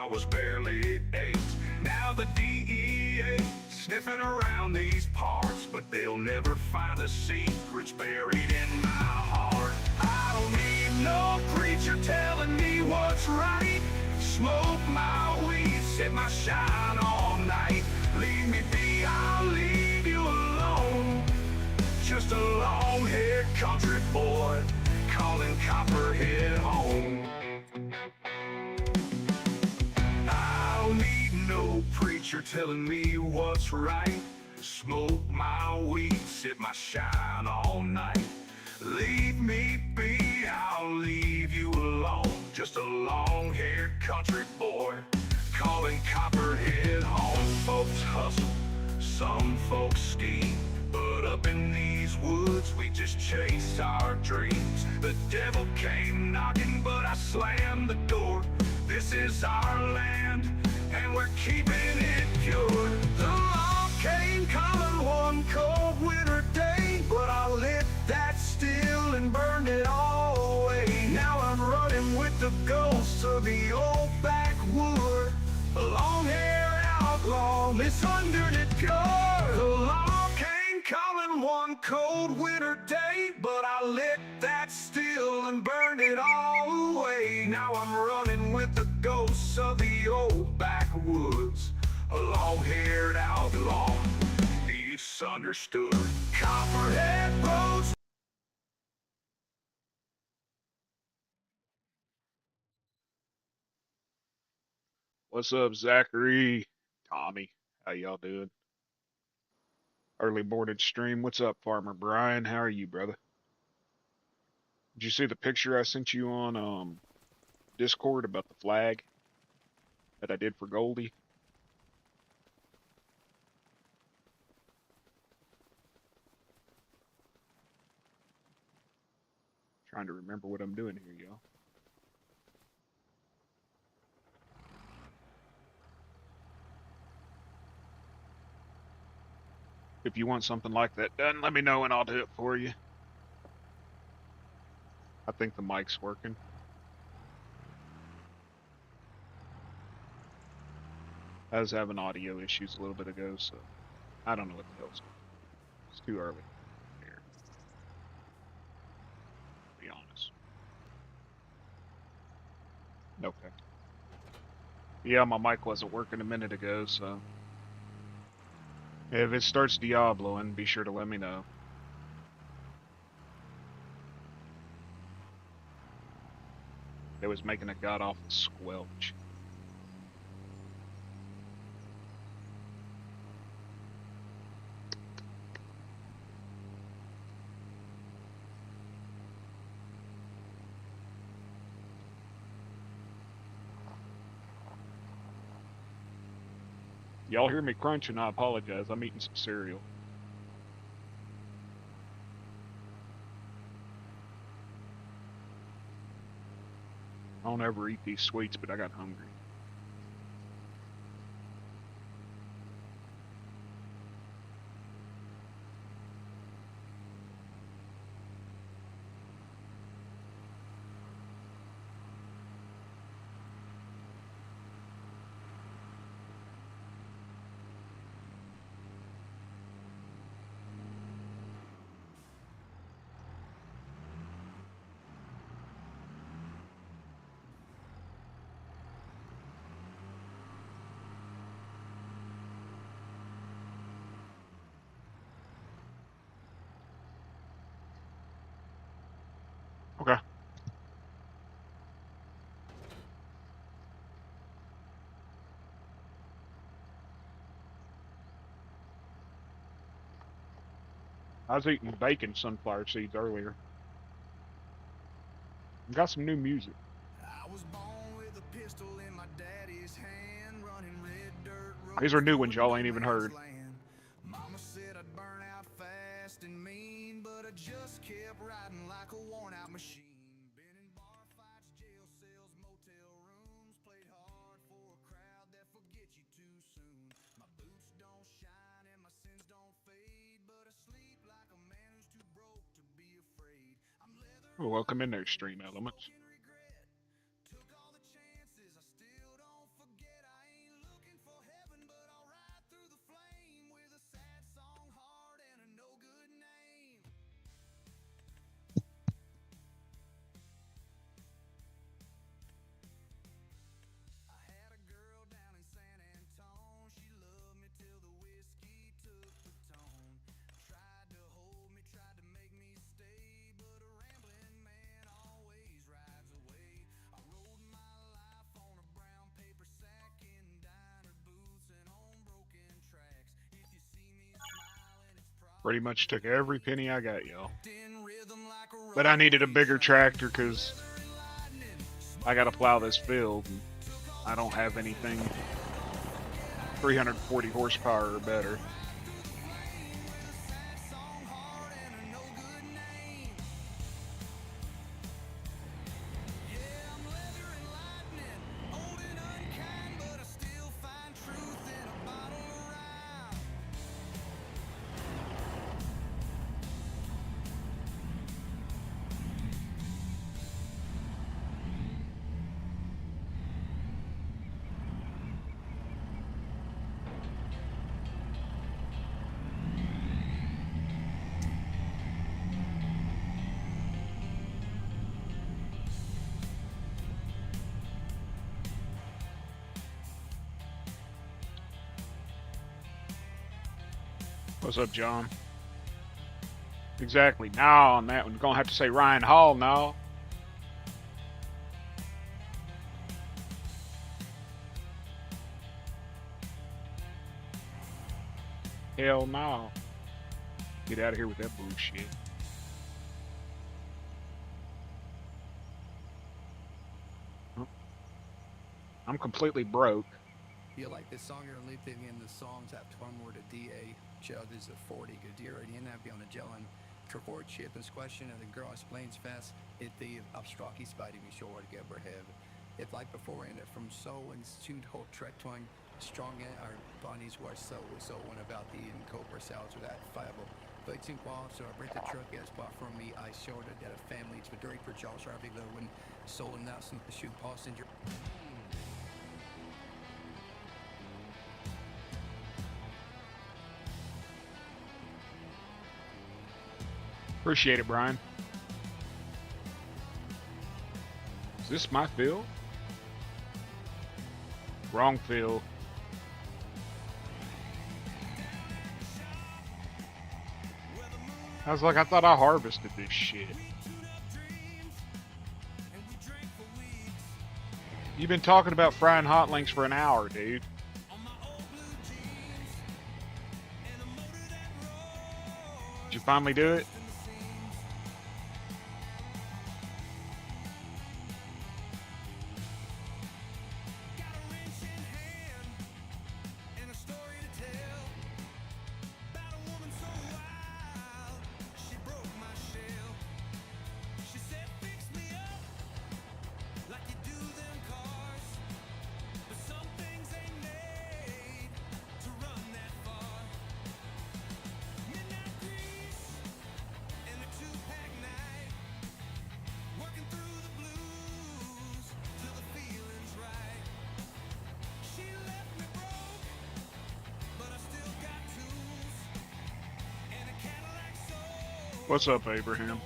was barely 8. Now the DEA sniffing around these parts, but they'll never find the secrets buried in my heart. I don't need no preacher telling me what's right. Smoke my weed, set my shine all night. Leave me be, I'll leave you alone. Just a long-haired country boy calling Copperhead home. I don't need no preacher telling me what's right. Smoke my weed, sit my shine all night. Leave me be, I'll leave you alone. Just a long-haired country boy calling Copperhead home. Folks hustle, some folks scheme, but up in these woods we just chase our dreams. The devil came knocking, but I slammed the door. This is our land, and we're keeping it pure. The law came coming one cold winter day, but I lit that still and burned it all away. Now I'm running with the ghosts of the old backwood, a long-haired outlaw, misunderstood. The law came calling one cold winter day, but I lit that still and burned it all away. Now I'm running with the ghosts of the old backwoods, a long-haired outlaw, misunderstood. Copperhead roads. What's up, Zachary? Tommy, how y'all doing? Early morning stream. What's up, Farmer Brian? How are you, brother? Did you see the picture I sent you on Discord about the flag that I did for Goldie? Trying to remember what I'm doing here, y'all. If you want something like that done, let me know and I'll do it for you. I think the mic's working. I was having audio issues a little bit ago, so I don't know what the hell's going on. It's too early here, to be honest. Okay. Yeah, my mic wasn't working a minute ago, so if it starts Diabloing, be sure to let me know. It was making a god-awful squelch. Y'all hear me crunching, I apologize. I'm eating some cereal. I don't ever eat these sweets, but I got hungry. Okay. I was eating bacon sunflower seeds earlier. Got some new music. I was born with a pistol in my daddy's hand, running red dirt These roads are new through ones a y'all no ain't even man's heard. land. Mama said I'd burn out fast and mean, but I just kept riding like a worn out machine. Been in bar fights, jail cells, motel rooms, played hard for a crowd that forget you too soon. My boots don't shine and my sins don't fade, but I sleep like a man who's too broke to be afraid. I'm leather Oh, on welcome the in there, bone, Stream Elements. smoking regret. Took all the chances, I still don't forget. Pretty much took every penny I got, y'all. in rhythm like a But I needed a bigger tractor because I got to plow this field. And I don't have anything 340 horsepower or better. song hard and a no good name. Yeah, I'm leather and lightning, old and unkind, but I still find truth in a bottle of rye. What's up, John? Exactly. Now on that one, you're going to have to say Ryan Hall now. Hell no. Get out of here with that bullshit. I'm completely broke. You like this song you're leaping in the songs have one word a DA judges a 40 good dear and have on a gelin treport ship and question and the girl explains fast it the abstraki spidey me short get have it like before in it from so and tuned whole trek twang strong our bunnies were so one about the in cobra sounds with that fiable but think wall so I break the truck as spot from me I showed it that a family it's very per Charles Harvey though when soul and now since the shoe passenger. Appreciate it, Brian. Is this my field? Wrong field. I was like, I thought I harvested this shit. You've been talking about frying hot links for an hour, dude. Did you finally do it? What's up, Abraham?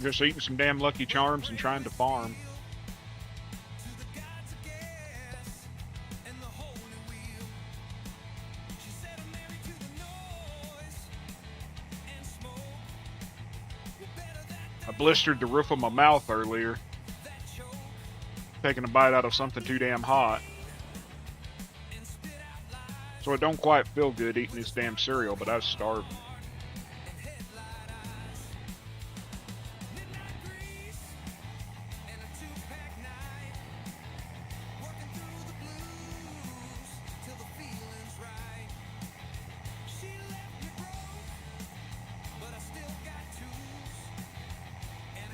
Just eating some damn Lucky Charms and trying to farm. I blistered the roof of my mouth earlier, taking a bite out of something too damn hot. So it don't quite feel good eating this damn cereal, but I was starving.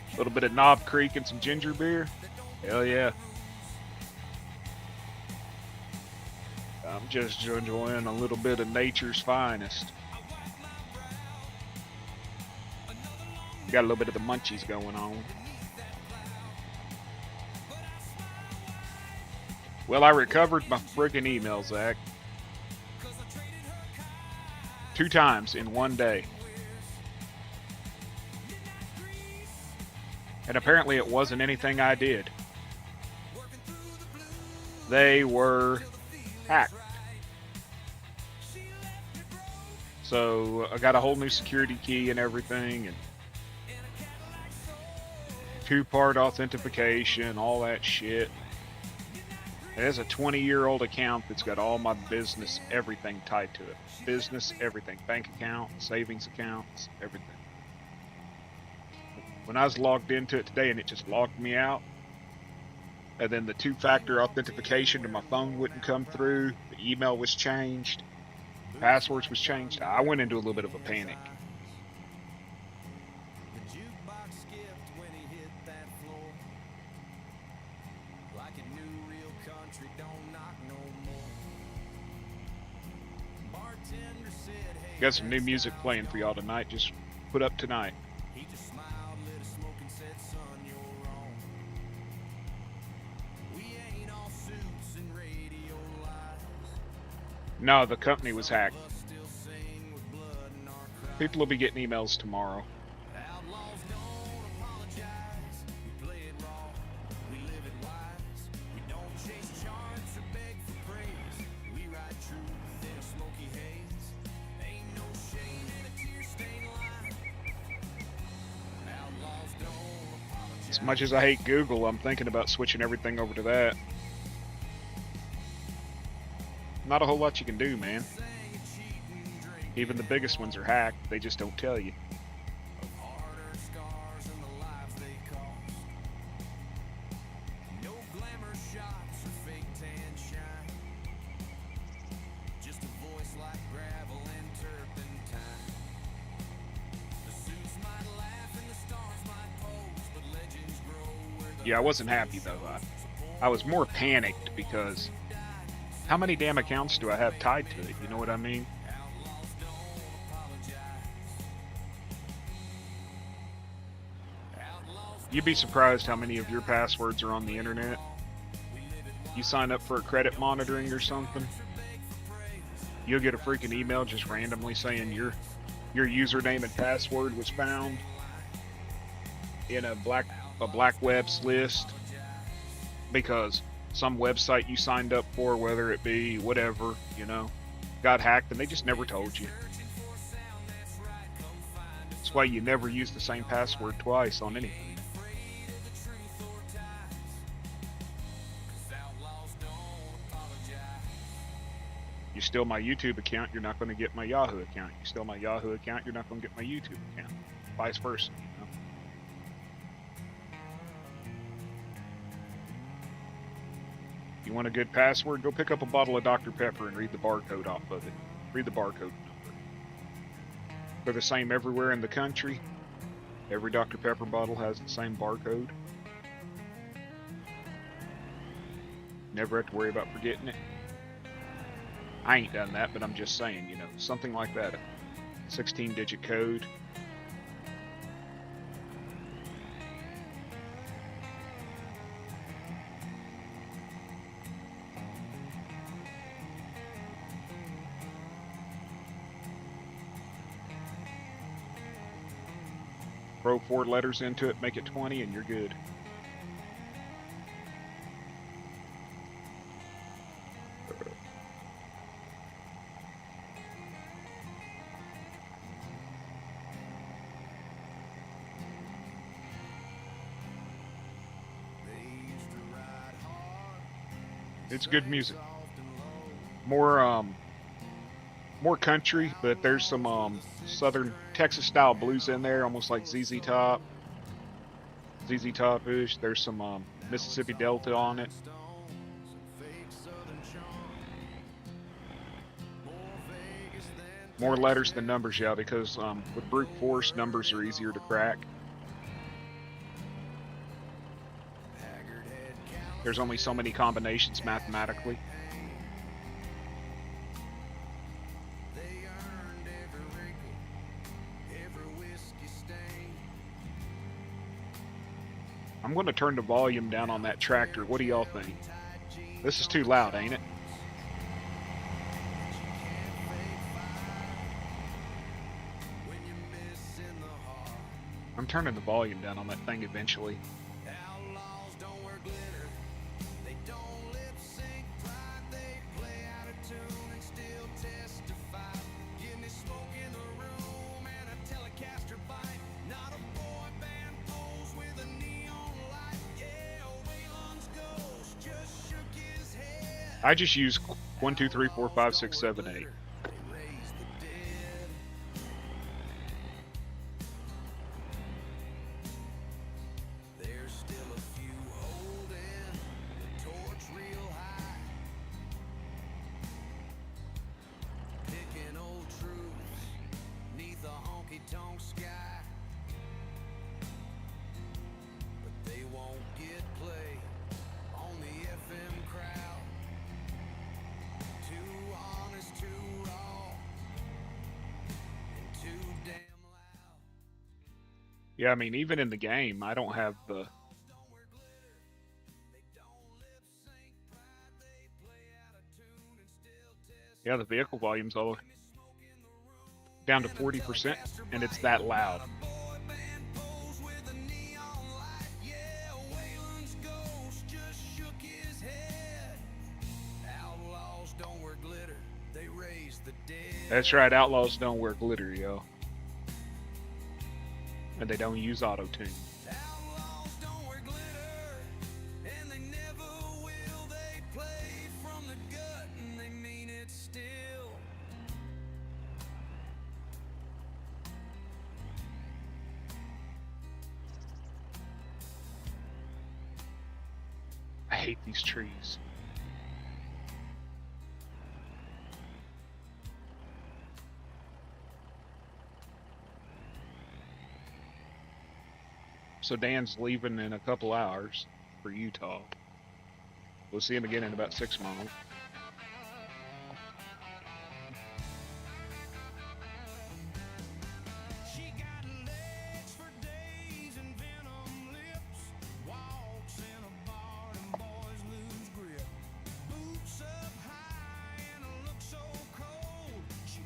A little bit of Knob Creek and some ginger beer. Hell yeah. I'm just enjoying a little bit of nature's finest. Got a little bit of the munchies going on. Well, I recovered my friggin' email, Zach. 2 times in one day. And apparently it wasn't anything I did. they were hacked. So I got a whole new security key and everything, and two-part authentication, all that shit. It has a 20-year-old account that's got all my business, everything tied to it. Business, everything. Bank account, savings accounts, everything. When I was logged into it today and it just logged me out, and then the two-factor authentication to my phone wouldn't come through, the email was changed, passwords was changed, I went into a little bit of a panic. The jukebox skipped when he hit that floor. Like a new real country, don't knock no more. Bartender said, hey, Got some new music playing for y'all tonight, just put up tonight. he just smiled, lit a smoke and said, son, you're wrong. We ain't all suits and radio lies. No, the company was hacked. Us still sing with blood in our cries. People will be getting emails tomorrow. Outlaws don't apologize. We play it raw. We live it wise. We don't chase charts or beg for praise. We ride truth in a smoky haze. Ain't no shame in a tear-stained line. Outlaws don't apologize. As much as I hate Google, I'm thinking about switching everything over to that. Not a whole lot you can do, man. Even the biggest ones are hacked, they just don't tell you. Harder scars and the lives they cost. No glamour shots or fake tan shine. Just a voice like gravel and turpentine. The suits might laugh and the stars might pose, but legends grow where the Yeah, I wasn't happy though. I was more panicked because how many damn accounts do I have tied to it? You know what I mean? outlaws don't apologize. Outlaws You'd be surprised how many of your passwords are on the internet. You sign up for a credit monitoring or something, you'll get a freaking email just randomly saying your username and password was found in a black webs list because some website you signed up for, whether it be whatever, you know, got hacked and they just never told you. That's why you never use the same password twice on anything. You steal my YouTube account, you're not going to get my Yahoo account. You steal my Yahoo account, you're not going to get my YouTube account. Vice versa, you know. You want a good password? Go pick up a bottle of Dr. Pepper and read the barcode off of it. Read the barcode number. They're the same everywhere in the country. Every Dr. Pepper bottle has the same barcode. Never have to worry about forgetting it. I ain't done that, but I'm just saying, you know, something like that. A 16-digit code. Throw 4 letters into it, make it 20, and you're good. It's good music. More country, but there's some southern Texas style blues in there, almost like ZZ Top. ZZ Top-ish. There's some Mississippi Delta on it. More letters than numbers, yeah, because with brute force, numbers are easier to crack. There's only so many combinations mathematically. I'm going to turn the volume down on that tractor. What do y'all think? This is too loud, ain't it? I'm turning the volume down on that thing eventually. Outlaws don't wear glitter. They don't lip sync I just use 1, 2, 3, 4, 5, 6, 7, 8. Yeah, I mean, even in the game, I don't have the. Yeah, the vehicle volume's all down to 40%, and it's that loud. That's right, Outlaws don't wear glitter, yo. And they don't use auto-tune. I hate these trees. So Dan's leaving in a couple hours for Utah. We'll see him again in about 6 months.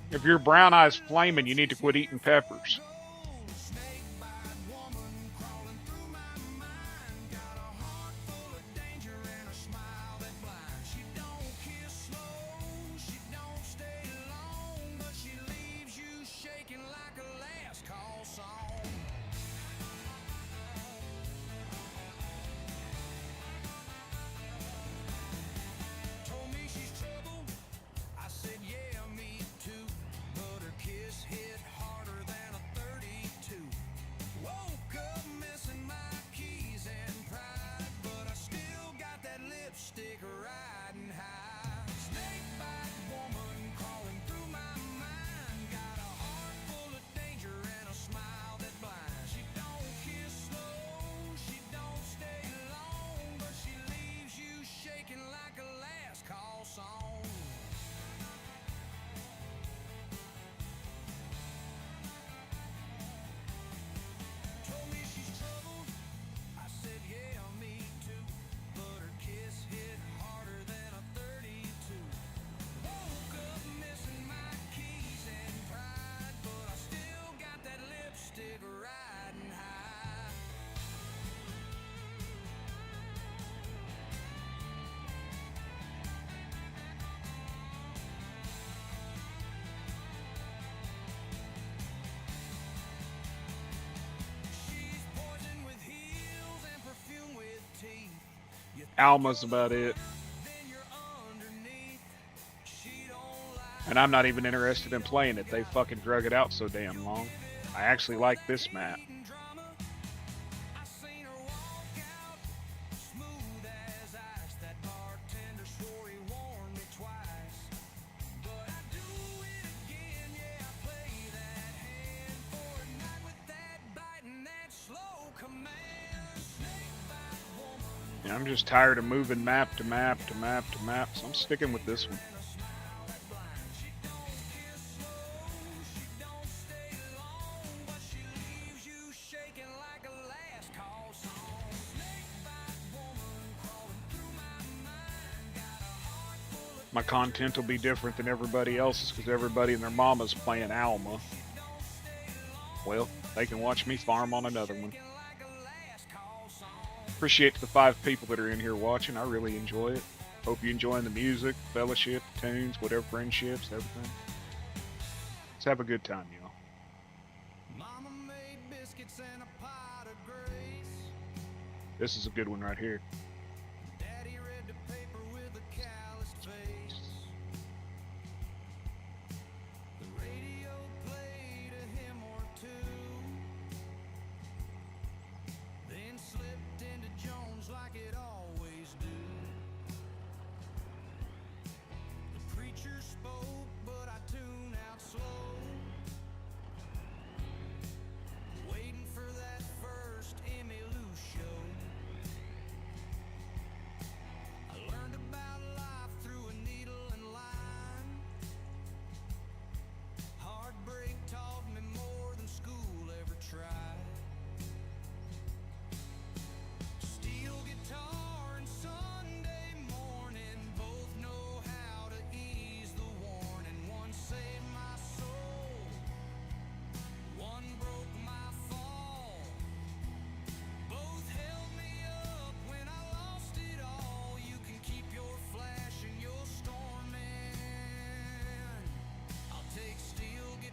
If your brown eye's flaming, you need to quit eating peppers. Alma's about it. And I'm not even interested in playing it. They fucking drug it out so damn long. I actually like this map. Yeah, I'm just tired of moving map to map to map to map, so I'm sticking with this one. My content will be different than everybody else's because everybody and their mama's playing Alma. Well, they can watch me farm on another one. Appreciate the 5 people that are in here watching. I really enjoy it. Hope you're enjoying the music, fellowship, tunes, whatever, friendships, everything. Let's have a good time, y'all. This is a good one right here.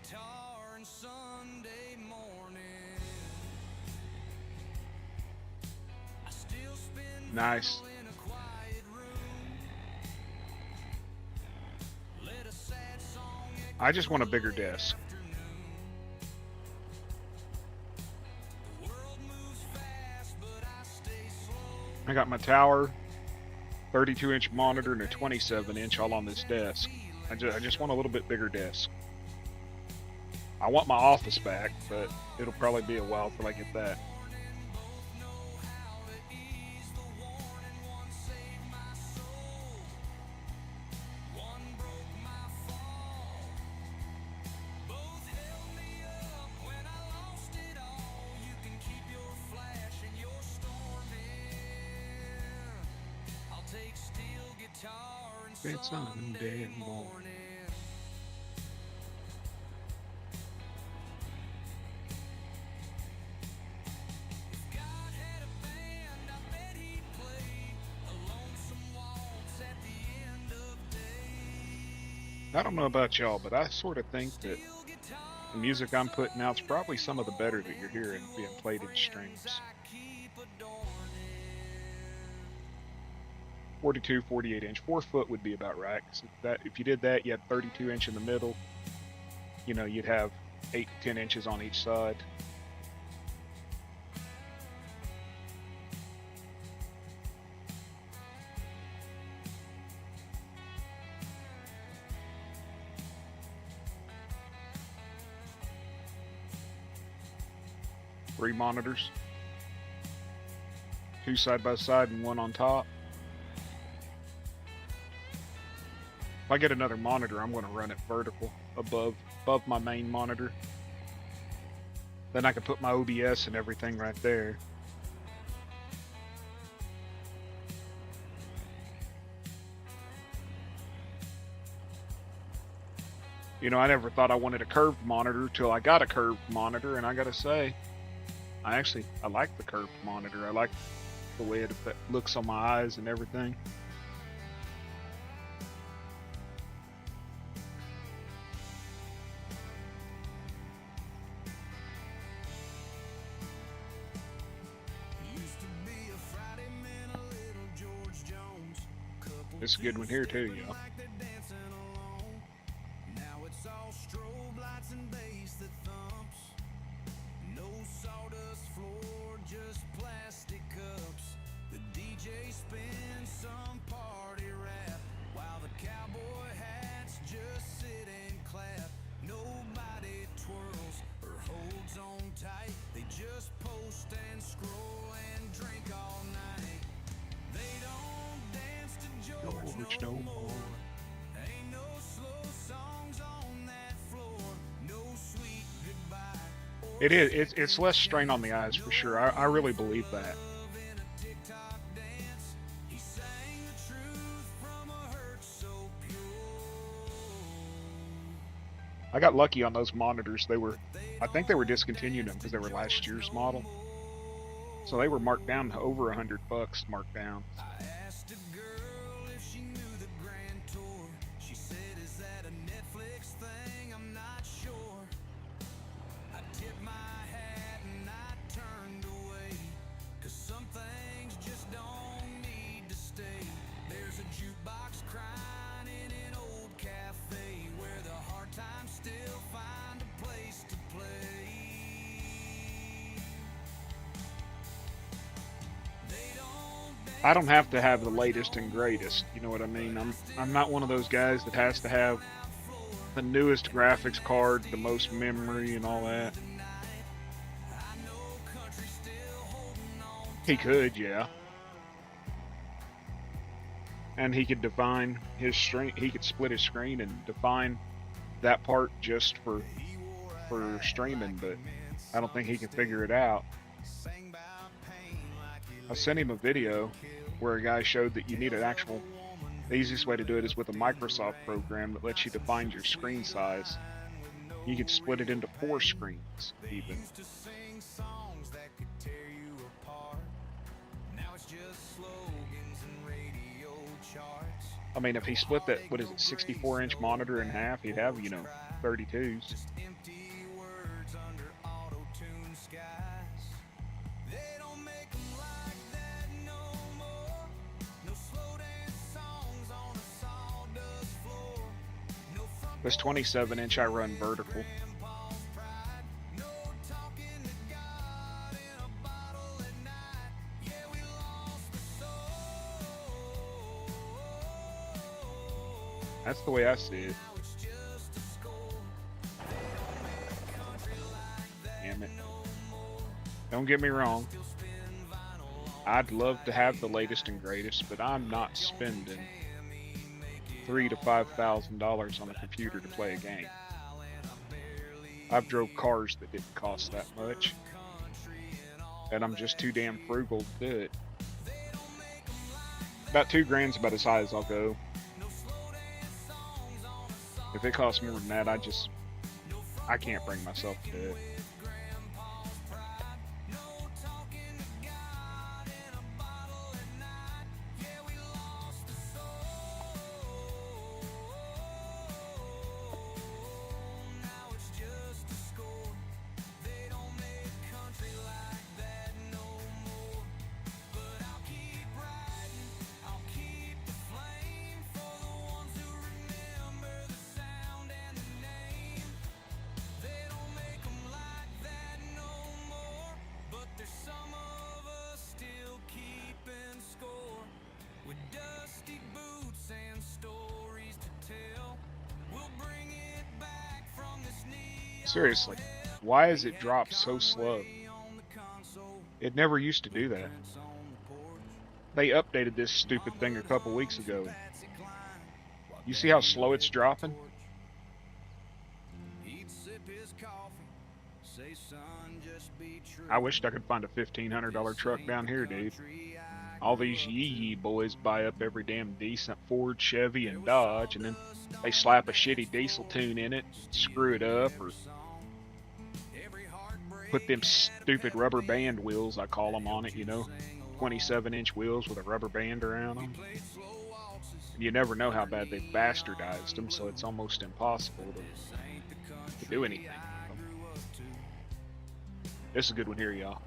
guitar and Sunday morning. I still spin Nice. vinyl in a quiet room. Let a sad song I echo just through want a the bigger late desk. afternoon. The world moves fast, but I stay slow. I got my tower, 32-inch monitor, and a 27-inch all on this desk. I just want a little bit bigger desk. I want my office back, but it'll probably be a while till I get that. Both know how to ease the warning. One saved my soul, one broke my fall. Both held me up when I lost it all. You can keep your flash and your storming. I'll take steel guitar and It's Sunday Sunday morning. If God had a band, I bet he'd play a lonesome waltz at the end of day. I don't know about y'all, but I sort of think that Steel guitar the music I'm putting out's probably some of the better that you're hearing being played in streams. I keep adorning. 42, 48-inch, 4 foot would be about right. 'Cause if you did that, you had 32-inch in the middle. You know, you'd have 8 to 10 inches on each side. Three monitors, two side by side and one on top. If I get another monitor, I'm going to run it vertical above my main monitor. Then I can put my OBS and everything right there. You know, I never thought I wanted a curved monitor till I got a curved monitor, and I gotta say, I like the curved monitor. I like the way it looks on my eyes and everything. Used to be a Friday man, a little George Jones. Couple This is a good one here too, y'all. like they're dancing alone. Now it's all strobe lights and bass that thumps. No sawdust floor, just plastic cups. The DJ spins some party rap while the cowboy hats just sit and clap. Nobody twirls or holds on tight. They just post and scroll and drink all night. They don't dance to George no more. Ain't no slow songs on that floor. No sweet goodbye. It is. It's less strain on the eyes for sure. I really believe that. Love in a TikTok dance. He sang the truth from a hurt so pure. I got lucky on those monitors. I think they were discontinuing them because they were last year's model. So they were marked down to over $100 marked down. I asked a girl if she knew the Grand Tour. She said, "Is that a Netflix thing? I'm not sure." I tipped my hat and I turned away, 'cause some things just don't need to stay. There's a jukebox crying in an old cafe where the hard times still find a place to play. I don't have to have the latest and greatest. You know what I mean? I'm not one of those guys that has to have the newest graphics card, the most memory, and all that. He could, yeah. And he could define his screen. He could split his screen and define that part just for streaming, but I don't think he can figure it out. I sent him a video where a guy showed that you need the easiest way to do it is with a Microsoft program that lets you define your screen size. You could split it into 4 screens even. Now it's just slogans and radio charts. I mean, if No he split that, what is Hollywood it, grace, 64-inch no monitor in half, he'd have, you know, backwards 32s. just empty words under auto-tuned skies. They don't make 'em like that no more. No slow dance songs on a sawdust floor. No front This porch 27-inch I run vertical. grandpa's pride. No talking to God in a bottle at night. Yeah, we lost the soul. That's the way I see it. Now it's just a score. They don't make country like that Damn it. no more. Don't get me wrong. Still spin vinyl on I'd love to have the latest and greatest, but I'm not spending $3,000 to $5,000 on a computer to play a game. I've drove cars that didn't cost that much, and I'm just too damn frugal to do it. About $2,000's about as high as I'll go. If it costs more than that, I can't bring myself to do it. Seriously, why has it dropped so slow? It never used to do that. They updated this stupid thing a couple weeks ago. You see how slow it's dropping? I wished I could find a $1,500 truck down here, dude. All these yee boys buy up every damn decent Ford, Chevy, and Dodge, and then they slap a shitty diesel tune in it, screw it up, or put them stupid rubber band wheels, I call them, on it, you know, 27-inch wheels with a rubber band around them. And you never know how bad they've bastardized them, so it's almost impossible to do anything. This is a good one here, y'all.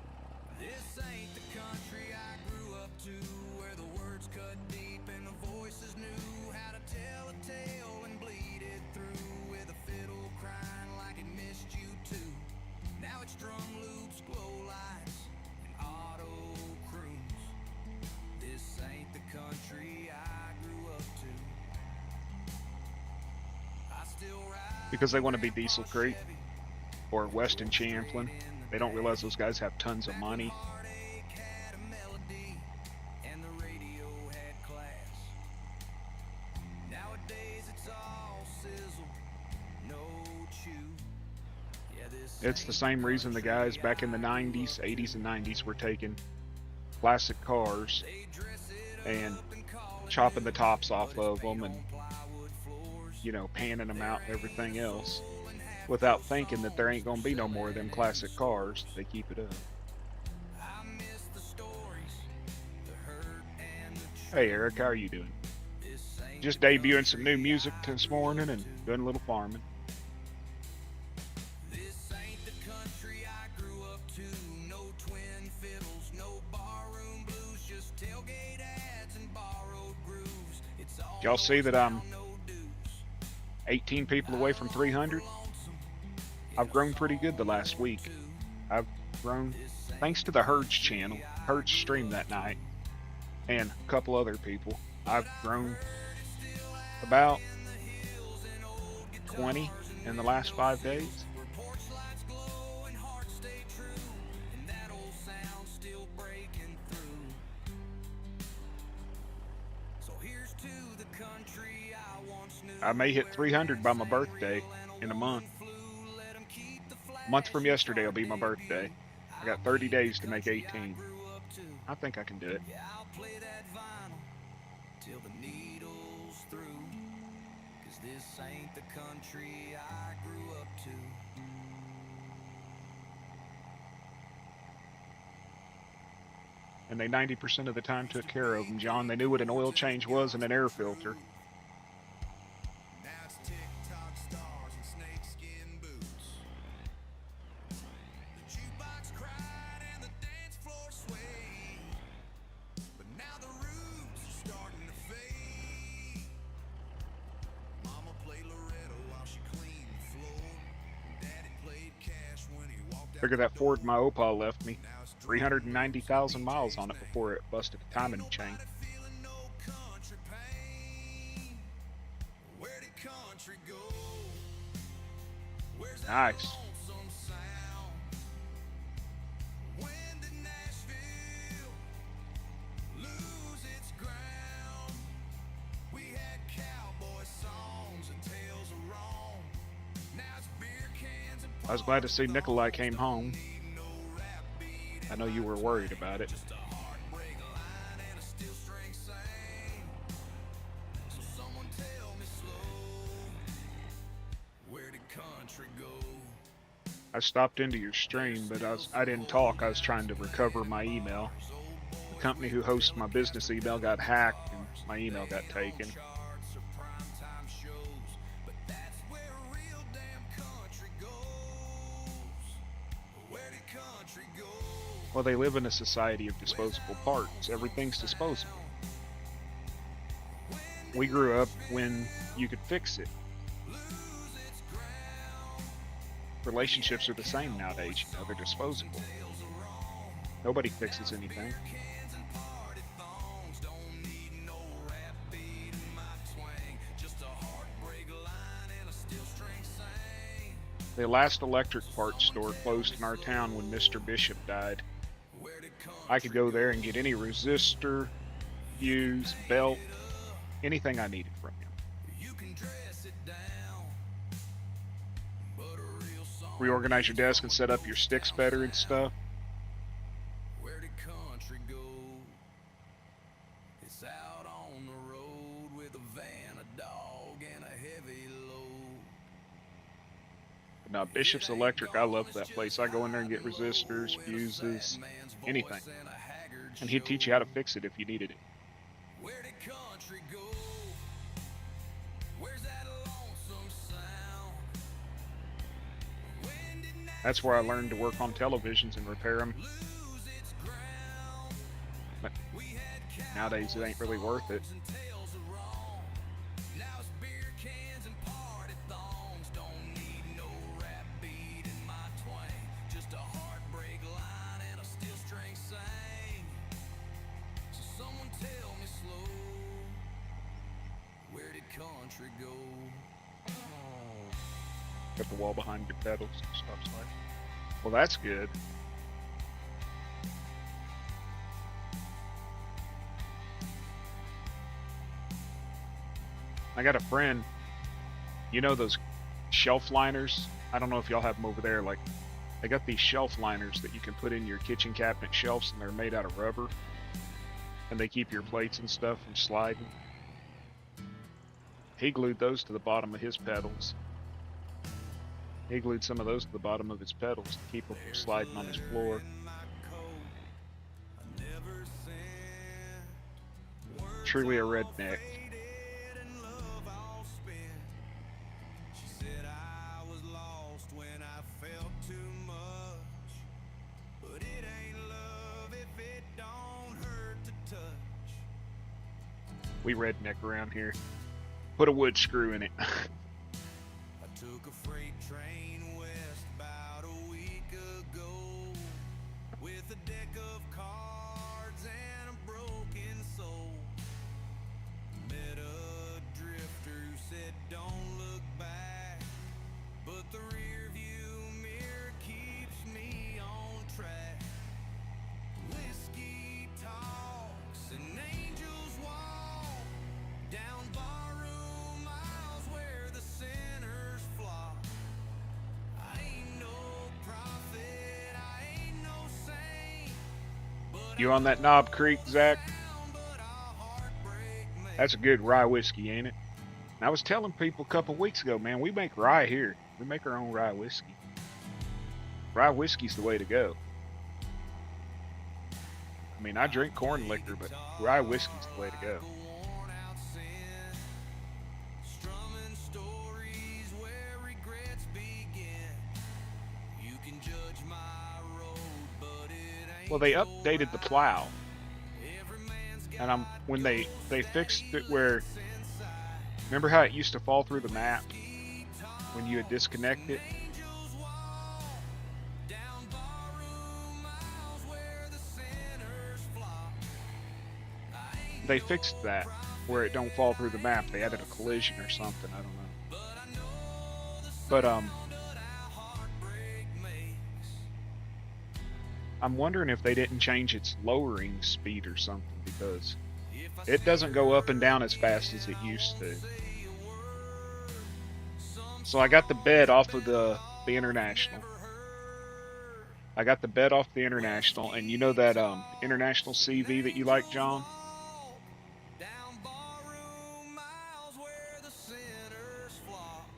This ain't the country I grew up to, where the words cut deep and the voices knew how to tell a tale and bleed it through, with a fiddle crying like it missed you too. Now it's drum loops, glow lights, and auto croons. This ain't the country I grew up to. I still ride Because they want to be Diesel Creek or Weston Champlin. They don't realize those guys have tons of money. heartache had a melody, and the radio had class. Nowadays it's all sizzle, no chew. Yeah, this It's the same reason the guys back in the 90s, 80s, and 90s were taking classic cars and chopping the tops off of them and, you know, panning them out and everything else, without thinking that there ain't gonna be no more of them classic cars. They keep it up. I miss the stories, the hurt and the Hey Eric, how are you doing? Just debuting some new music this morning and doing a little farming. This ain't the country I grew up to. No twin fiddles, no barroom blues, just tailgate ads and borrowed grooves. It's all Y'all see that I'm no dues. 18 people away from 300? I've grown pretty good the last week. I've grown thanks to the Herds channel. Herds streamed that night, and a couple other people. I've grown about 20 in the last 5 days. Where porch lights glow and hearts stay true, and that old sound still breaking through. So here's to the country I once knew. I may hit 300 by my birthday in a month. A month from yesterday will be my birthday. I got 30 days to make 18. I think I can do it. Yeah, I'll play that vinyl till the needle's through, 'cause this ain't the country I grew up to. and they 90% of the time took care of them, John. They knew what an oil change was and an air filter. Now it's TikTok stars and snakeskin boots. The jukebox cried and the dance floor swayed. But now the roots are starting to fade. Mama played Loretta while she cleaned the floor. Daddy played cash when he walked out Figure the that Ford door. my Opal left me. Now it's 390,000 miles on it before it busted a timing chain. nobody feeling no country pain. Where did country go? Where's that Nice. lonesome sound? When did Nashville lose its ground? We had cowboy songs and tales of wrong. Now it's beer cans and I was glad to see Nikolai came home. I know you were worried about it. just a heartbreak line and a steel string sang. So someone tell me slow, where did country go? I stopped into your stream, but I didn't talk. I was trying to recover my email. The company who hosts my business email got hacked, and my email got taken. Charts or primetime shows, but that's where real damn country goes. Where did country go? Well, they live in a society of disposable parts. Everything's disposable. We grew up when you could fix it. Relationships are the same nowadays, you know, they're disposable. Nobody fixes anything. Cans and party thongs don't need no rap beat in my twang. Just a heartbreak line and a steel string sang. The last electric parts store closed in our town when Mr. Bishop died. Where did country I could go there and get any resistor, fuse, belt, anything I needed from him. you can dress it down, but a real song. Reorganize your desk and set up your sticks better and stuff. Where did country go? It's out on the road with a van, a dog, and a heavy load. Now, Bishop's Electric, I love that place. I go in there and get resistors, fuses, anything. And he'd teach you how to fix it if you needed it. Where did country go? Where's that lonesome sound? When did That's where I learned to work on televisions and repair them. lose its ground? But We had nowadays, it ain't really worth it. and tales of wrong. Now it's beer cans and party thongs. Don't need no rap beat in my twang. Just a heartbreak line and a steel string sang. So someone tell me slow, where did country go? Got the wall behind your pedals. Stop slide. Well, that's good. I got a friend, you know those shelf liners? I don't know if y'all have them over there. Like, they got these shelf liners that you can put in your kitchen cabinet shelves, and they're made out of rubber. And they keep your plates and stuff from sliding. He glued those to the bottom of his pedals. He glued some of those to the bottom of his pedals to keep them from sliding on his floor. In my coat, I never sent words Truly a all redneck. faded and love all spent. She said I was lost when I felt too much, but it ain't love if it don't hurt to touch. We redneck around here. Put a wood screw in it. I took a freight train west about a week ago with a deck of cards and a broken soul. Met a drifter who said don't look back, but the rear view mirror keeps me on track. Whiskey talks and angels walk down barroom aisles where the sinners flock. I ain't no prophet, I ain't no saint, but You on that Knob Creek, Zach? I'm but a heartbreak man. That's a good rye whiskey, ain't it? And I was telling people a couple weeks ago, man, we make rye here. We make our own rye whiskey. Rye whiskey's the way to go. I mean, I drink corn liquor, but rye whiskey's the way to go. Strumming stories where regrets begin. You can judge my road, but it Well, ain't they updated the yours. plow, Every man's and I'm got when they those that fixed it where aches inside. remember how it used to fall through the map Whiskey when you would talks disconnect and it? angels walk down barroom aisles where the sinners flock. I ain't They no fixed that where it don't prophet, fall through the I map. ain't They no added a collision or saint, something. I don't know. but I know the But sound of that heartbreak makes. I'm wondering if they didn't change its lowering speed or something because If I it see doesn't go up and her down as fast again, as it I used won't to. say a word. Some So I got the songs bed are off of better the off International. never heard. I got the bed off the International, and you know Whiskey that International talks and CV that you like, angels John? walk down barroom aisles where the sinners flock.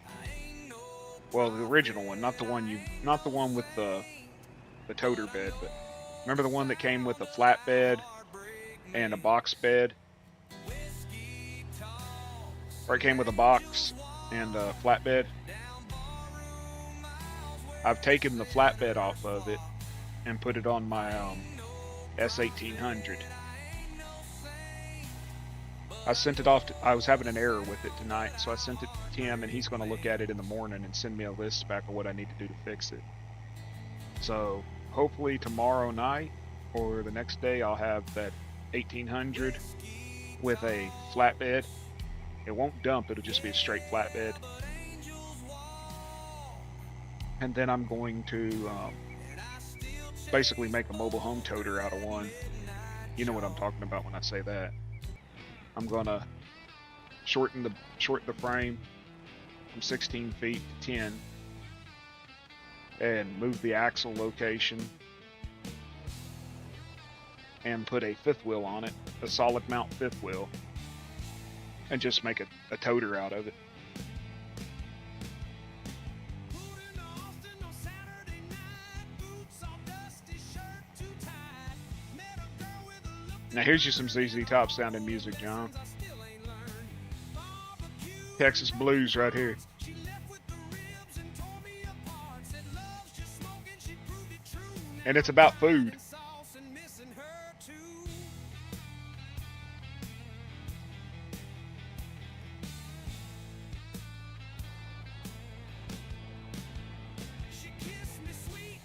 I ain't no Well, the original one, not the prophet, one I you, ain't not the no one with saint, the toter but I bed, but know remember the the one that came with sound a of flat that bed heartbreak and a makes. box bed, Whiskey talks or it and came with a angels box and a walk flat bed? down barroom aisles I've where the taken the flatbed off sinners of it flock. and put it on my I ain't no S1800. prophet, I ain't no saint, I but I sent it off to, I was having an error with it know tonight, that so I our sent it to Tim and heartbreak he's going to look at it in the makes. morning and send me a list back of what I need to do to fix it. So hopefully tomorrow night or the next day I'll have that 1800 Whiskey with a flatbed. talks, It won't dump, it'll just be a straight yeah, flatbed. but angels walk, And then I'm going to and I still basically chase make a mobile home over toter out of that one. midnight You know what I'm chalk. talking about when I say that. I'm gonna shorten the frame from 16 feet to 10 and move the axle location and put a fifth wheel on it, a solid mount fifth wheel, and just make a toter out of it. Pulled into Austin on Saturday night, boots all dusty, shirt too tight. Met a girl with a look Now that here's you made some me ZZ Top sounding music, John. lessons I still ain't learned. Barbecue and Texas broken blues right here. hearts. She left with the ribs and tore me apart. Said love's just smoking, she proved it true. And Now it's I'm about crying food. in sauce and missing her too. She kissed me sweet,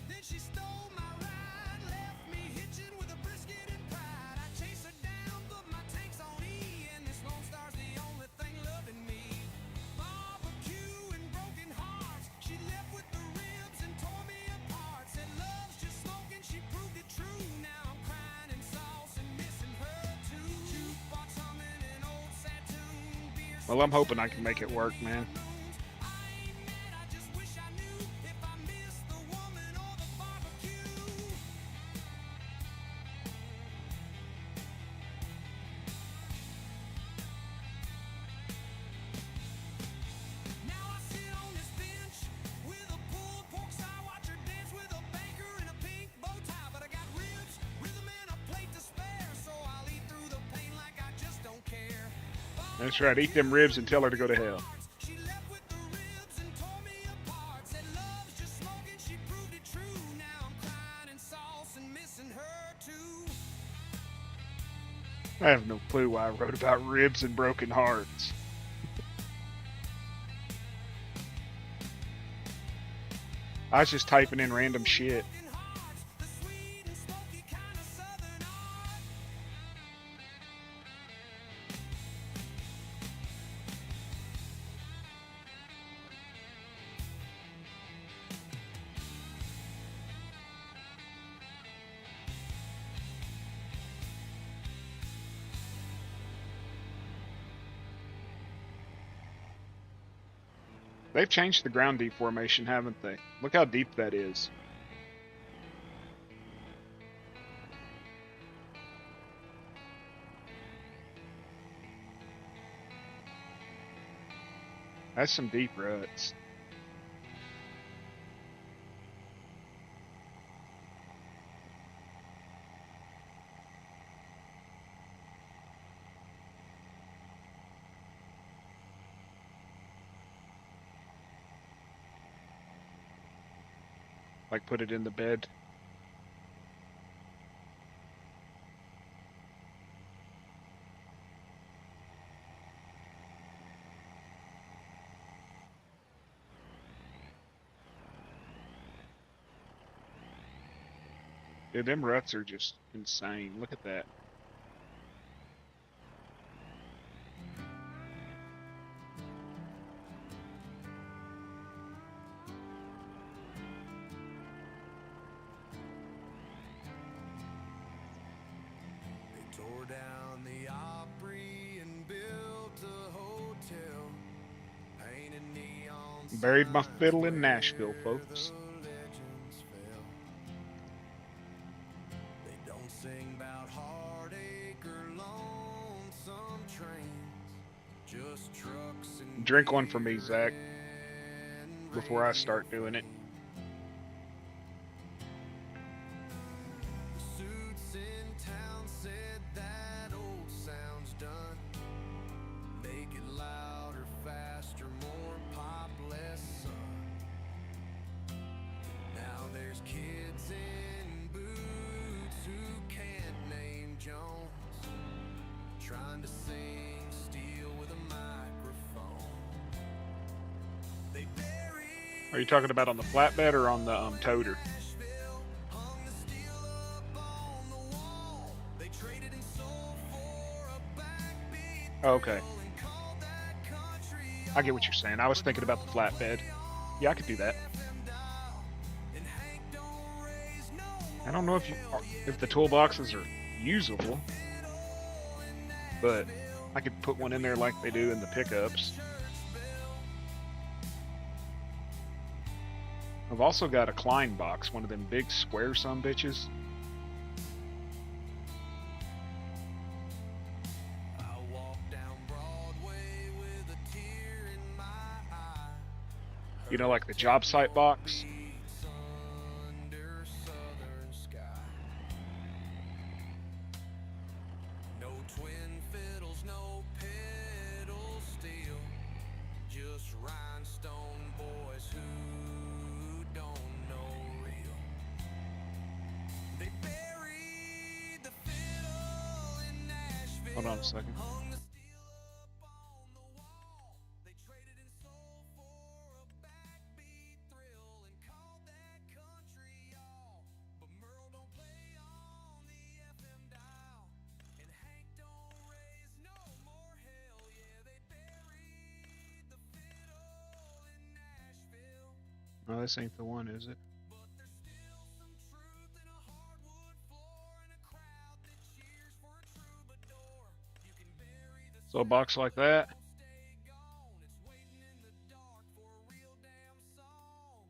then she stole my ride. Left me hitching with a brisket and pride. I chased her down, put my tanks on E, and this Lone Star's the only thing loving me. Barbecue and broken hearts. She left with the ribs and tore me apart. Said love's just smoking, she proved it true. Now I'm crying in sauce and missing her too. Jukebox humming an old sad tune. Beer Well, I'm steps hoping I sipping can make it under work, man. neon moons. I ain't mad, I just wish I knew if I missed the woman or the barbecue. Now I sit on this bench with a pulled pork side, watch her dance with a banker in a pink bow tie. But I got ribs, rhythm, and a plate to spare, so I'll eat through the pain like I just don't care. That's right. Eat them Barbecue ribs and and tell her to go broken to hell. hearts. She left with the ribs and tore me apart. Said love's just smoking, she proved it true. Now I'm crying in sauce and missing her too. I have no clue why I wrote about ribs and broken hearts. I was just typing in random shit. Broken hearts, the sweet and smoky kind of southern art. They've changed the ground deformation, haven't they? Look how deep that is. That's some deep ruts. Like put it in the bed. Dude, them ruts are just insane. Look at that. They tore down the Opry and built a hotel, painted neon Buried my signs fiddle in where Nashville, the folks. legends fell. They don't sing about heartache or lonesome trains, just trucks and Drink one for me, beer Zach, and before I radio start doing it. fame. The suits in town said that old sound's done. Make it louder, faster, more pop, less sun. Now there's kids in boots who can't name Jones, trying to sing steel with a microphone. They buried Are you talking about on the flatbed or on the toter? Nashville, hung the steel up on the wall. They traded and sold for a backbeat Oh, okay. thrill and called that country I get what you're saying. I was thinking about the flatbed. Yeah, I could do that. FM dial. And Hank don't raise no I don't know if the toolboxes are usable, but I could put one in there like they do in the pickups. I've also got a Klein box, one of them big square bitches. I walk down Broadway with a tear in my eye. You know, like the job site box. Beats under southern sky. No twin fiddles, no pedal steel, just rhinestone boys who don't know real. They buried the fiddle in Nashville. Hold on a second. Hung the steel up on the wall. They traded and sold for a backbeat thrill and called that country all. But Merle don't play on the FM dial, and Hank don't raise no more hell. Yeah, they buried the fiddle in Nashville. No, this ain't the one, is it? But there's still some truth in a hardwood floor and a crowd that cheers for a troubadour. You can bury the So a box like that. don't stay gone. It's waiting in the dark for a real damn song.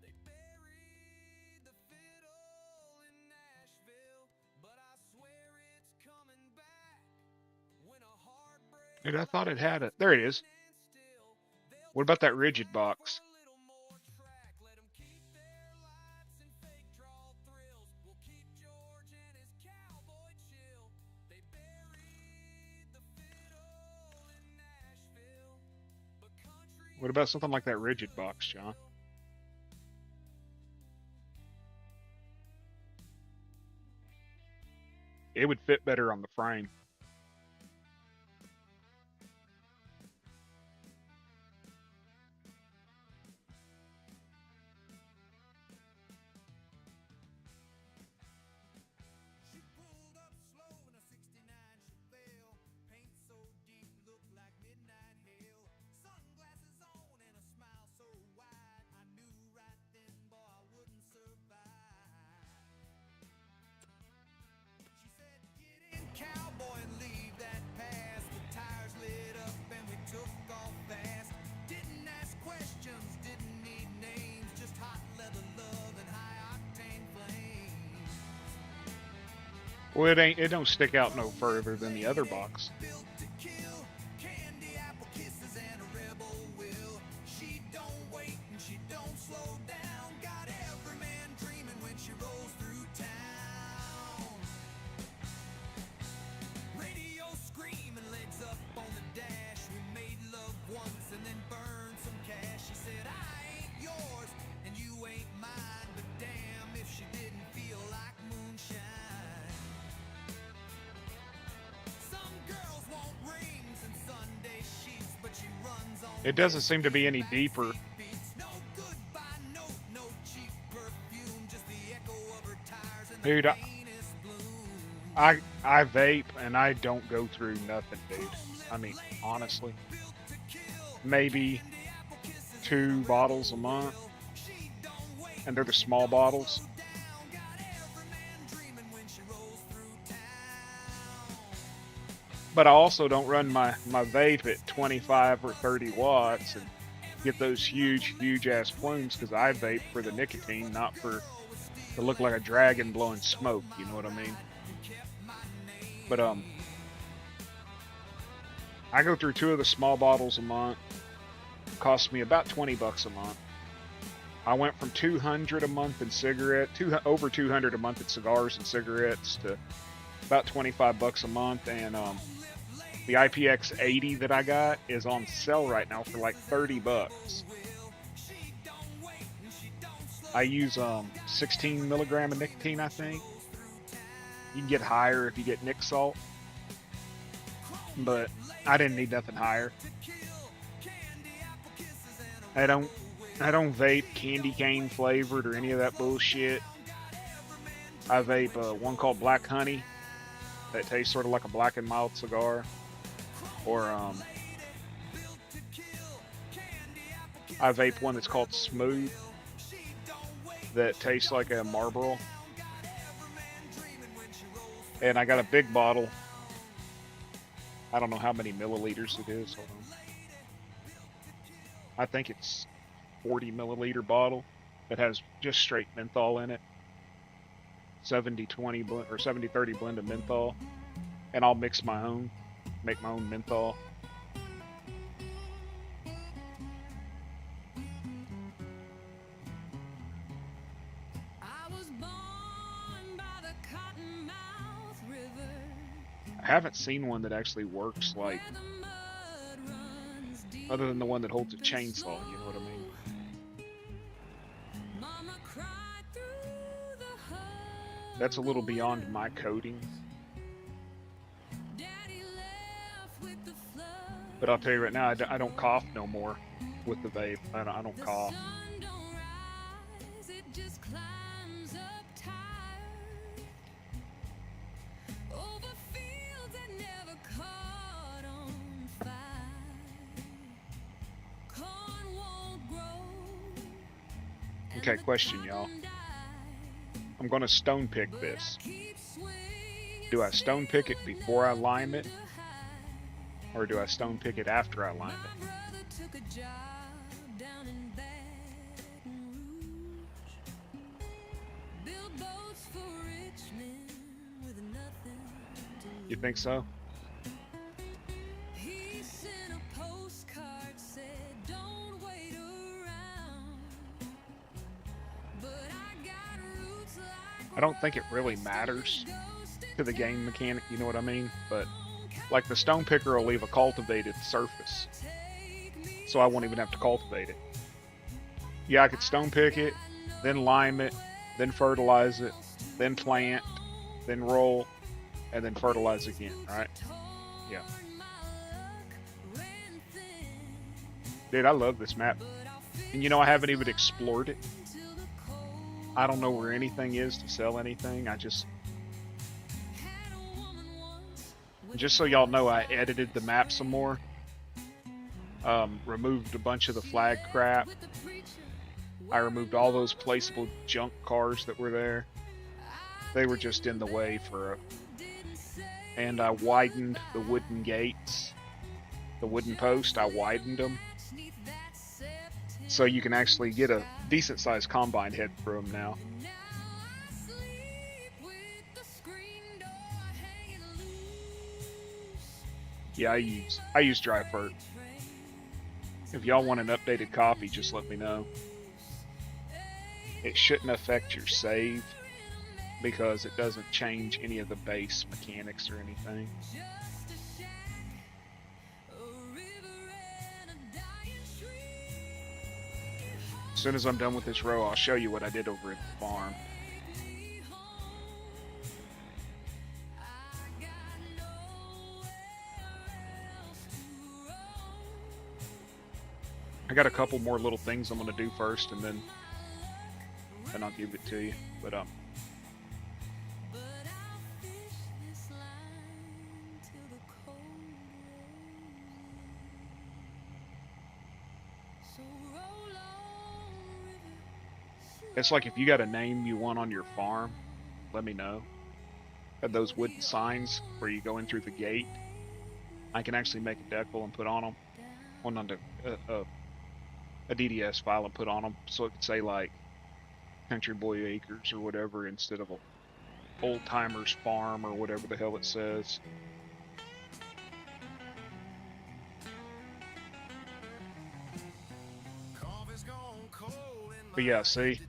They buried the fiddle in Nashville, but I swear it's coming back when a heartbreak Dude, I thought it had it. There it is. and still they'll What about that rigid box? a little more track. Let 'em keep their lights and fake draw thrills. We'll keep George and his cowboy chill. They buried the fiddle in Nashville, but country What about something like that rigid box, John? It would fit better on the frame. She pulled up slow in a 69 Chevelle. Paint so deep, looked like midnight hail. Sunglasses on and a smile so wide. I knew right then, boy, I wouldn't survive. She said, get in, cowboy, and leave that past. The tires lit up and we took off fast. Didn't ask questions, didn't need names. Just hot leather love and high octane flames. Well, it don't stick out no further than the other box. Built to kill, candy apple kisses and a rebel will. She don't wait and she don't slow down. Got every man dreaming when she rolls through town. Radio screaming, legs up on the dash. We made love once and then burned some cash. She said, I ain't yours and you ain't It doesn't seem to be any deeper. Dude, I vape and I don't go through nothing, dude. I mean, honestly, maybe 2 bottles a month, and they're the small bottles. But I also don't run my vape at 25 or 30 watts and get those huge ass plumes because I vape for the nicotine, not for to look like a dragon blowing smoke. You know what I mean? But I go through 2 of the small bottles a month. It costs me about $20 a month. I went from 200 a month in over 200 a month in cigars and cigarettes to about $25 a month, and the IPX 80 that I got is on sale right now for like $30. I use 16 milligram of nicotine, I think. You can get higher if you get Nick Salt, but I didn't need nothing higher. I don't vape candy cane flavored or any of that bullshit. I vape one called Black Honey that tastes sort of like a black and mild cigar, or I vape one that's called Smooth that tastes like a Marlboro. And I got a big bottle. I don't know how many milliliters it is. Hold on. I think it's 40 milliliter bottle that has just straight menthol in it. 70-20 blend or 70-30 blend of menthol. And I'll mix my own, make my own menthol. I haven't seen one that actually works like, other than the one that holds a chainsaw, you know what I mean? That's a little beyond my coding. But I'll tell you right now, I don't cough no more with the vape. I don't cough. Okay, question, y'all. I'm going to stone pick this. Do I stone pick it before I lime it? Or do I stone pick it after I lime it? You think so? I don't think it really matters to the game mechanic, you know what I mean? But like the stone picker will leave a cultivated surface, so I won't even have to cultivate it. Yeah, I could stone pick it, then lime it, then fertilize it, then plant, then roll, and then fertilize again, right? Yeah. Dude, I love this map. And you know, I haven't even explored it. I don't know where anything is to sell anything. Just so y'all know, I edited the map some more. Removed a bunch of the flag crap. I removed all those placeable junk cars that were there. They were just in the way and I widened the wooden gates. The wooden post, I widened them. So you can actually get a decent sized combine head through them now. Yeah, I use dry fert. If y'all want an updated copy, just let me know. It shouldn't affect your save because it doesn't change any of the base mechanics or anything. As soon as I'm done with this row, I'll show you what I did over at the farm. I got a couple more little things I'm gonna do first, and then I'll give it to you. But it's like if you got a name you want on your farm, let me know. Have those wooden signs where you go in through the gate. I can actually make a decal and put on them, one on a DDS file and put on them, so it could say like Country Boy Acres or whatever instead of a Oldtimers Farm or whatever the hell it says. But yeah, see,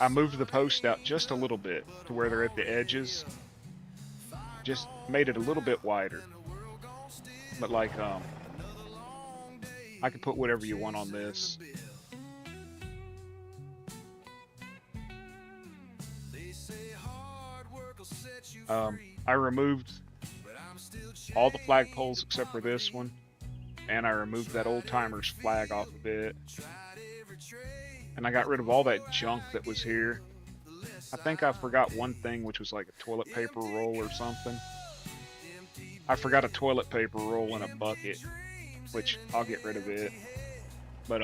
I moved the post out just a little bit to where they're at the edges. Just made it a little bit wider. But like, I could put whatever you want on this. I removed all the flagpoles except for this one, and I removed that Oldtimers flag off of it. And I got rid of all that junk that was here. I think I forgot one thing, which was like a toilet paper roll or something. I forgot a toilet paper roll in a bucket, which I'll get rid of it. But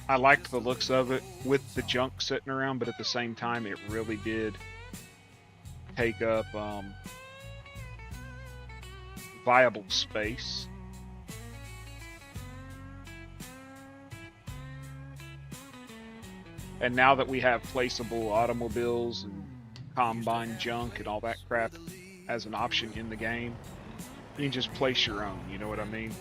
I liked the looks of it with the junk sitting around, but at the same time, it really did take up viable space. And now that we have placeable automobiles and combine junk and all that crap as an option in the game, you can just place your own, you know what I mean?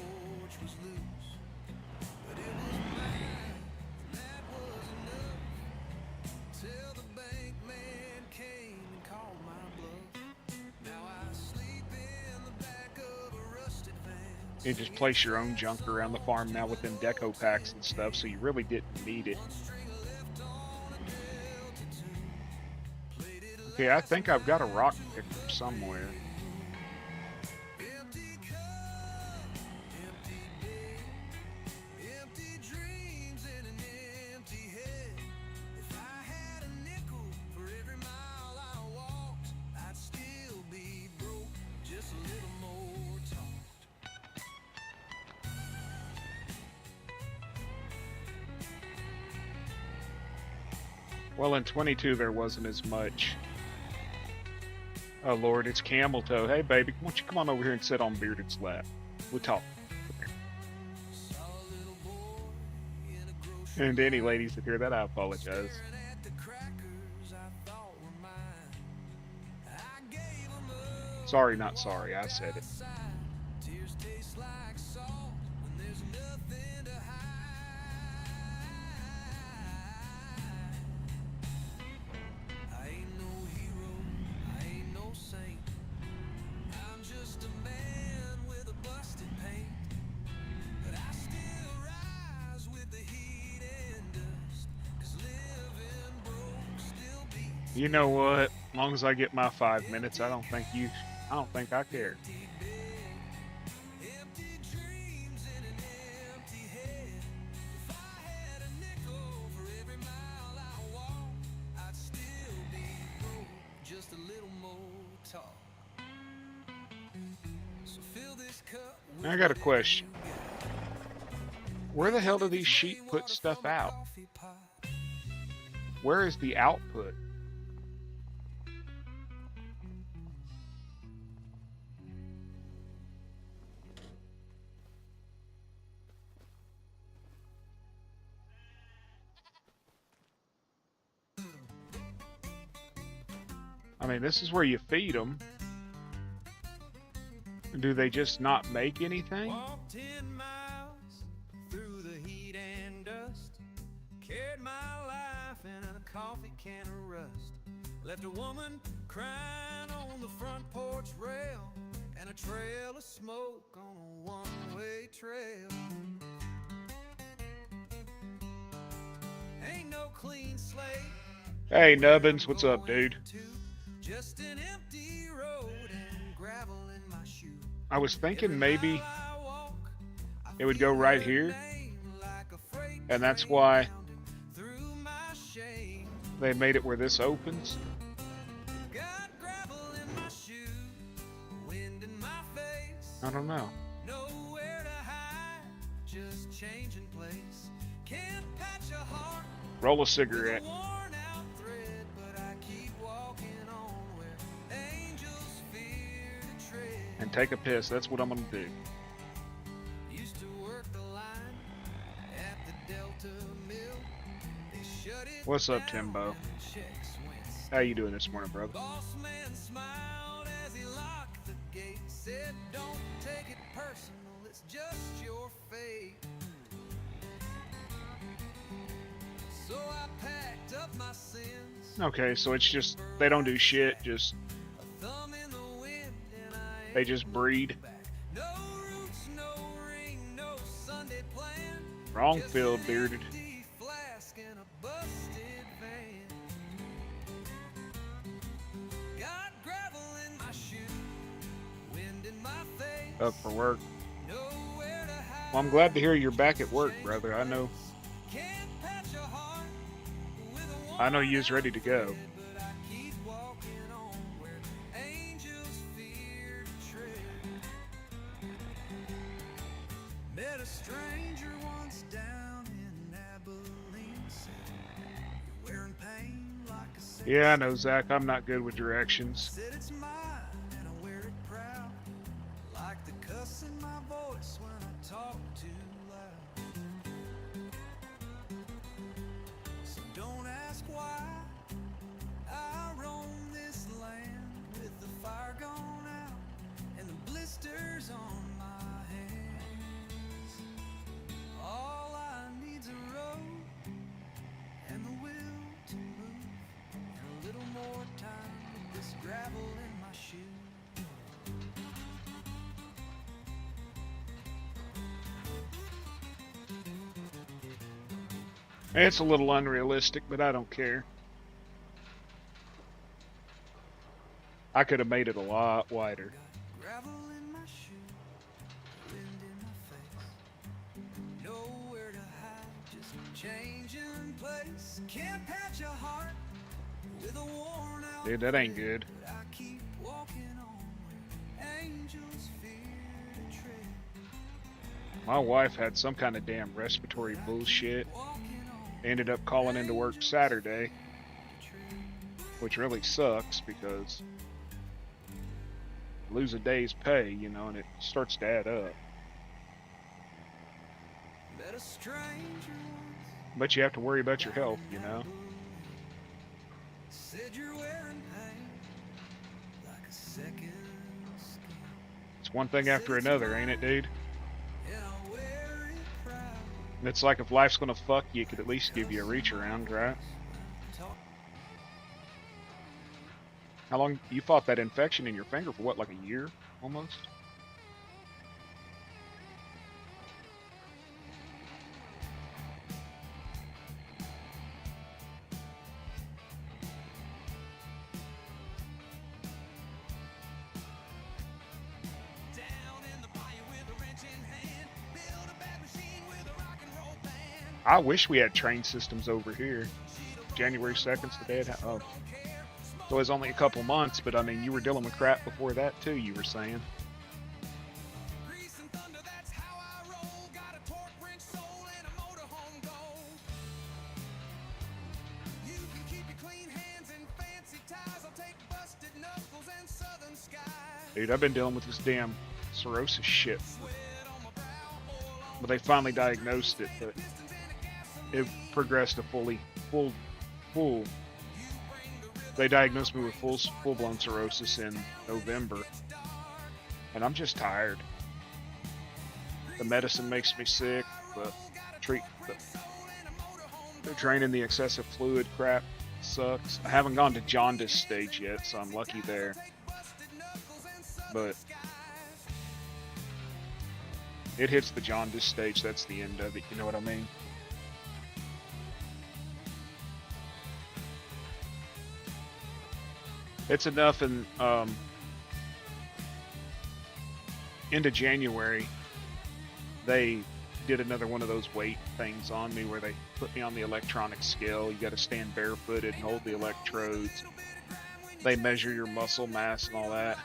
You just place your own junk around the farm now with them deco packs and stuff, so you really didn't need it. Okay, I think I've got a rock picker somewhere. Well, in 22 there wasn't as much. Oh Lord, it's Camel Toe. Hey baby, why don't you come on over here and sit on Bearded's lap? We'll talk. And to any ladies that hear that, I apologize. Sorry, not sorry. I said it. You know what? As long as I get my 5 minutes, I don't think I care. I got a question. Where the hell do these sheep put stuff out? Where is the output? I mean, this is where you feed them. Do they just not make anything? Walked 10 miles through the heat and dust, carried my life in a coffee can of rust, left a woman crying on the front porch rail, and a trail of smoke on a one-way trail. Ain't no clean slate. Hey Nubbins, what's up, dude? Just an empty road and gravel I was thinking maybe it would go right here, and that's why they made it where this opens. I don't know. Roll a cigarette. And take a piss. That's what I'm gonna do. What's up, Timbo? How you doing this morning, brother? Okay, so it's just they don't do shit, just they just breed. Wrong field, bearded. Up for work. Well, I'm glad to hear you're back at work, brother. I know you was ready to go. Yeah, I know, Zach. I'm not good with directions. It's a little unrealistic, but I don't care. I could have made it a lot wider. Dude, that ain't good. My wife had some kind of damn respiratory bullshit. Ended up calling into work Saturday, which really sucks because you lose a day's pay, you know, and it starts to add up. But you have to worry about your health, you know. It's one thing after another, ain't it, dude? It's like if life's gonna fuck you, it could at least give you a reach around, right? How long you fought that infection in your finger for? What, like a year almost? I wish we had train systems over here. January 2nd's the day it happened. Oh. So it was only a couple months, but I mean, you were dealing with crap before that too, you were saying. Dude, I've been dealing with this damn cirrhosis shit. But they finally diagnosed it, but it progressed to full. They diagnosed me with full-blown cirrhosis in November, and I'm just tired. The medicine makes me sick. They're draining the excessive fluid crap sucks. I haven't gone to jaundice stage yet, so I'm lucky there. But it hits the jaundice stage, that's the end of it, you know what I mean? It's enough in end of January, they did another one of those weight things on me where they put me on the electronic scale. You got to stand barefooted and hold the electrodes. They measure your muscle mass and all that.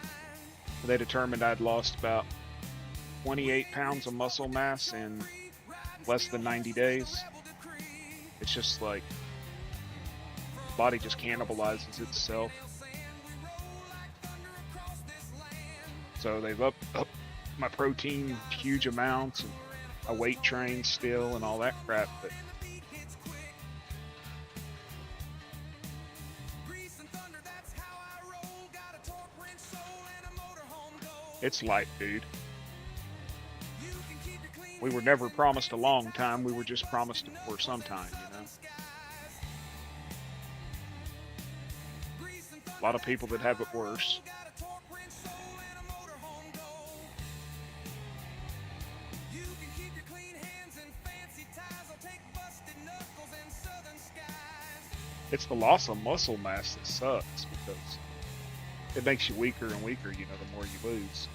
They determined I'd lost about 28 pounds of muscle mass in less than 90 days. It's just like the body just cannibalizes itself. So they've upped my protein huge amounts, and I weight train still and all that crap, but it's light, dude. We were never promised a long time, we were just promised it for some time, you know? A lot of people that have it worse. It's the loss of muscle mass that sucks, because it makes you weaker and weaker, you know, the more you lose.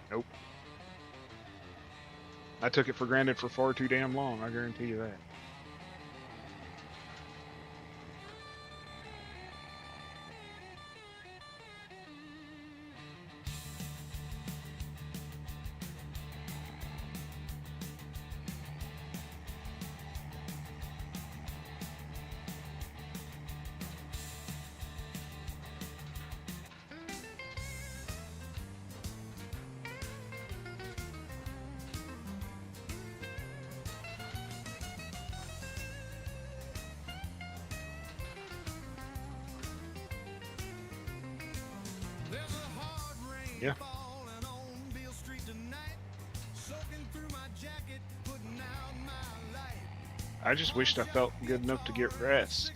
Nope. I took it for granted for far too damn long, I guarantee you that. Yeah. I just wished I felt good enough to get rest.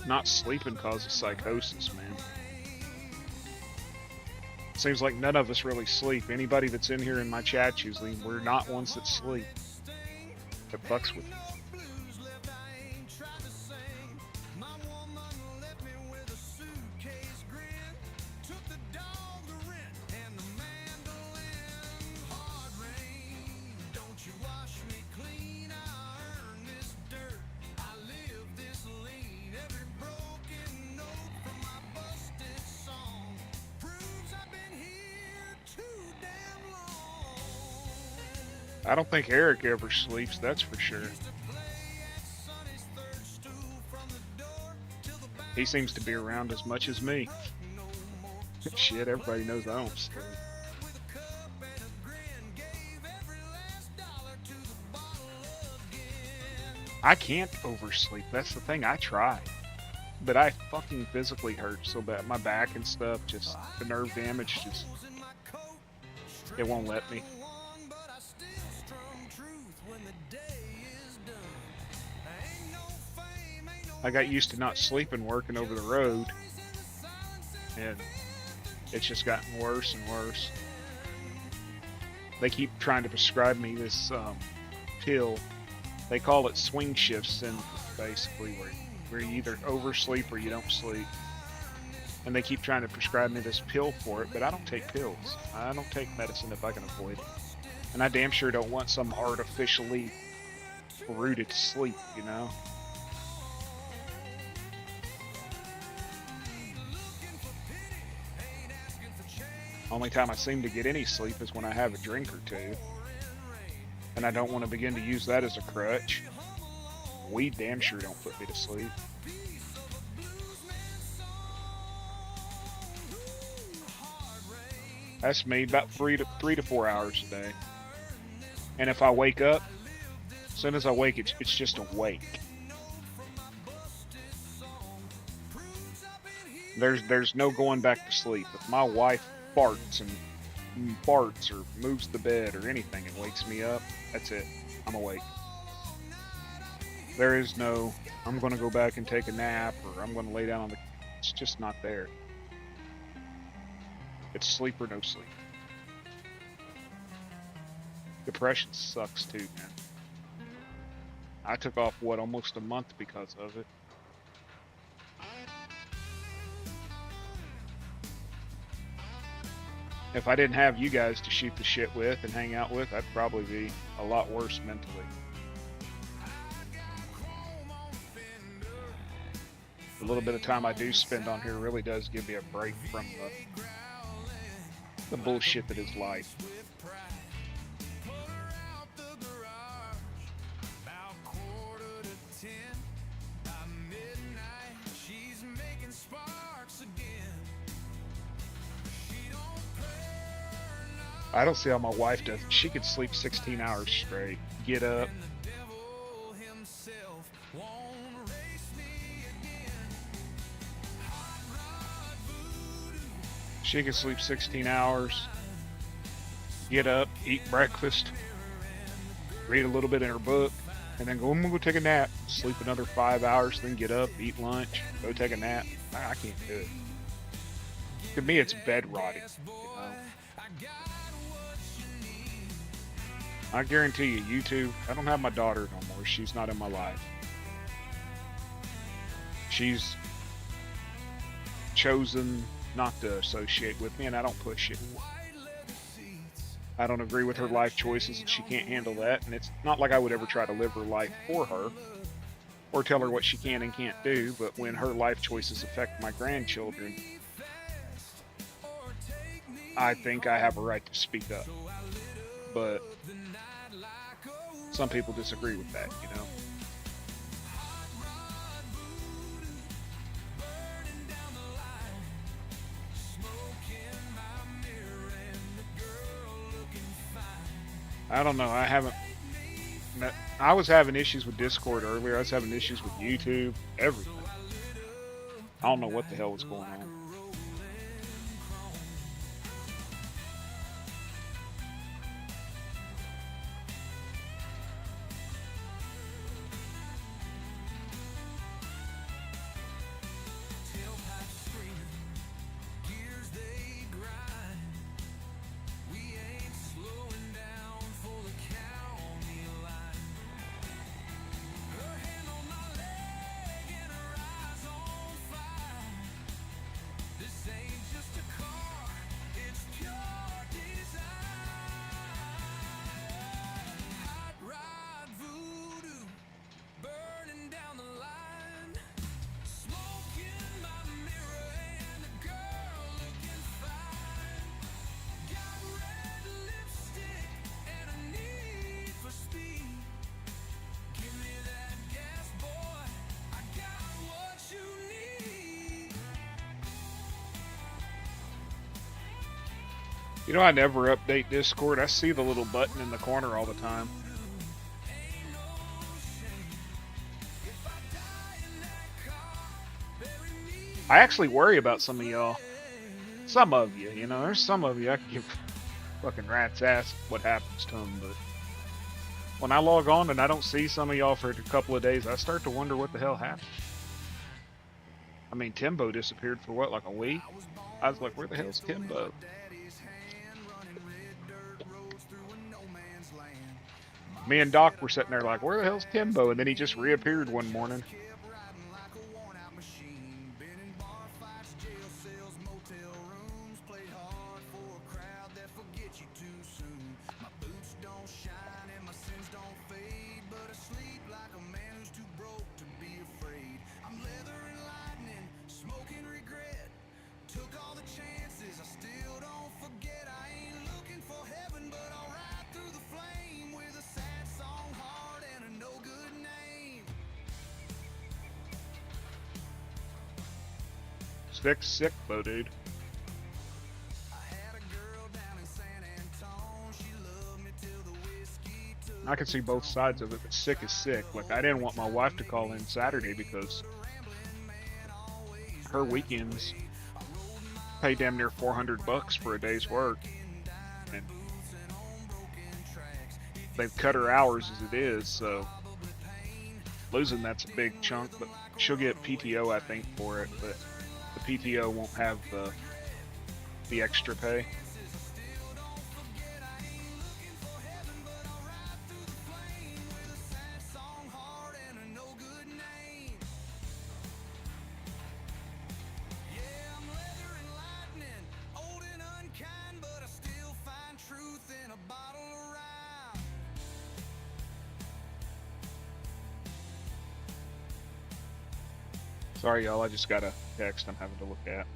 Not sleeping causes psychosis, man. Seems like none of us really sleep. Anybody that's in here in my chat usually, we're not ones that sleep. That fucks with me. I don't think Eric ever sleeps, that's for sure. He seems to be around as much as me. Shit, everybody knows I don't sleep. I can't oversleep, that's the thing, I try. But I fucking physically hurt so bad. My back and stuff, just the nerve damage, just, it won't let me. I got used to not sleeping working over the road, and it's just gotten worse and worse. They keep trying to prescribe me this pill. They call it swing shift syndrome, basically, where you either oversleep or you don't sleep. And they keep trying to prescribe me this pill for it, but I don't take pills. I don't take medicine if I can avoid it. And I damn sure don't want some artificially rooted sleep, you know? Only time I seem to get any sleep is when I have a drink or two. And I don't want to begin to use that as a crutch. Weed damn sure don't put me to sleep. That's me, about 3 to 4 hours a day. And if I wake up, as soon as I wake, it's just a wake. There's no going back to sleep. If my wife farts or moves the bed or anything and wakes me up, that's it. I'm awake. There is no, I'm going to go back and take a nap, or I'm going to lay down on the, it's just not there. It's sleep or no sleep. Depression sucks too, man. I took off, what, almost a month because of it. If I didn't have you guys to shoot the shit with and hang out with, I'd probably be a lot worse mentally. The little bit of time I do spend on here really does give me a break from the bullshit that is life. I don't see how my wife does it. She could sleep 16 hours straight, get up. She could sleep 16 hours, get up, eat breakfast, read a little bit in her book, and then I'm gonna go take a nap. Sleep another 5 hours, then get up, eat lunch, go take a nap. I can't do it. To me, it's bed rotting. You know? I guarantee you, YouTube, I don't have my daughter no more. She's not in my life. She's chosen not to associate with me, and I don't push it. I don't agree with her life choices, and she can't handle that. And it's not like I would ever try to live her life for her or tell her what she can and can't do. But when her life choices affect my grandchildren, I think I have a right to speak up. But some people disagree with that, you know. I don't know. I was having issues with Discord earlier. I was having issues with YouTube, everything. I don't know what the hell was going on. You know, I never update Discord. I see the little button in the corner all the time. I actually worry about some of y'all. Some of you, you know, there's some of you I can give fucking rat's ass what happens to them, but when I log on and I don't see some of y'all for a couple of days, I start to wonder what the hell happened. I mean, Timbo disappeared for what, like a week? I was like, where the hell's Timbo? Me and Doc were sitting there like, where the hell's Timbo? And then he just reappeared one morning. Sick, though, dude. I can see both sides of it, but sick is sick. Like, I didn't want my wife to call in Saturday because her weekends pay damn near $400 for a day's work. And they've cut her hours as it is, so losing that's a big chunk, but she'll get PTO, I think, for it, but the PTO won't have the extra pay. Sorry, y'all. I just got a text I'm having to look at.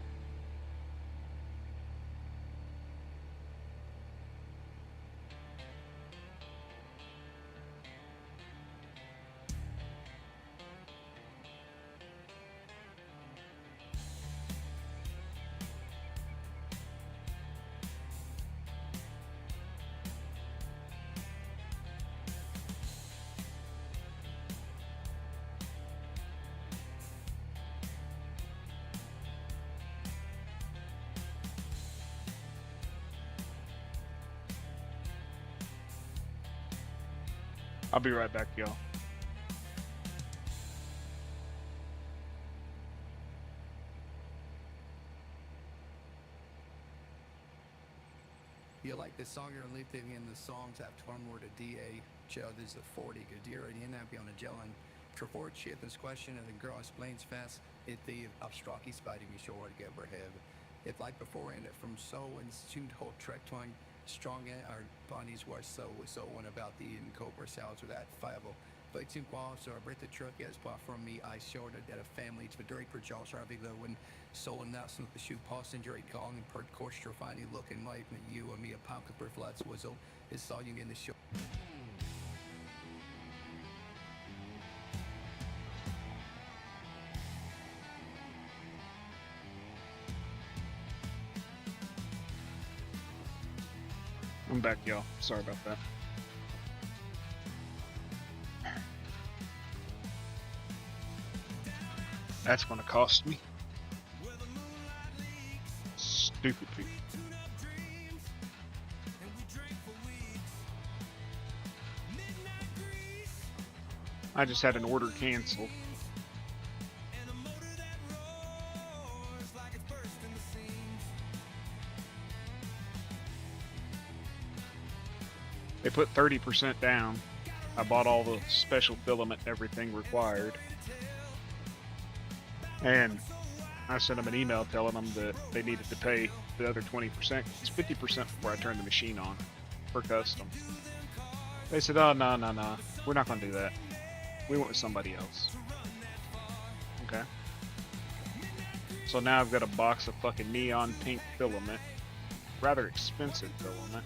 I'll be right back, y'all. You like the song you're leaping in the songs have one more to DA. Child is a 40 good dear and in that be on a gelin. Trevor ship is question of the girl explains fast. It the abstraki spidey me sure to get her head. If like before and from so and tuned whole trek twine strong our bunnies were so one about the and cobra sounds with that fireball. But it's in so I break the truck as part from me. I showed it that a family to the Drake for Charles Harvey though when soul and that's the shoe passenger calling and per course finally looking like you and me a pound per flats was all is saw you in the show. I'm back, y'all. Sorry about that. That's gonna cost me. Stupid people. I just had an order canceled. They put 30% down. I bought all the special filament and everything required. And I sent them an email telling them that they needed to pay the other 20%. It's 50% before I turn the machine on for custom. They said, oh, no, we're not going to do that. We went with somebody else. Okay. So now I've got a box of fucking neon pink filament. Rather expensive filament.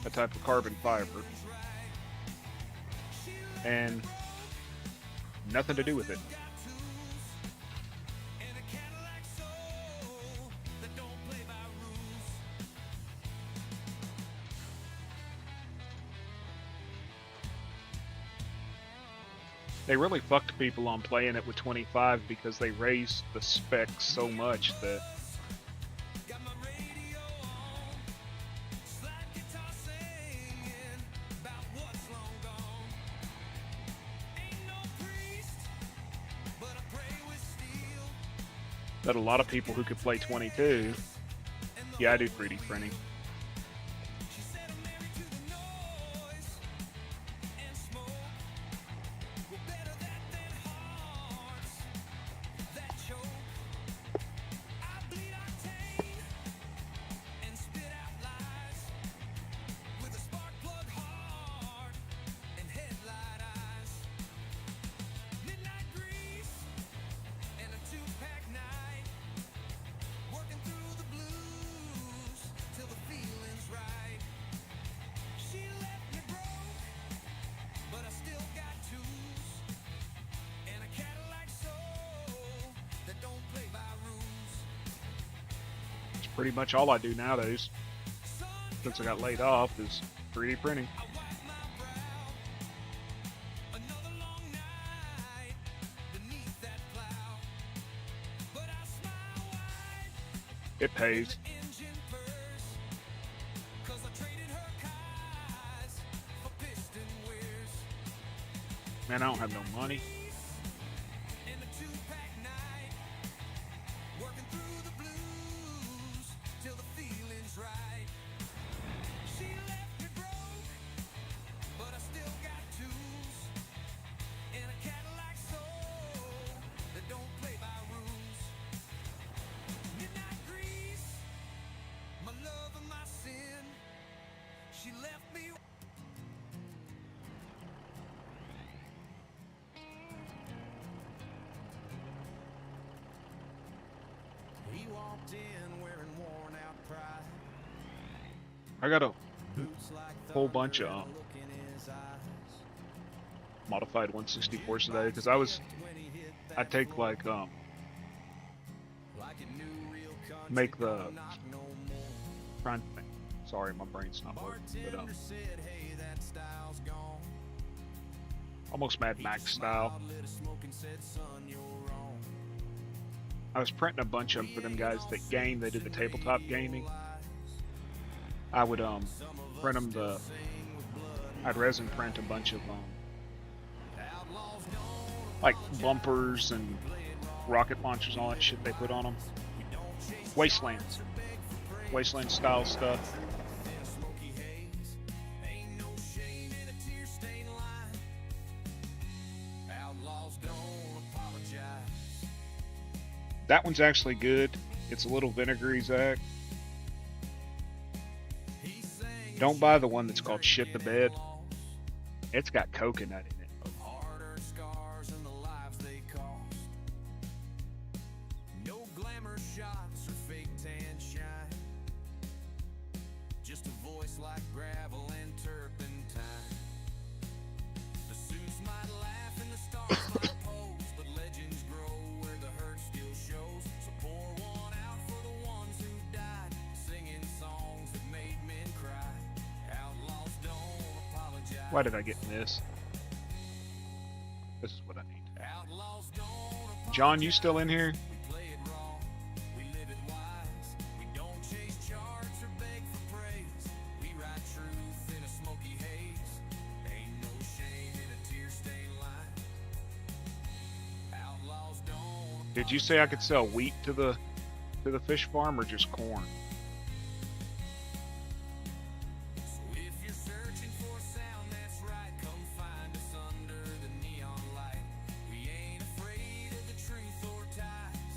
A type of carbon fiber. And nothing to do with it. They really fucked people on playing it with 25 because they raised the specs so much that a lot of people who could play 22, yeah, I do 3D printing. Pretty much all I do nowadays, since I got laid off, is 3D printing. It pays. Man, I don't have no money. walked in wearing worn out pride. I got a Boots like whole bunch thunder of and a look in his eyes. modified 164s today because I take like Like a new real country make the don't knock no more. trying to think. Sorry, my brain's not working, but Bartender said, hey, that style's gone. almost Mad He Max just style. smiled, lit a smoke and said, son, you're wrong. I was printing a bunch of them for them guys that game. They did the tabletop gaming. I would print them I'd resin print a bunch of like bumpers and rocket launchers and all that shit they put on them. Wastelands, wasteland style stuff. That one's actually good. It's a little vinegary, Zach. Don't buy the one that's called Shit the Bed. It's got coconut in it. Harder scars and the lives they cost. No glamour shots or fake tan shine. Just a voice like gravel and turpentine. The suits might laugh and the stars might pose, but legends grow where the hurt still shows. So pour one out for the ones who died, singing songs that made men cry. Outlaws don't apologize. Why did I get in this? This is what I need. Outlaws don't John, you still in here? we play it raw, we live it wise. We don't chase charts or beg for praise. We write truth in a smoky haze. Ain't no shame in a tear-stained line. Outlaws don't. Did you say I could sell wheat to the fish farm or just corn? So if you're searching for a sound that's right, come find us under the neon light. We ain't afraid of the truth or ties,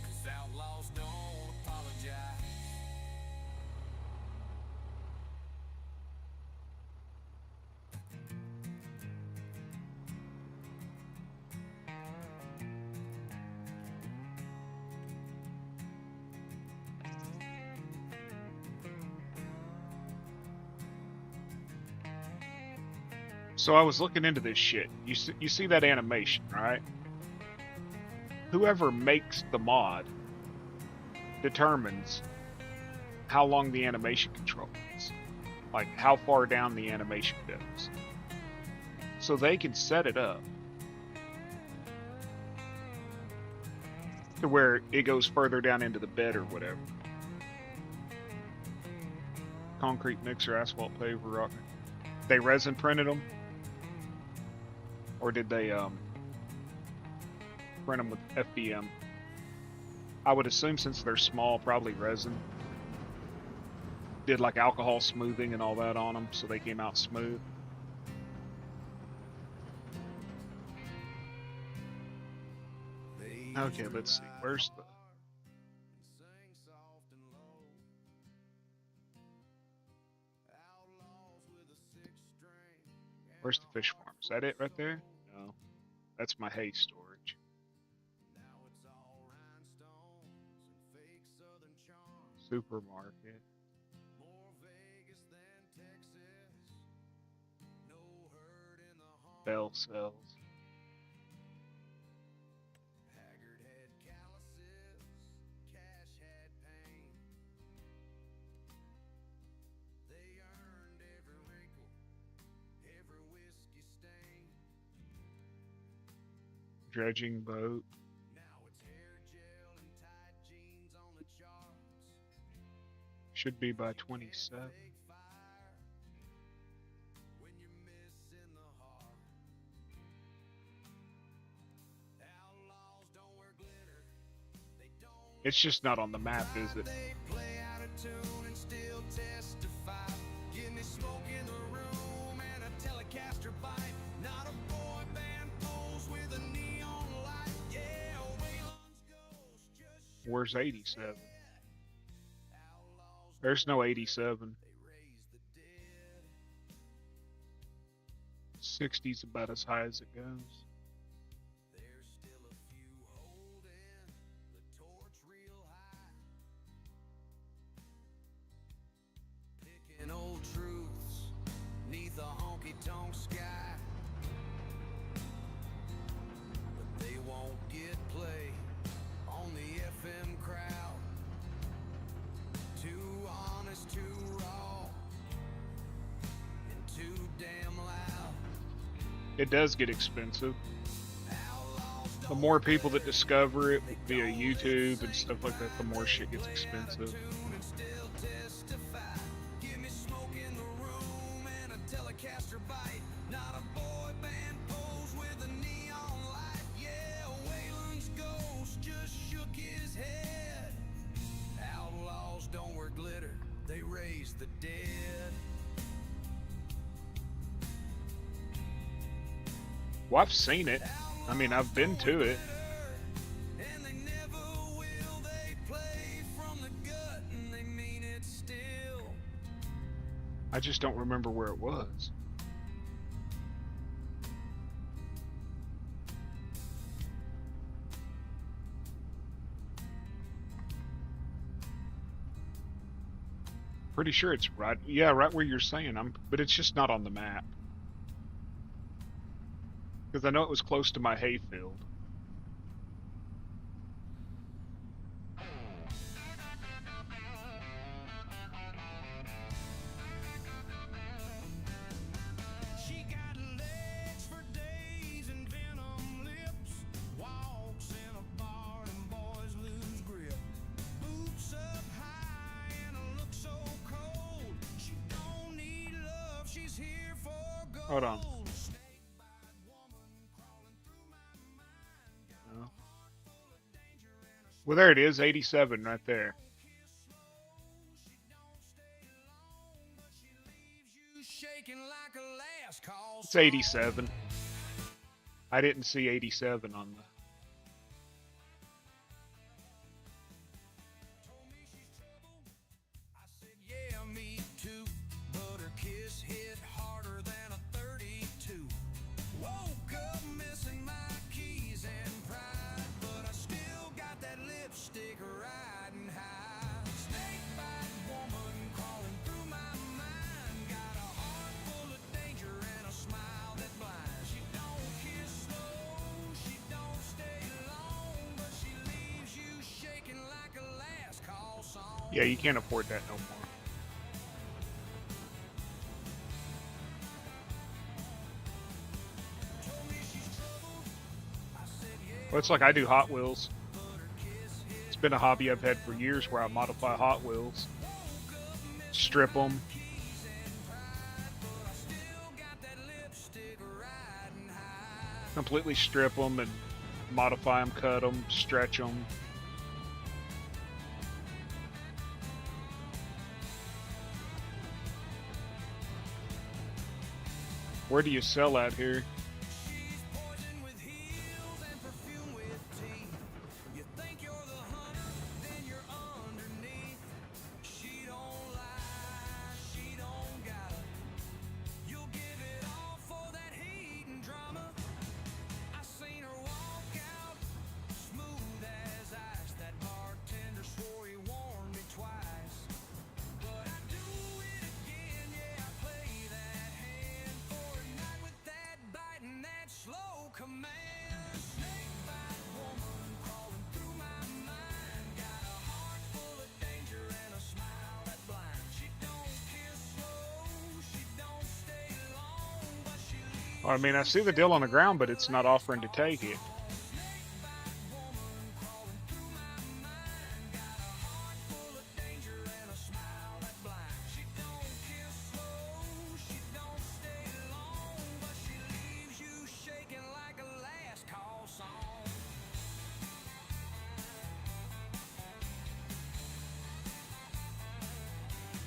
'cause outlaws don't apologize. So I was looking into this shit. You see that animation, right? Whoever makes the mod determines how long the animation control is. Like how far down the animation goes. So they can set it up to where it goes further down into the bed or whatever. Concrete mixer, asphalt paver, rock. They resin printed them, or did they print them with FBM? I would assume since they're small, probably resin. Did like alcohol smoothing and all that on them, so they came out smooth. Okay, let's see. Where's the? Where's the fish farm? Is that it right there? No, that's my hay storage. Supermarket. Bell cells. Dredging boat. Should be by 27. It's just not on the map, is it? Where's 87? There's no 87. 60's about as high as it goes. There's still a few holding the torch real It does get expensive. The more people that discover it via YouTube and stuff like that, the more shit gets expensive. Don't wear glitter, they raise the dead. Well, I've seen it. I mean, I've been to it. And they never will, they play from the gut and they mean it still. I just don't remember where it was. Pretty sure it's right. Yeah, right where you're saying. But it's just not on the map. Because I know it was close to my hayfield. She got legs for days and venom lips. Walks in a bar and boys lose grip. Boots up high and a look so cold. She don't need love, she's here for gold. Hold on. Snake-bite woman crawling through my mind. Got No. a heart full of danger and a Well, there it is, 87 right there. kiss slow. She don't stay long, but she leaves you shaking like a last call. It's 87. I didn't see 87 on the. Told me she's trouble. I said, yeah, me too. But her kiss hit harder than a 32. Woke up missing my keys and pride, but I still got that lipstick riding high. Snake bite woman crawling through my mind. Got a heart full of danger and a smile that blinds. She don't kiss slow, she don't stay long, but she leaves you shaking like a last call song. Yeah, you can't afford that no more. Told me she's troubled. I said, yeah, Well, it's like I do Hot Wheels. but her kiss hit It's been a hobby I've had for years where I modify Hot Wheels, strip them, keys and pride, but I still got that lipstick riding high. completely strip them and modify them, cut them, stretch them. Where do you sell out here? She's poison with heels and perfume with teeth. You think you're the hunter, then you're underneath. She don't lie, she don't gotta. You'll give it all for that heat and drama. I seen her walk out, smooth as ice. That bartender swore he warned me twice. But I do it again, yeah, I play that hand for a night with that bite and that slow command. Snake bite woman crawling through my mind. Got a heart full of danger and a smile that blinds. She don't kiss slow, she don't stay long, but she leaves I mean, I see the deal on the ground, but it's not offering to take it.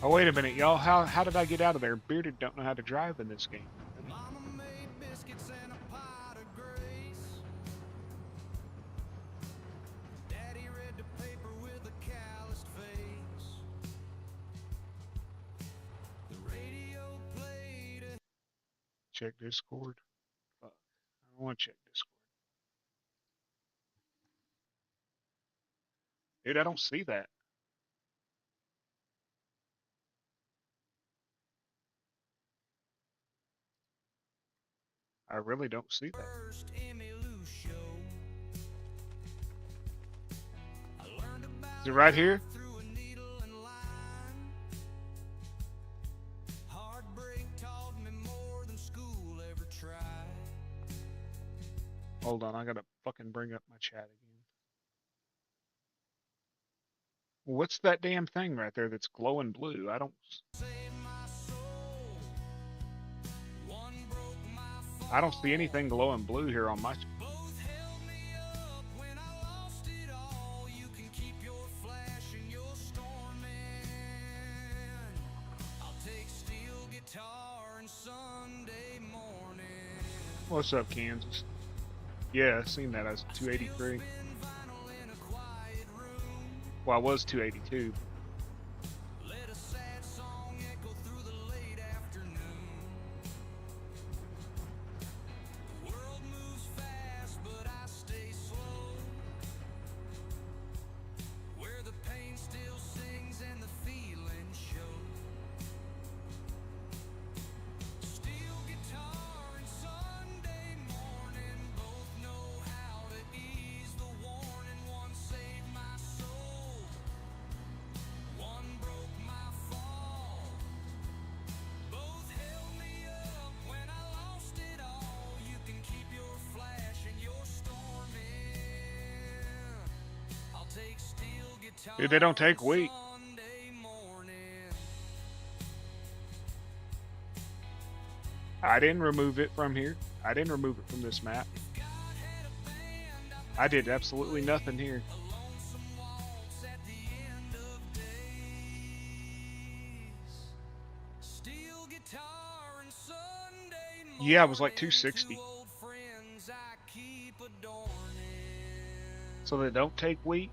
Oh, wait a minute, y'all. How did I get out of there? Bearded don't know how to drive in this game. Mama made biscuits and a pot of grace. Daddy read the paper with a calloused face. The radio played a Check Discord. Fuck. I don't want to check Discord. Dude, I don't see that. I really don't see that. first Emmy Lou show. I learned about Is it right here? through a needle and line. Heartbreak taught me more than school ever tried. Hold on, I gotta fucking bring up my chat again. What's that damn thing right there that's glowing blue? I don't. I don't see anything glowing blue here on my. Both held me up when I lost it all. You can keep your flash and your storming. I'll take steel guitar and Sunday morning. What's up, Kansas? Yeah, I seen that. I was 283. Spin vinyl in a quiet room. Well, I was 282. Let a sad song echo through the late afternoon. The world moves fast, but I stay slow. Where the pain still sings and the feeling shows. Steel guitar and Sunday morning both know how to ease the warning. One saved my soul, one broke my fall. Both held me up when I lost it all. You can keep your flash and your storming. I'll take steel guitar. Dude, they don't take wheat. Sunday morning. I didn't remove it from here. I didn't remove it from this map. God had a band, I did absolutely nothing here. a lonesome waltz at the end of days. Steel guitar and Sunday morning. Yeah, I was like 260. Two old friends I keep adorning. So they don't take wheat?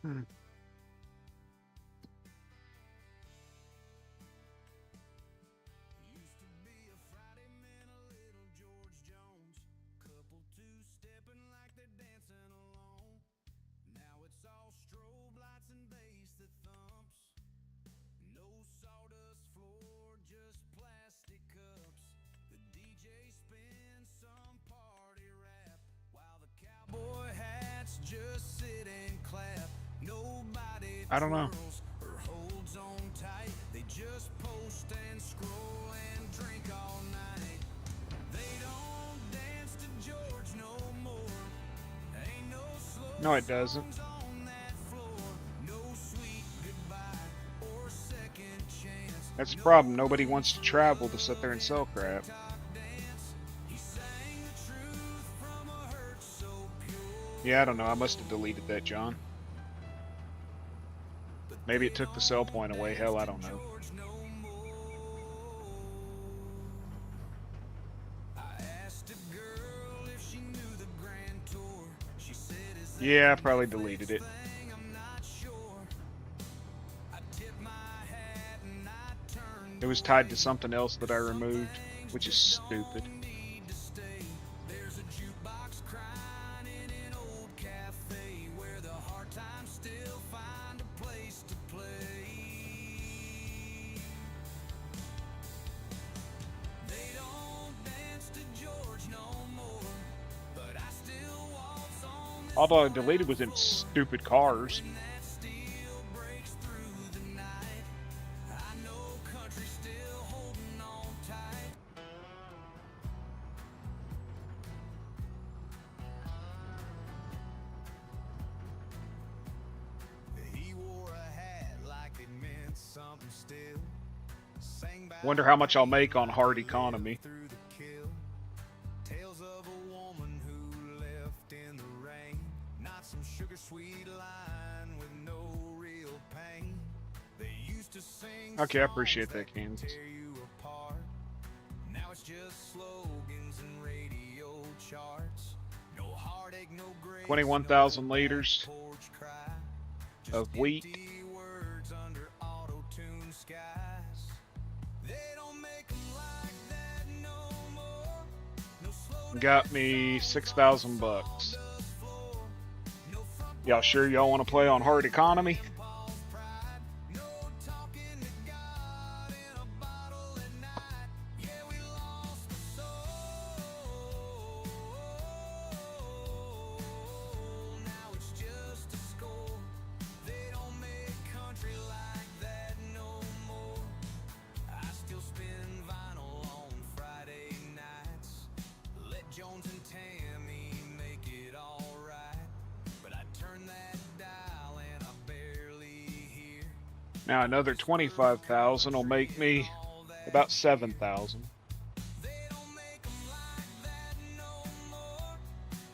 Hmm. Used to be a Friday man, a little George Jones. Couple two-stepping like they're dancing alone. Now it's all strobe lights and bass that thumps. No sawdust floor, just plastic cups. The DJ spins some party rap while the cowboy hats just sit and clap. Nobody I don't know. twirls or holds on tight. They just post and scroll and drink all night. They don't dance to George no more. Ain't no slow No, it doesn't. songs on that floor. No sweet goodbye or second chance. That's the problem. Nobody wants to travel to sit there and sell crap. Talk dance. He sang the truth from a hurt so pure. Yeah, I don't know. I must have deleted that, John. Maybe it took the sell point away. Hell, I don't know. George no more. I asked a girl if she knew the Grand Tour. She said, "Is that Yeah, I probably deleted it. thing? I'm not sure." I tipped my hat and I turned It was tied to something else that I removed, which is stupid. need to stay. There's a jukebox crying in an old cafe where the hard times still find a place to play. They don't dance to George no more, but I still waltz on this Although I deleted was in stupid cars. when that steel breaks through the night. I know country's still holding on tight. He wore a hat like it meant something still. Wonder how much I'll make on hard economy. Through the kill. Tales of a woman who left in the rain. Not some sugar sweet line with no real pain. They used to sing Okay, I appreciate songs that, Kansas. tear you apart. Now it's just slogans and radio charts. No heartache, no grace, 21,000 no liters porch cry. of Just wheat. empty words under auto-tune skies. They don't make 'em like that no more. No slow Got me 6,000 bucks. Y'all sure y'all want to play on hard economy? Paul's pride. No talking to God in a bottle at night. Yeah, we lost the soul. Now it's just a score. They don't make country like that no more. I still spin vinyl on Friday nights. Let Jones and Tammy make it alright. But I turn that dial and I barely hear. Now another 25,000 will make me about 7,000. They don't make 'em like that no more.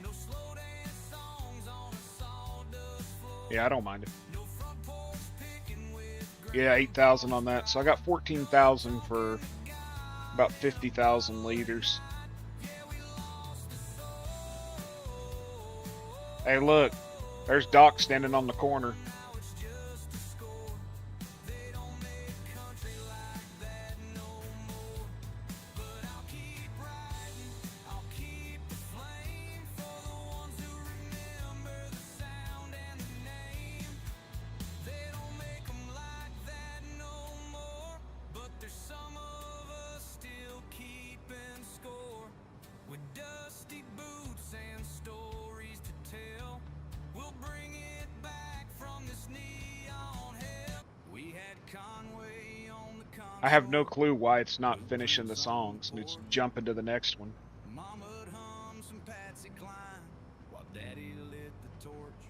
No slow dance songs on a sawdust floor. Yeah, I don't mind it. No front porch picking with Yeah, 8,000 on that. So I got 14,000 for about 50,000 liters. Hey, look, there's Doc standing on the corner. now it's just a score. They don't make country like that no more. But I'll keep riding, I'll keep the flame for the ones who remember the sound and the name. They don't make 'em like that no more. But there's some of us still keeping score. With dusty boots and stories to tell. We'll bring it back from this neon hell. We had Conway on the console. I have no clue why it's not finishing the songs and it's jumping to the next one. Mama'd hum some Patsy Cline while Daddy lit the torch.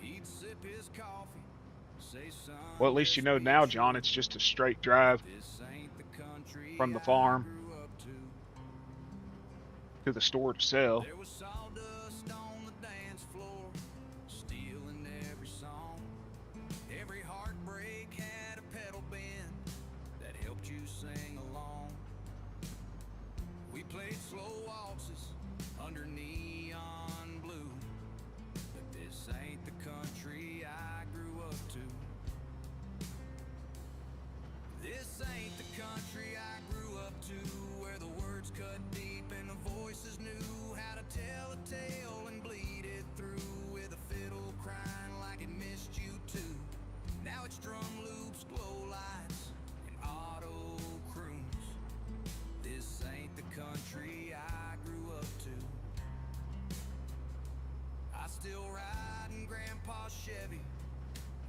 He'd sip his coffee, say, son, Well, at least you know now, John, it's just a straight drive this ain't the country from the I farm grew up to. to the store to sell. There was sawdust on the dance floor, steel in every song. Every heartbreak had a pedal bend that helped you sing along. We played slow waltzes under neon blue, but this ain't the country I grew up to. This ain't the country I grew up to, where the words cut deep and the voices knew how to tell a tale and bleed it through with a fiddle crying like it missed you too. Now it's drum loops, glow lights, and auto croons. This ain't the country I grew up to. I still ride in Grandpa's Chevy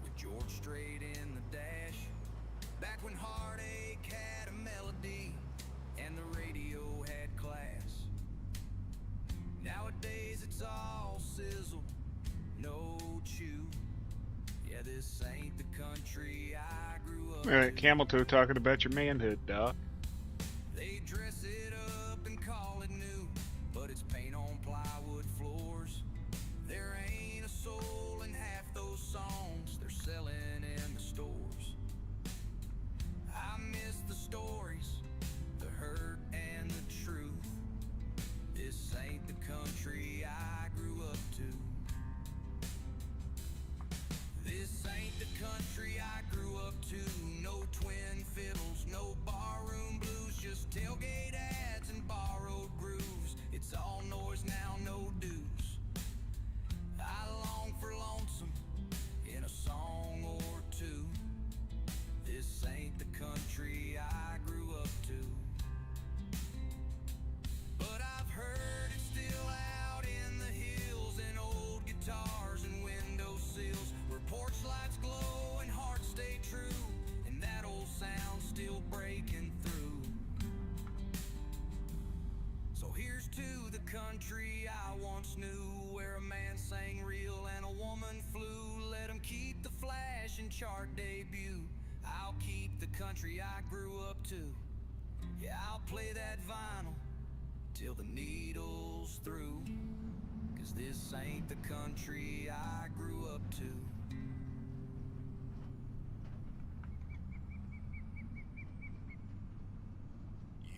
with George Strait in the dash. Back when heartache had a melody and the radio had class. Nowadays it's all sizzle, no chew. Yeah, this ain't the country I grew up All right, to. Camel Toe talking about your manhood, Doc. They dress it up and call it new, but it's paint on plywood floors. There ain't a soul in half those songs they're selling in the stores. I miss the stories, the hurt and the truth. This ain't the country I grew up to. This ain't the country I grew up to. No twin fiddles, no barroom blues, just tailgate ads and borrowed grooves. It's all noise now, no dues. I long for lonesome in a song or two. This ain't the country I grew up to. But I've heard it's still out in the hills, and old guitars and windowsills, where porch lights glow and hearts stay true, and that old sound still breaking through. So here's to the country I once knew, where a man sang real and a woman flew. Let 'em keep the flash and chart debut. I'll keep the country country I grew up to. Yeah, I'll play that vinyl till the needle's through. 'Cause this ain't the country I grew up to.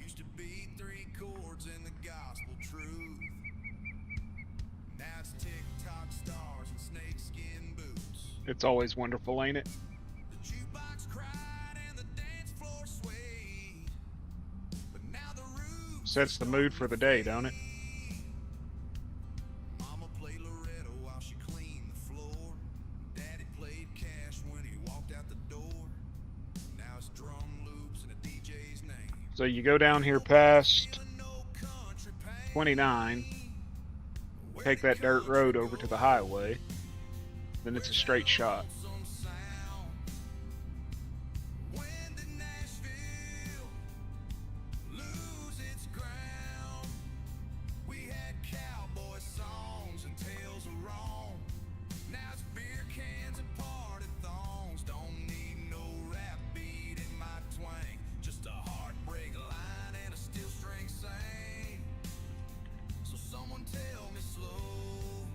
Used to be 3 chords in the gospel truth. Now it's TikTok stars and snakeskin boots. It's always wonderful, ain't it? The jukebox cried and the dance floor swayed. But now the roots Sets the mood for the day, don't it? Mama played Loretto while she cleaned the floor. Daddy played Cash when he walked out the door. Now it's drum loops and a DJ's name. So you go down here past Feeling no country pain. 29, take that dirt road over to the highway, then it's a straight shot. Some sound. When did Nashville lose its ground? We had cowboy songs and tales of wrong. Now it's beer cans and party thongs. Don't need no rap beat in my twang. Just a heartbreak line and a steel string sing. So someone tell me slow,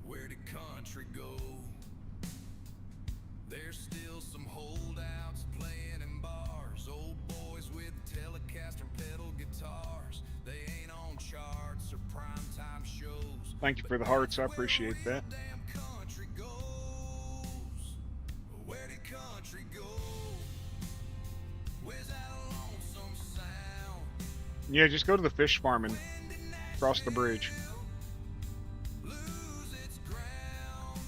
where did country go? There's still some holdouts playing in bars. Old boys with Telecaster pedal guitars. They ain't on charts or primetime shows. Thank you for the hearts, I appreciate that. Damn country goes. Where did country go? Where's that lonesome sound? Yeah, just go to the fish farm and cross the bridge. Lose its ground.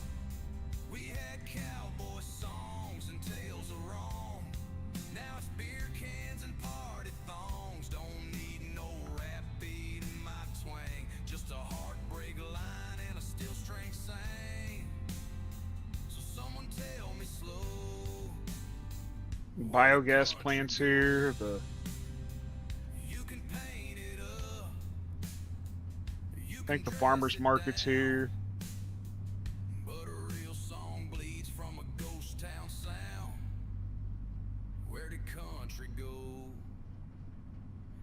We had cowboy songs and tales of wrong. Now it's beer cans and party thongs. Don't need no rap beat in my twang. Just a heartbreak line and a steel string sing. So someone tell me slow. Biogas plants here, the You can paint it up. You I think the can farmers dress it market's down. here. But a real song bleeds from a ghost town sound. Where did country go?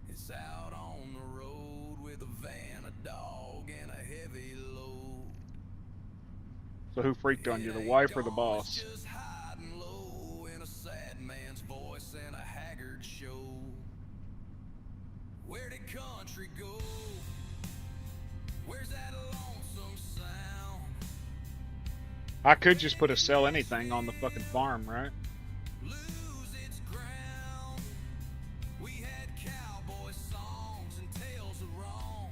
It's out on the road with a van, a dog, and a heavy load. So who freaked on you, It the ain't wife or the gone, boss? it's just hiding low in a sad man's voice and a haggard show. Where did country go? Where's that lonesome sound? I could just put a sell anything on the fucking farm, right? Lose its ground. We had cowboy songs and tales of wrong.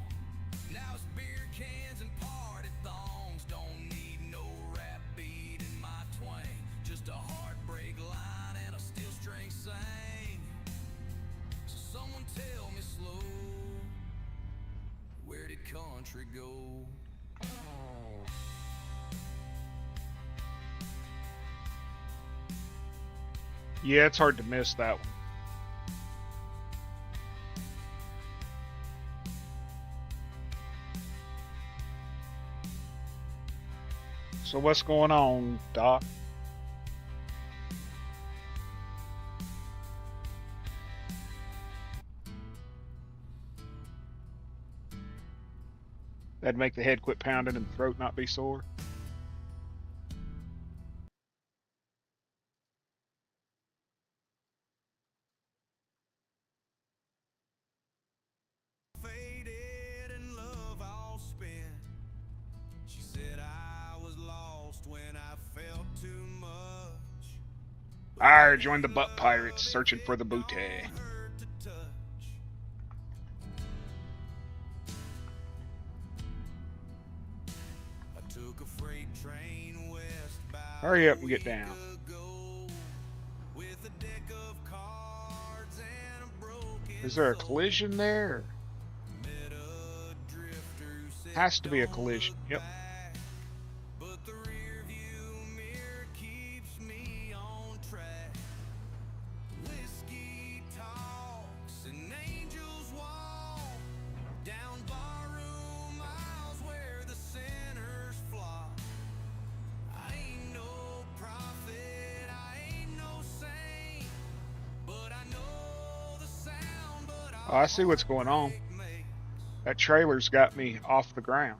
Now it's beer cans and party thongs. Don't need no rap beat in my twang. Just a heartbreak line and a steel string sing. So someone tell me slow, where did country go? Yeah, it's hard to miss that one. So what's going on, Doc? That'd make the head quit pounding and the throat not be sore. Faded and love all spent. She said I was lost when I felt too much. I joined the butt pirates searching for the booty. Hurt to touch. I took a freight train west about Hurry up a and get week down. ago, with a deck of cards and a broken Is there a soul. collision there? Met a drifter who said, Has to be a "Don't collision. look Yep. back," but the rear view mirror keeps me on track. Whiskey talks and angels walk down barroom aisles where the sinners flock. I ain't no prophet, I ain't no saint, Oh, I see what's going on. That trailer's got me off the ground.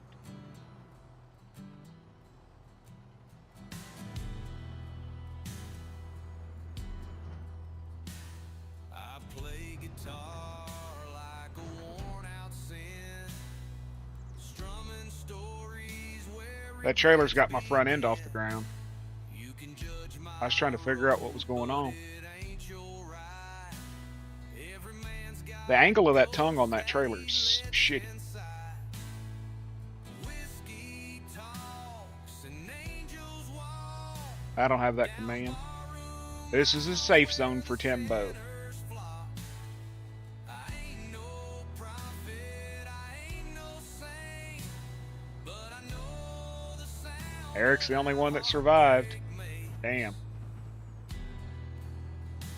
I play guitar like a worn out sin, strumming stories where That trailer's got my front end off the ground. you can judge my I was trying to figure out what was going on. it ain't your right. Every man's got The angle of that tongue on that trailer is shitty. inside. Whiskey talks and angels walk. I don't have that command. This is a safe zone for Timbo. I ain't no prophet, I ain't no saint, but I know the sound Eric's the only one that survived. me. Damn.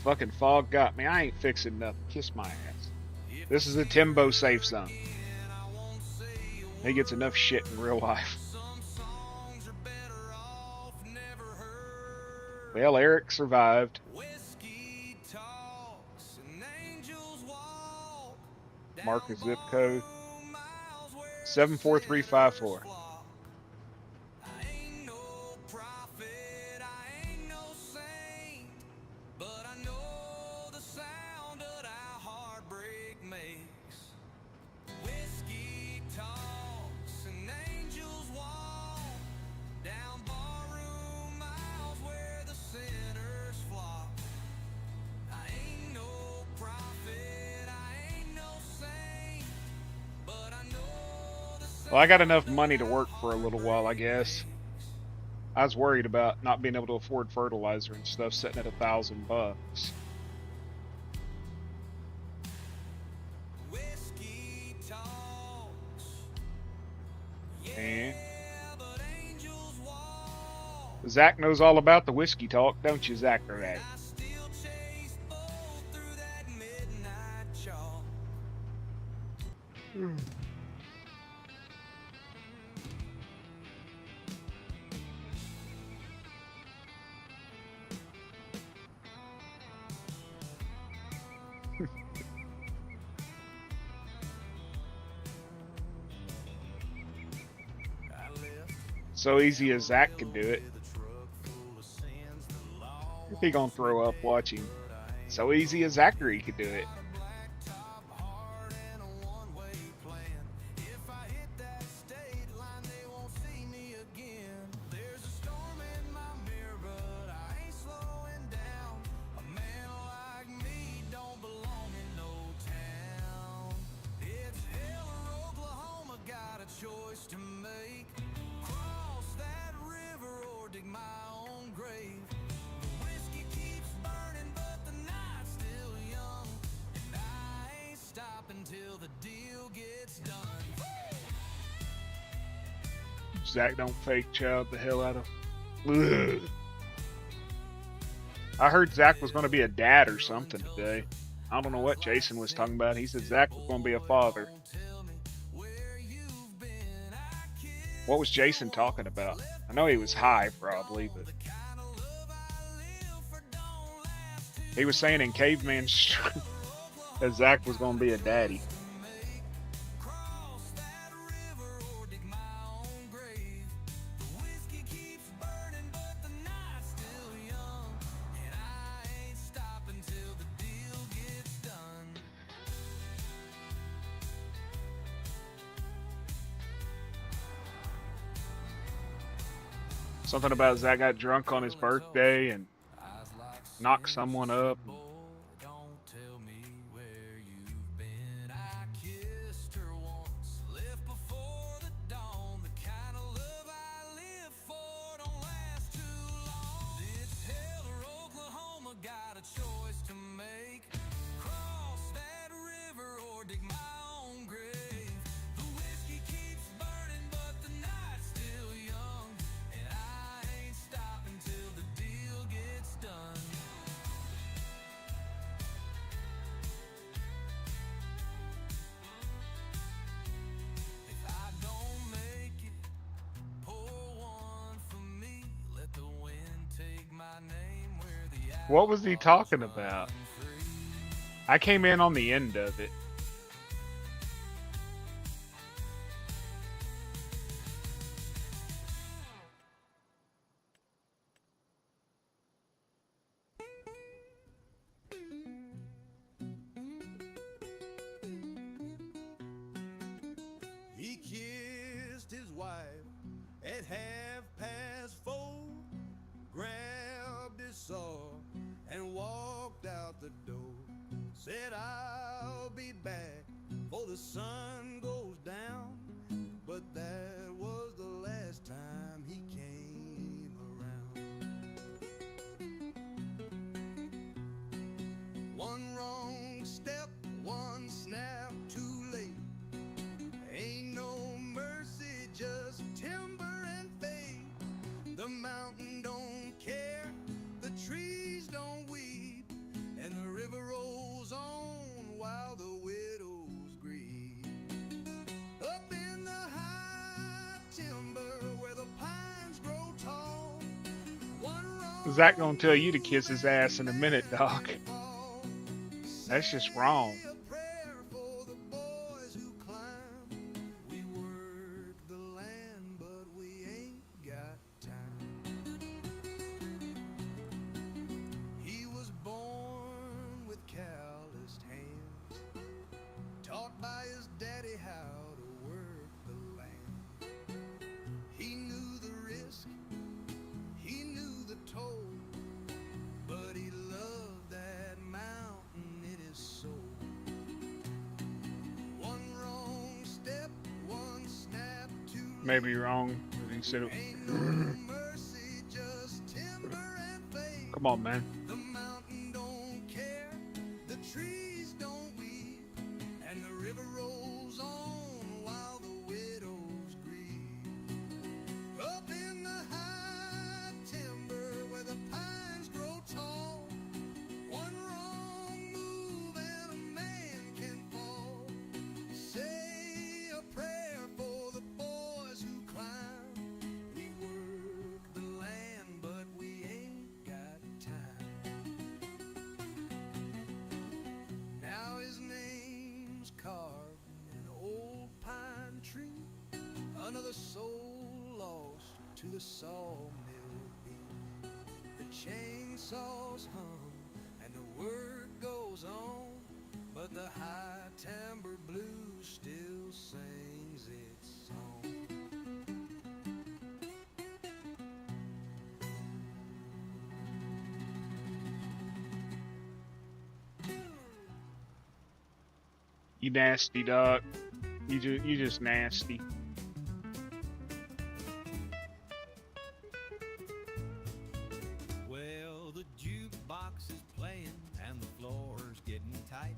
Fucking fog got me. I ain't fixing nothing. Kiss my ass. This is a Timbo safe zone. He gets enough shit in real life. Some songs are better off never heard. Well, Eric survived. Whiskey talks and angels walk. Mark the zip code. Miles where 74354. I ain't no prophet, I ain't no saint, but I know the sound that our heartbreak makes. Whiskey talks and angels walk down barroom miles where the sinners flock. I ain't no prophet, I ain't no saint, but I know the sound. Well, I got enough money to work for a little while, I guess. I was worried about not being able to afford fertilizer and stuff, sitting at $1,000. Whiskey talks, And but angels walk. Zach knows all about the whiskey talk, don't you, Zachary? I still chase both through that midnight chalk. I left So easy as Zach can do it. with a truck full of sins, the law He gonna throw up watching. So easy as Zachary could do it. blacktop hard and a one-way plan. If I hit that state line, they won't see me again. There's a storm in my mirror, but I ain't slowing down. A man like me don't belong in no town. It's hell or Oklahoma, got a choice to make. Cross that river or dig my own grave. The whiskey keeps burning, but the night's still young. And I ain't stopping till the deal gets done. Zach don't fake child the hell out of. Ugh. I heard Zach was going to be a dad or something today. I don't know what Jason was talking about. He said Zach was going to be a father. Tell me where you've been. I kissed What was Jason talking about? I know he was high, probably, but the kind of love I live for don't last too he was saying in Caveman that Zach was going to be a daddy. make. Cross that river or dig my own grave. The whiskey keeps burning, but the night's still young. And I ain't stopping till the deal gets done. Something about Zach got drunk on his birthday and Eyes like knocked someone up. boy, don't tell me where you've been. I kissed her once, left before the dawn. The kind of love I live for don't last too long. It's hell or Oklahoma, got a choice to make. Cross that river or dig my own grave. The whiskey keeps burning, but the night's still young. And I ain't stopping till the deal gets done. If I don't make it, pour one for me. Let the wind take my name where the What was he talking about? I came in on the end of it. at 4:30, grabbed his saw and walked out the door. Said, I'll be back before the sun goes down. But that was the last time he came around. One wrong step, one snap too late. Ain't no mercy, just timber and fate. The mountain don't care, the trees don't weep, and the river rolls on while the widows grieve. Up in the high timber where the pines grow tall, one wrong Zach gonna tell you to kiss his ass in a minute, Doc. That's just wrong. a prayer for the boys who climb. We work the land, but we ain't got time. He was born with calloused hands, taught by his daddy how to work the land. He knew the risk, he knew the toll, but he loved that mountain in his soul. One wrong step, one snap too Maybe wrong. He said it. ain't no mercy, just timber and fate. Come on, man. The mountain don't care, the trees don't weep, and the river rolls on while the widows grieve. Up in the high timber where the pines grow tall, one wrong move and a man can fall. Say a prayer for the boys who climb. We work the land, but we ain't got time. Now his name's carved in an old pine tree, another soul lost to the sawmill beam. The chainsaws hum and the work goes on, but the high timber blues still sings its song. You nasty, Doc. You just nasty. Well, the jukebox is playing and the floor's getting tight.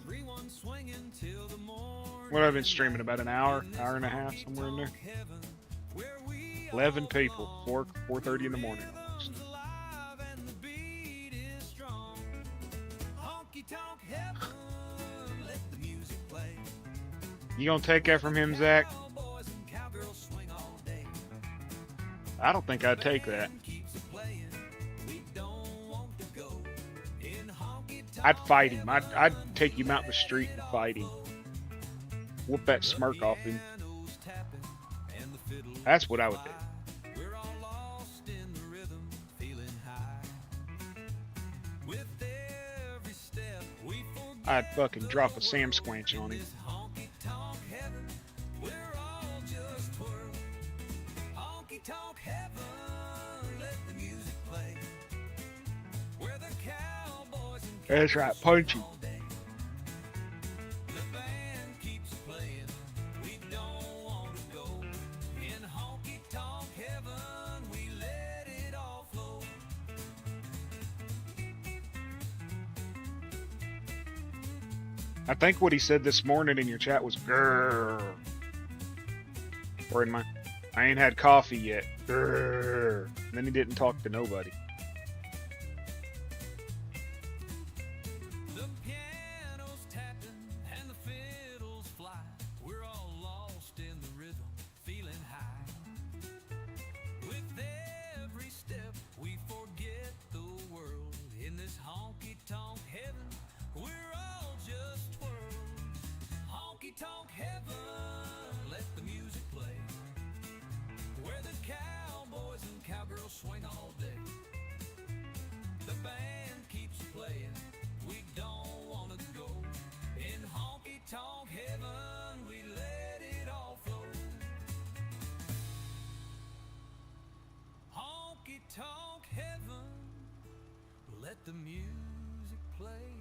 Everyone's swinging till the morning. What I've been streaming about an hour and a half, somewhere in there. Heaven, where we 11 people, 4:30 in the morning. comes alive and the beat is strong. Honky tonk heaven, let the music play. You gonna take that from him, Zach? Cowboys and cowgirls swing all day. I don't think I'd take that. Keeps it playing. We don't want to go in honky tonk. I'd fight him. I'd take him out in the street and fight him. Whoop that smirk off him. Piano's tapping and the fiddle That's what I would do. We're all lost in the rhythm, feeling high. With every step we forget I'd fucking drop a Sam Squanch on him. this honky tonk heaven. We're all just twirl. Honky tonk heaven, let the music play. Where the cowboys and That's right, punch him. all day. The band keeps playing. We don't want to go in honky tonk heaven. We let it all flow. I think what he said this morning in your chat was grrr. Or in my, I ain't had coffee yet. Grrr. And then he didn't talk to nobody. The piano's tapping and the fiddles fly. We're all lost in the rhythm, feeling high. With every step we forget the world. In this honky tonk heaven, we're all just twirl. Honky tonk heaven, let the music play. Where the cowboys and cowgirls swing all day. The band keeps playing. We don't want to go in honky tonk heaven. We let it all flow. the music play,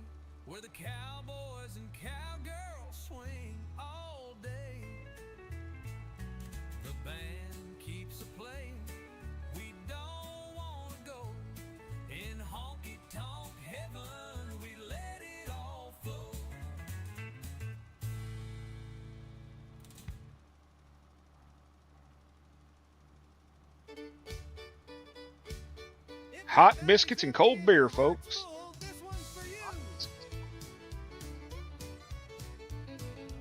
where the cowboys and cowgirls swing all day. The band keeps a playing, we don't want to go. In honky-tonk heaven, we let it all flow. Hot biscuits and cold beer, folks. This one's for you.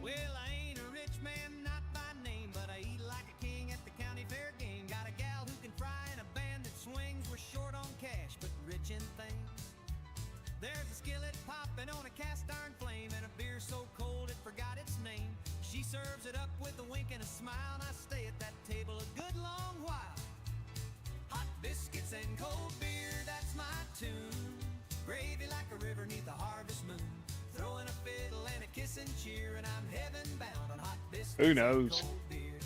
Well, I ain't a rich man, not by name, but I eat like a king at the county fair game. Got a gal who can fry in a band that swings. We're short on cash, but rich in things. There's a skillet popping on a cast iron flame, and a beer so cold it forgot its name. She serves it up with a wink and a smile, and I stay at that table a good long while. Hot biscuits and cold beer, that's my tune. Gravy like a river neath the harvest moon. Throwing a fiddle and a kiss and cheer, and I'm heaven bound on hot biscuits. Who knows? And cold beer.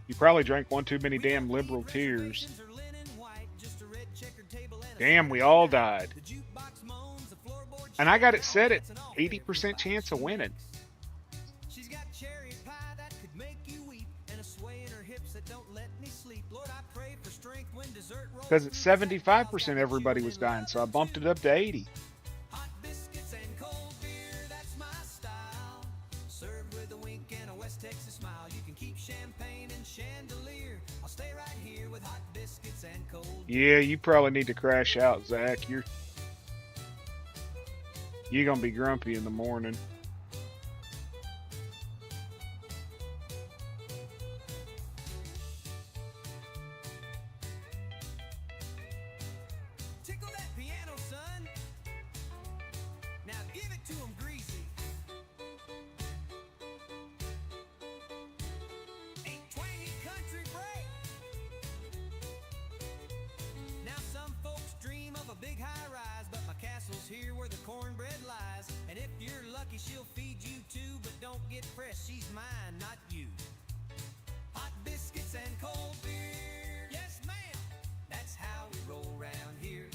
You probably drank one too many damn liberal tears. Reservations are linen white, just a red checkered table and a Damn, we all died. the jukebox moans, the floorboard And I got it shakes, set at and all 80% chance of winning. She's got cherry pie that could make you weep, and a sway in her hips that don't let me sleep. Lord, I pray for strength when dessert rolls. Because at 75% everybody was dying, so I bumped it up to 80. Hot biscuits and cold beer, that's my style. Served with a wink and a West Texas smile. You can keep champagne and chandelier. I'll stay right here with hot biscuits and cold beer. Yeah, you probably need to crash out, Zach. You're gonna be grumpy in the morning. Tickle that piano, son. Now give it to him greasy. 820 country break. Now some folks dream of a big high rise, but my castle's here where the cornbread lies. And if you're lucky, she'll feed you too, but don't get pressed, she's mine, not you. Hot biscuits and cold beer. Yes, ma'am. That's how we roll round here.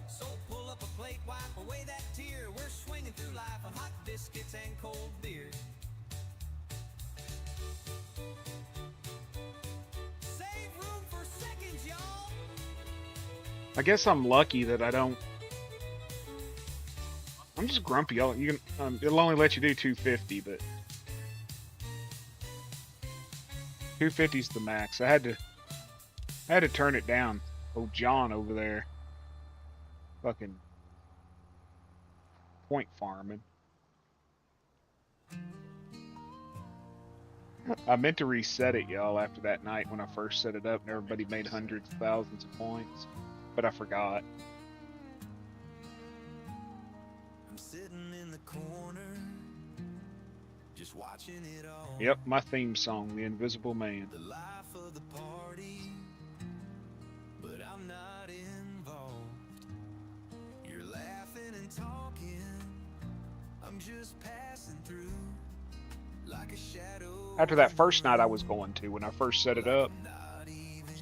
So pull up a plate, wipe away that tear. We're swinging through life on hot biscuits and cold beer. Save room for seconds, y'all. I guess I'm lucky that I don't. I'm just grumpy. It'll only let you do 250, but 250's the max. I had to turn it down. Oh, John over there, fucking point farming. I meant to reset it, y'all, after that night when I first set it up and everybody made hundreds of thousands of points, but I forgot. I'm sitting in the corner, just watching it all. Yep, my theme song, The Invisible Man. The life of the party, but I'm not involved. You're laughing and talking, I'm just passing through like a shadow. After that first night I was going to, when I first set it up,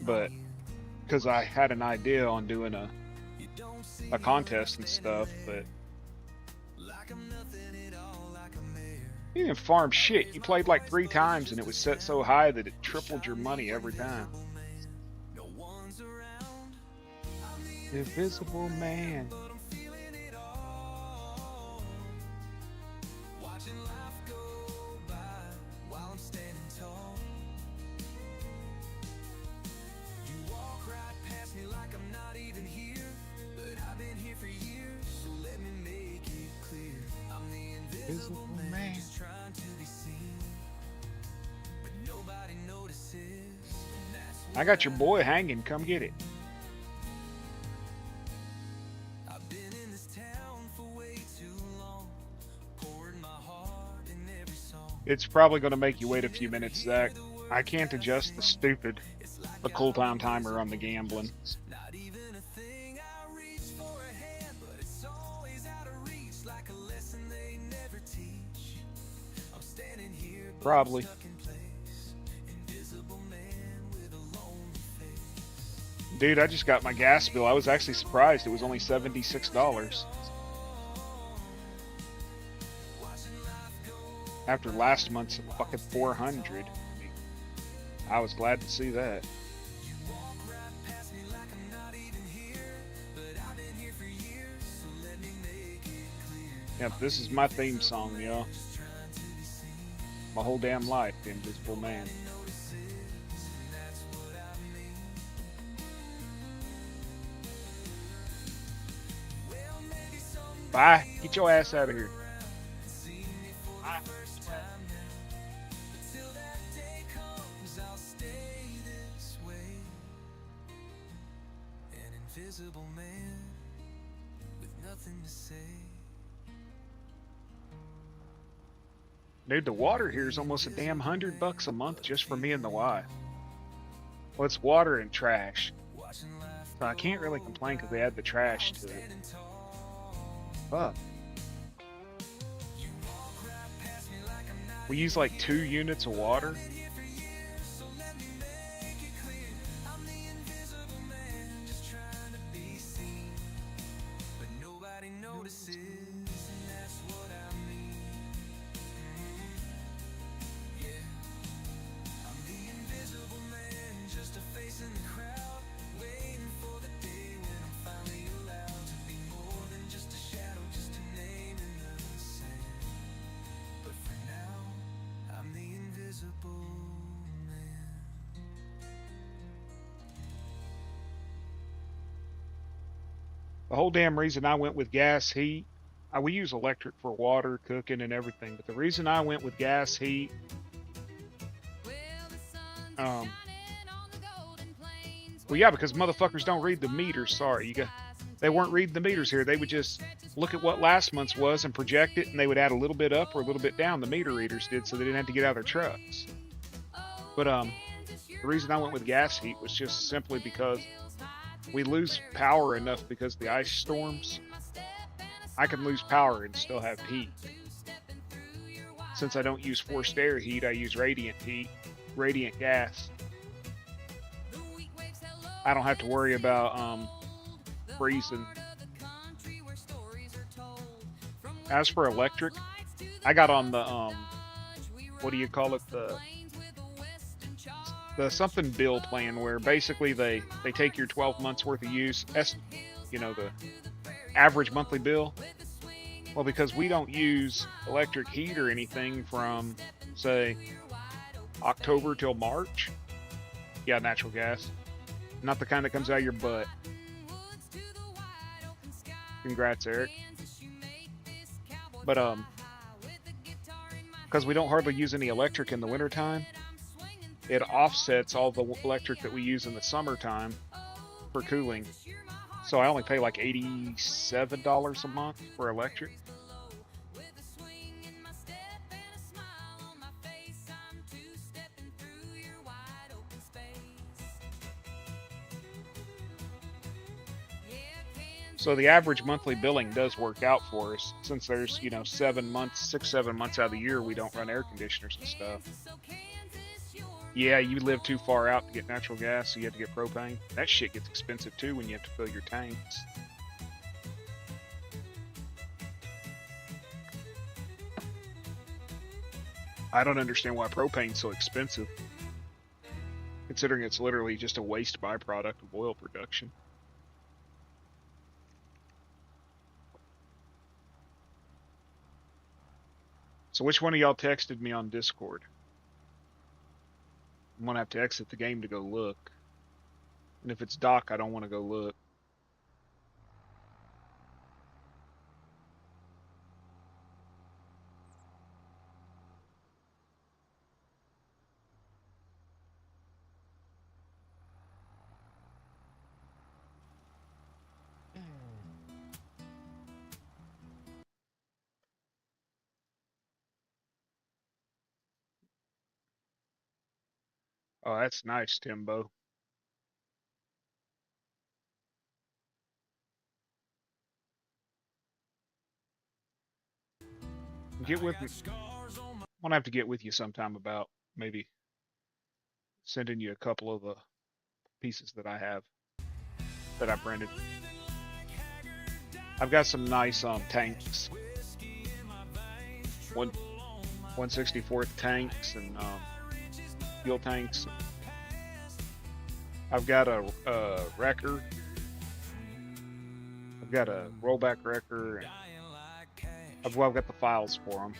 but because I had an idea on doing a contest and stuff, but Like I'm nothing at all, like a mayor. you didn't farm shit. You played like 3 times and it was set so high that it tripled your money every time. No one's around, I'm The Invisible Man. but I'm feeling it all. Watching life go by while I'm standing tall. You walk right past me like I'm not even here, but I've been here for years, so let me make it clear. I'm the invisible man, just trying to be seen, but nobody notices, and that's what I got your boy hanging. Come get it. I've been in this town for way too long, pouring my heart in every song. It's probably going to make you wait a few minutes, Zach. I can't adjust the cooldown timer on the gambling. Not even a thing, I reach for a hand, but it's always out of reach, like a lesson they never teach. I'm standing here, but Probably. I'm stuck in place, invisible man with a lonely face. Dude, I just got my gas bill. I was actually surprised. It was only $76. After last month's fucking 400. I was glad to see that. Yep, this is my theme song, y'all. My whole damn life, The Invisible Man. Bye. Get your ass out of here. Invisible man with nothing to say. Dude, the water here is almost a damn $100 a month just for me and the wife. Well, it's water and trash. So I can't really complain because they add the trash to it. Fuck. We use like 2 units of water. The whole damn reason I went with gas heat, we use electric for water, cooking, and everything, but the reason I went with gas heat, well, yeah, because motherfuckers don't read the meters. Sorry, they weren't reading the meters here. They would just look at what last month's was and project it, and they would add a little bit up or a little bit down. The meter readers did, so they didn't have to get out of their trucks. But the reason I went with gas heat was just simply because we lose power enough because of the ice storms. I can lose power and still have heat. Since I don't use forced air heat, I use radiant heat, radiant gas. I don't have to worry about freezing. As for electric, I got on the what do you call it, the something bill plan, where basically they take your 12 months worth of use, you know, the average monthly bill. Well, because we don't use electric heat or anything from, say, October till March. Yeah, natural gas. Not the kind that comes out of your butt. Congrats, Eric. But because we don't hardly use any electric in the wintertime, it offsets all the electric that we use in the summertime for cooling. So I only pay like $87 a month for electric. So the average monthly billing does work out for us, since there's, 7 months, 6-7 months out of the year we don't run air conditioners and stuff. Yeah, you live too far out to get natural gas, so you have to get propane. That shit gets expensive too when you have to fill your tanks. I don't understand why propane's so expensive, considering it's literally just a waste byproduct of oil production. So which one of y'all texted me on Discord? I'm gonna have to exit the game to go look. And if it's Doc, I don't want to go look. Oh, that's nice, Timbo. Get with me. I'm gonna have to get with you sometime about maybe sending you a couple of the pieces that I have that I printed. I've got some nice tanks. 164th tanks and fuel tanks. I've got a wrecker. I've got a rollback wrecker, and I've got the files for them.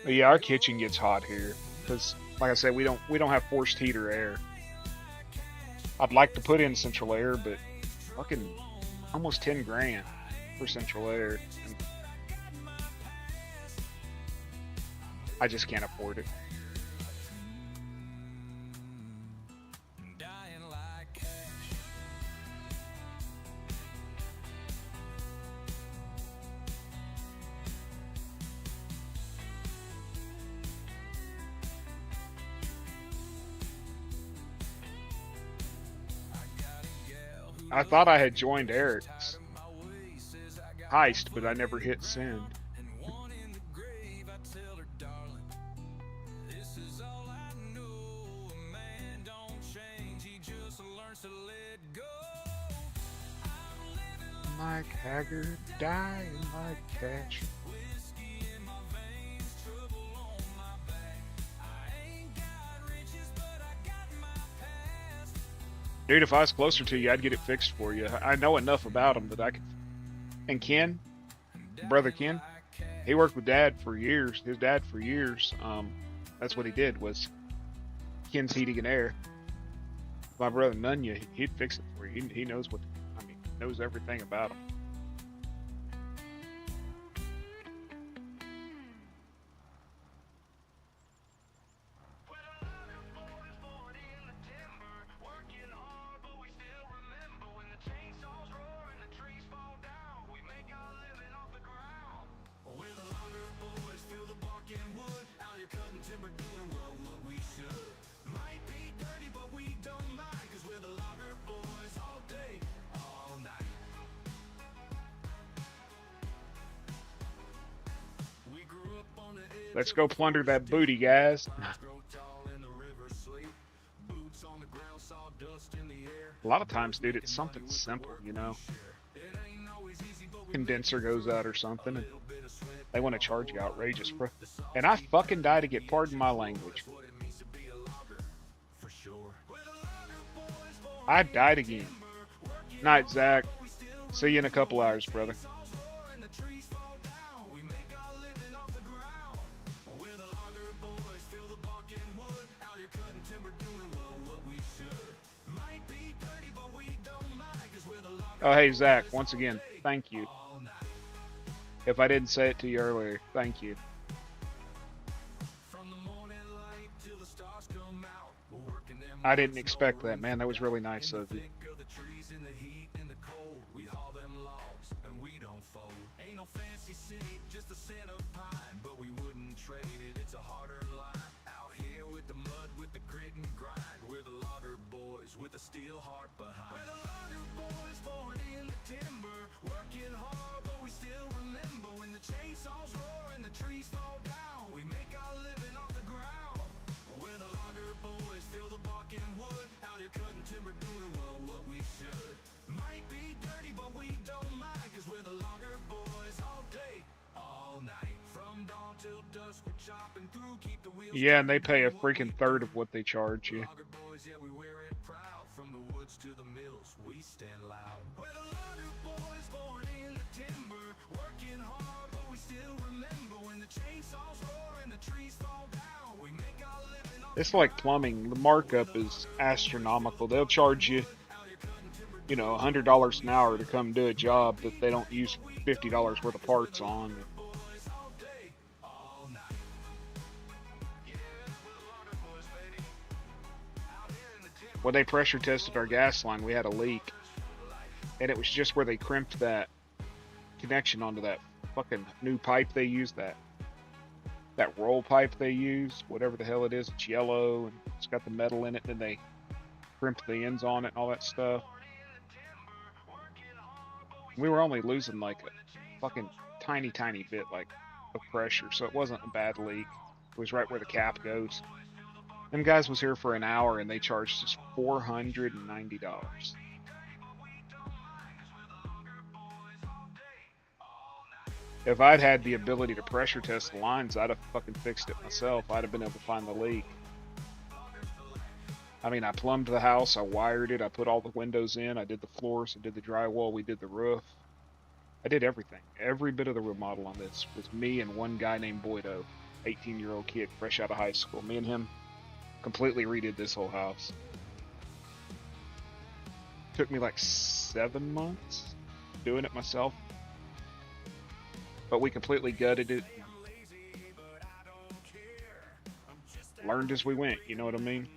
But yeah, our kitchen gets hot here because, like I said, we don't have forced heater air. I'd like to put in central air, but fucking almost 10 grand for central air, and I just can't afford it. I thought I had joined Eric's heist, but I never hit send. Mike Haggard dying like cash. Dude, if I was closer to you, I'd get it fixed for you. I know enough about him that I could. And Ken, brother Ken, he worked with Dad for years. His dad for years. That's what he did was Ken's Heating and Air. My brother Nunya, he'd fix it for you. He knows what. I mean, knows everything about him. Let's go plunder that booty, guys. A lot of times, dude, it's something simple, you know. Condenser goes out or something, and they want to charge you outrageous, bro. And I fucking die to get, pardon my language. I died again. Night, Zach. See you in a couple hours, brother. Oh, hey, Zach, once again, thank you. If I didn't say it to you earlier, thank you. I didn't expect that, man. That was really nice of you. Yeah, and they pay a freaking third of what they charge you. It's like plumbing. The markup is astronomical. They'll charge you, you know, $100 an hour to come do a job that they don't use $50 worth of parts on. When they pressure tested our gas line, we had a leak, and it was just where they crimped that connection onto that fucking new pipe they use, that roll pipe they use, whatever the hell it is. It's yellow and it's got the metal in it. Then they crimped the ends on it and all that stuff. We were only losing like a fucking tiny bit, like of pressure, so it wasn't a bad leak. It was right where the cap goes. Them guys was here for an hour and they charged us $490. If I'd had the ability to pressure test the lines, I'd have fucking fixed it myself. I'd have been able to find the leak. I mean, I plumbed the house, I wired it, I put all the windows in, I did the floors, I did the drywall, we did the roof. I did everything. Every bit of the remodel on this was me and one guy named Boydo, 18-year-old kid, fresh out of high school. Me and him completely redid this whole house. Took me like 7 months doing it myself. But we completely gutted it. Learned as we went, you know what I mean?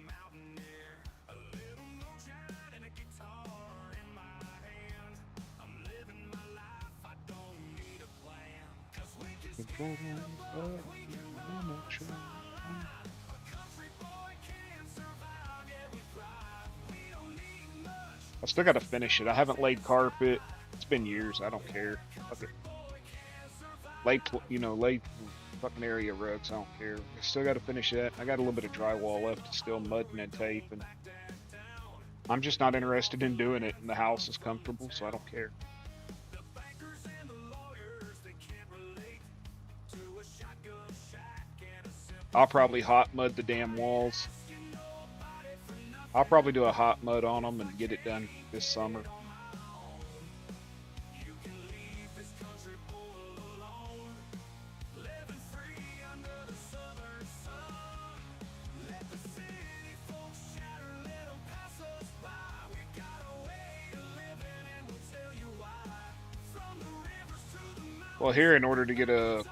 I still got to finish it. I haven't laid carpet. It's been years. I don't care. Fuck it. Lay fucking area rugs. I don't care. I still got to finish that. I got a little bit of drywall left. It's still mudding and tape, and I'm just not interested in doing it. And the house is comfortable, so I don't care. I'll probably hot mud the damn walls. I'll probably do a hot mud on them and get it done this summer. Well, here, in order to get a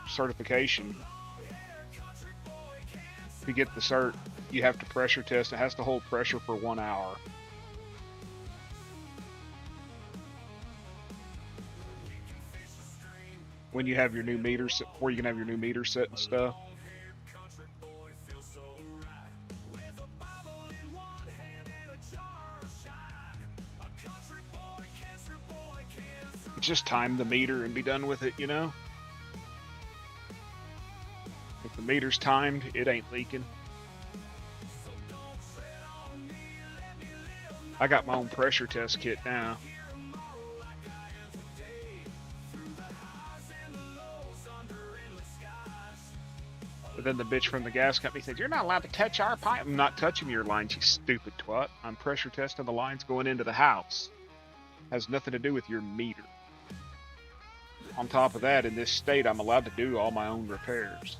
certification, to get the cert, you have to pressure test. It has to hold pressure for 1 hour. When you have your new meter set, before you can have your new meter set and stuff. Just time the meter and be done with it, you know? If the meter's timed, it ain't leaking. I got my own pressure test kit now. But then the bitch from the gas company said, "You're not allowed to touch our pipe." I'm not touching your lines, you stupid twat. I'm pressure testing the lines going into the house. Has nothing to do with your meter. On top of that, in this state, I'm allowed to do all my own repairs.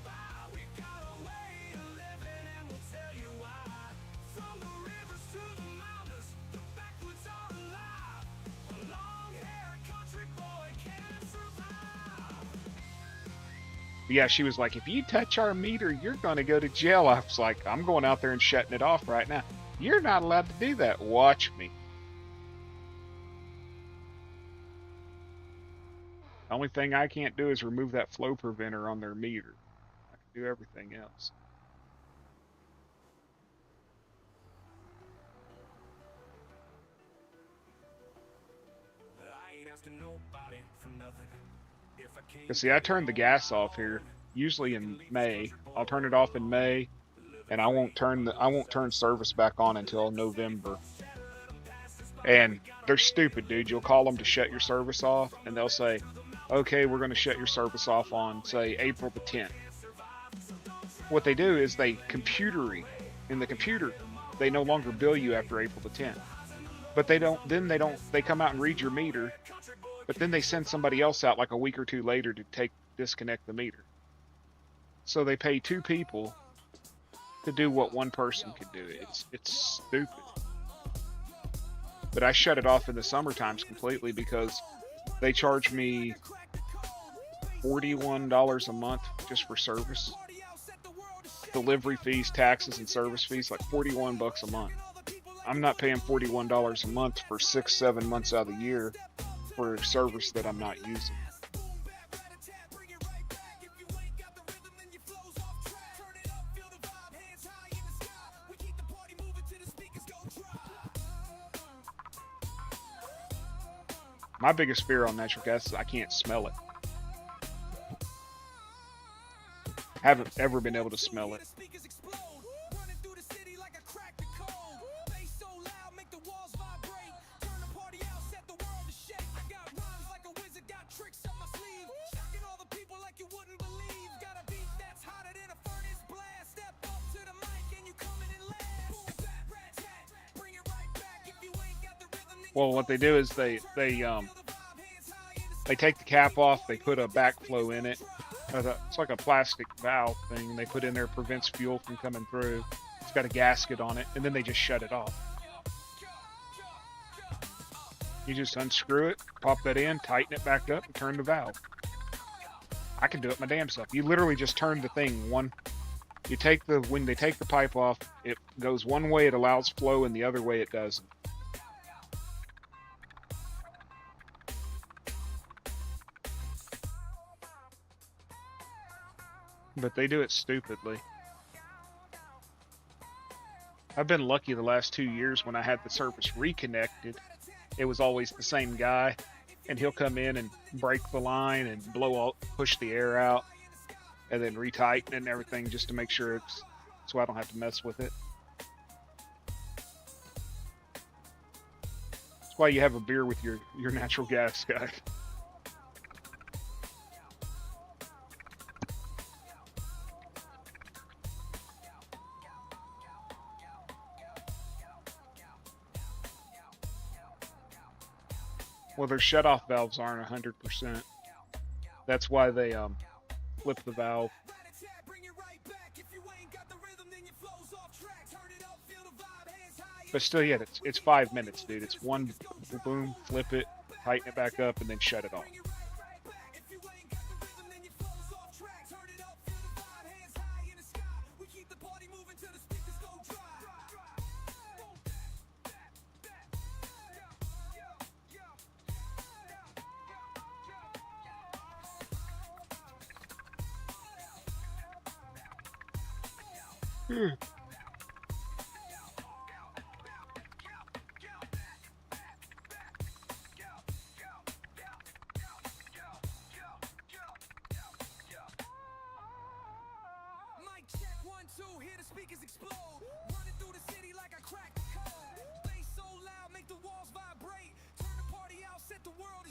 But yeah, she was like, "If you touch our meter, you're going to go to jail." I was like, "I'm going out there and shutting it off right now." "You're not allowed to do that." Watch me. The only thing I can't do is remove that flow preventer on their meter. I can do everything else. Cause see, I turned the gas off here usually in May. I'll turn it off in May, and I won't turn service back on until November. And they're stupid, dude. You'll call them to shut your service off, and they'll say, "Okay, we're going to shut your service off on, say, April the 10th. What they do is in the computer, they no longer bill you after April the 10th. But they come out and read your meter, but then they send somebody else out like a week or two later to disconnect the meter. So they pay 2 people to do what one person could do. It's stupid. But I shut it off in the summer times completely because they charge me $41 a month just for service. Delivery fees, taxes, and service fees, like $41 a month. I'm not paying $41 a month for 6-7 months out of the year for a service that I'm not using. My biggest fear on natural gas is I can't smell it. Haven't ever been able to smell it. Well, what they do is they take the cap off, they put a backflow in it. It's like a plastic valve thing they put in there, prevents fuel from coming through. It's got a gasket on it, and then they just shut it off. You just unscrew it, pop that in, tighten it back up, and turn the valve. I can do it my damn self. You literally just turn the thing one. When they take the pipe off, it goes one way, it allows flow, and the other way it doesn't. But they do it stupidly. I've been lucky the last 2 years when I had the service reconnected. It was always the same guy, and he'll come in and break the line and push the air out, and then retighten it and everything just to make sure so I don't have to mess with it. That's why you have a beer with your natural gas guy. Well, their shut-off valves aren't 100%. That's why they flip the valve. But still, yeah, it's 5 minutes, dude. It's one boom, flip it, tighten it back up, and then shut it off.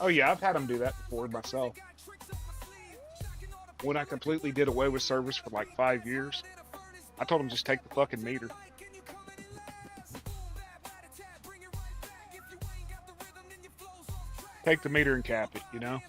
Oh yeah, I've had them do that before myself. When I completely did away with service for like 5 years, I told them just take the fucking meter. Take the meter and cap it, you know?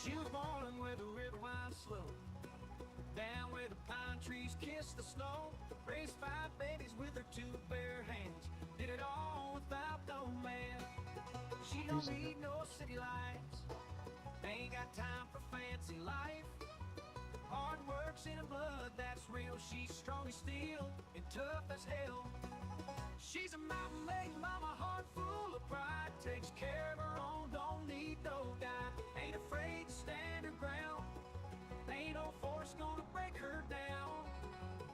She was born where the red wine slow, down where the pine trees kiss the snow. Raised 5 babies with her 2 bare hands, did it all without no man. She don't need no city lights, ain't got time for fancy life. Hard work's in her blood, that's real. She's strong as steel and tough as hell. She's a mountain lady mama, heart full of pride. Takes care of her own, don't need no guide. Ain't afraid to stand her ground, ain't no force gonna break her down.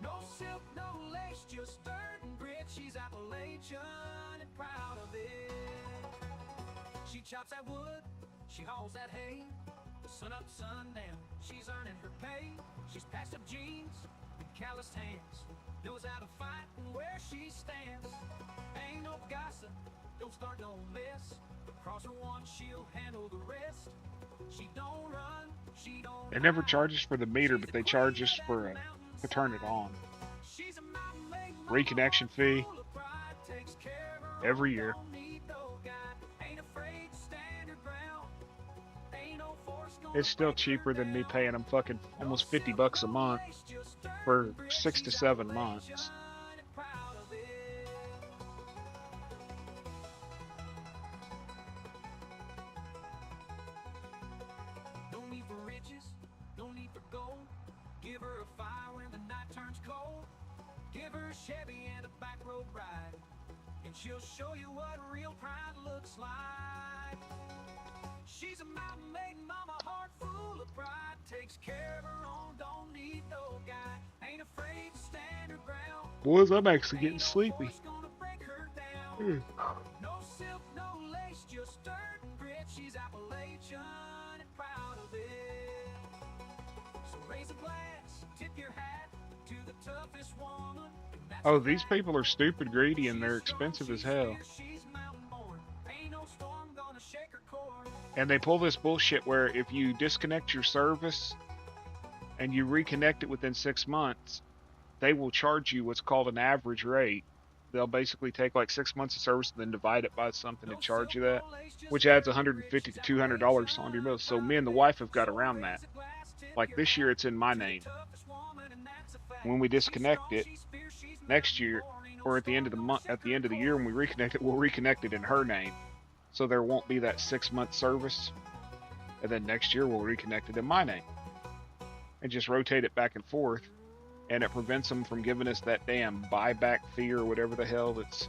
No silk, no lace, just dirt and grit. She's Appalachian and proud of it. She chops that wood, she hauls that hay, sun up, sun down, she's earning her pay. She's patched up jeans and calloused hands, knows how to fight and where she stands. Ain't no gossip, don't start no mess. Cross her once, she'll handle the rest. She don't run, she don't. They never charge us for the meter, but they charge us to turn it on. Reconnection fee every year. It's still cheaper than me paying them fucking almost $50 a month for 6 to 7 months. No need for riches, no need for gold. Give her a fire when the night turns cold. Give her a Chevy and a back road ride. and she'll show you what real pride looks like. She's a mountain maiden mama, heart full of pride, takes care of her own, don't need no guy, ain't afraid to stand her ground. Boys, I'm actually getting Ain't no sleepy. force gonna break her down. Mm. No silk, no lace, just dirt and grit. She's Appalachian and proud of it. So raise a glass, tip your hat to the toughest woman. That's Oh, a these fact. people are stupid greedy and they're She's strong, expensive as she's hell. fierce, she's mountain born. Ain't no storm gonna shake her core. And they pull this bullshit where if you disconnect your service and you reconnect it within 6 months, they will charge you what's called an average rate. They'll basically take like 6 months of service and then divide it by something No and charge silk, you no that, lace, just which adds dirt and grit. $150 She's to $200 on your bill. Appalachian So and me and the proud wife of have it. got So around that. raise a glass, tip Like your this year, hat it's in my to the name. toughest woman, and that's a fact. When we She's disconnect strong, it she's fierce, she's next mountain year, born. Ain't no or at the end of storm the gonna month, at shake the her end of the year core. when we reconnect it, we'll reconnect it in her name. So there won't be that 6 month service. And then next year we'll reconnect it in my name and just rotate it back and forth. And it prevents them from giving us that damn buyback fee or whatever the hell that's,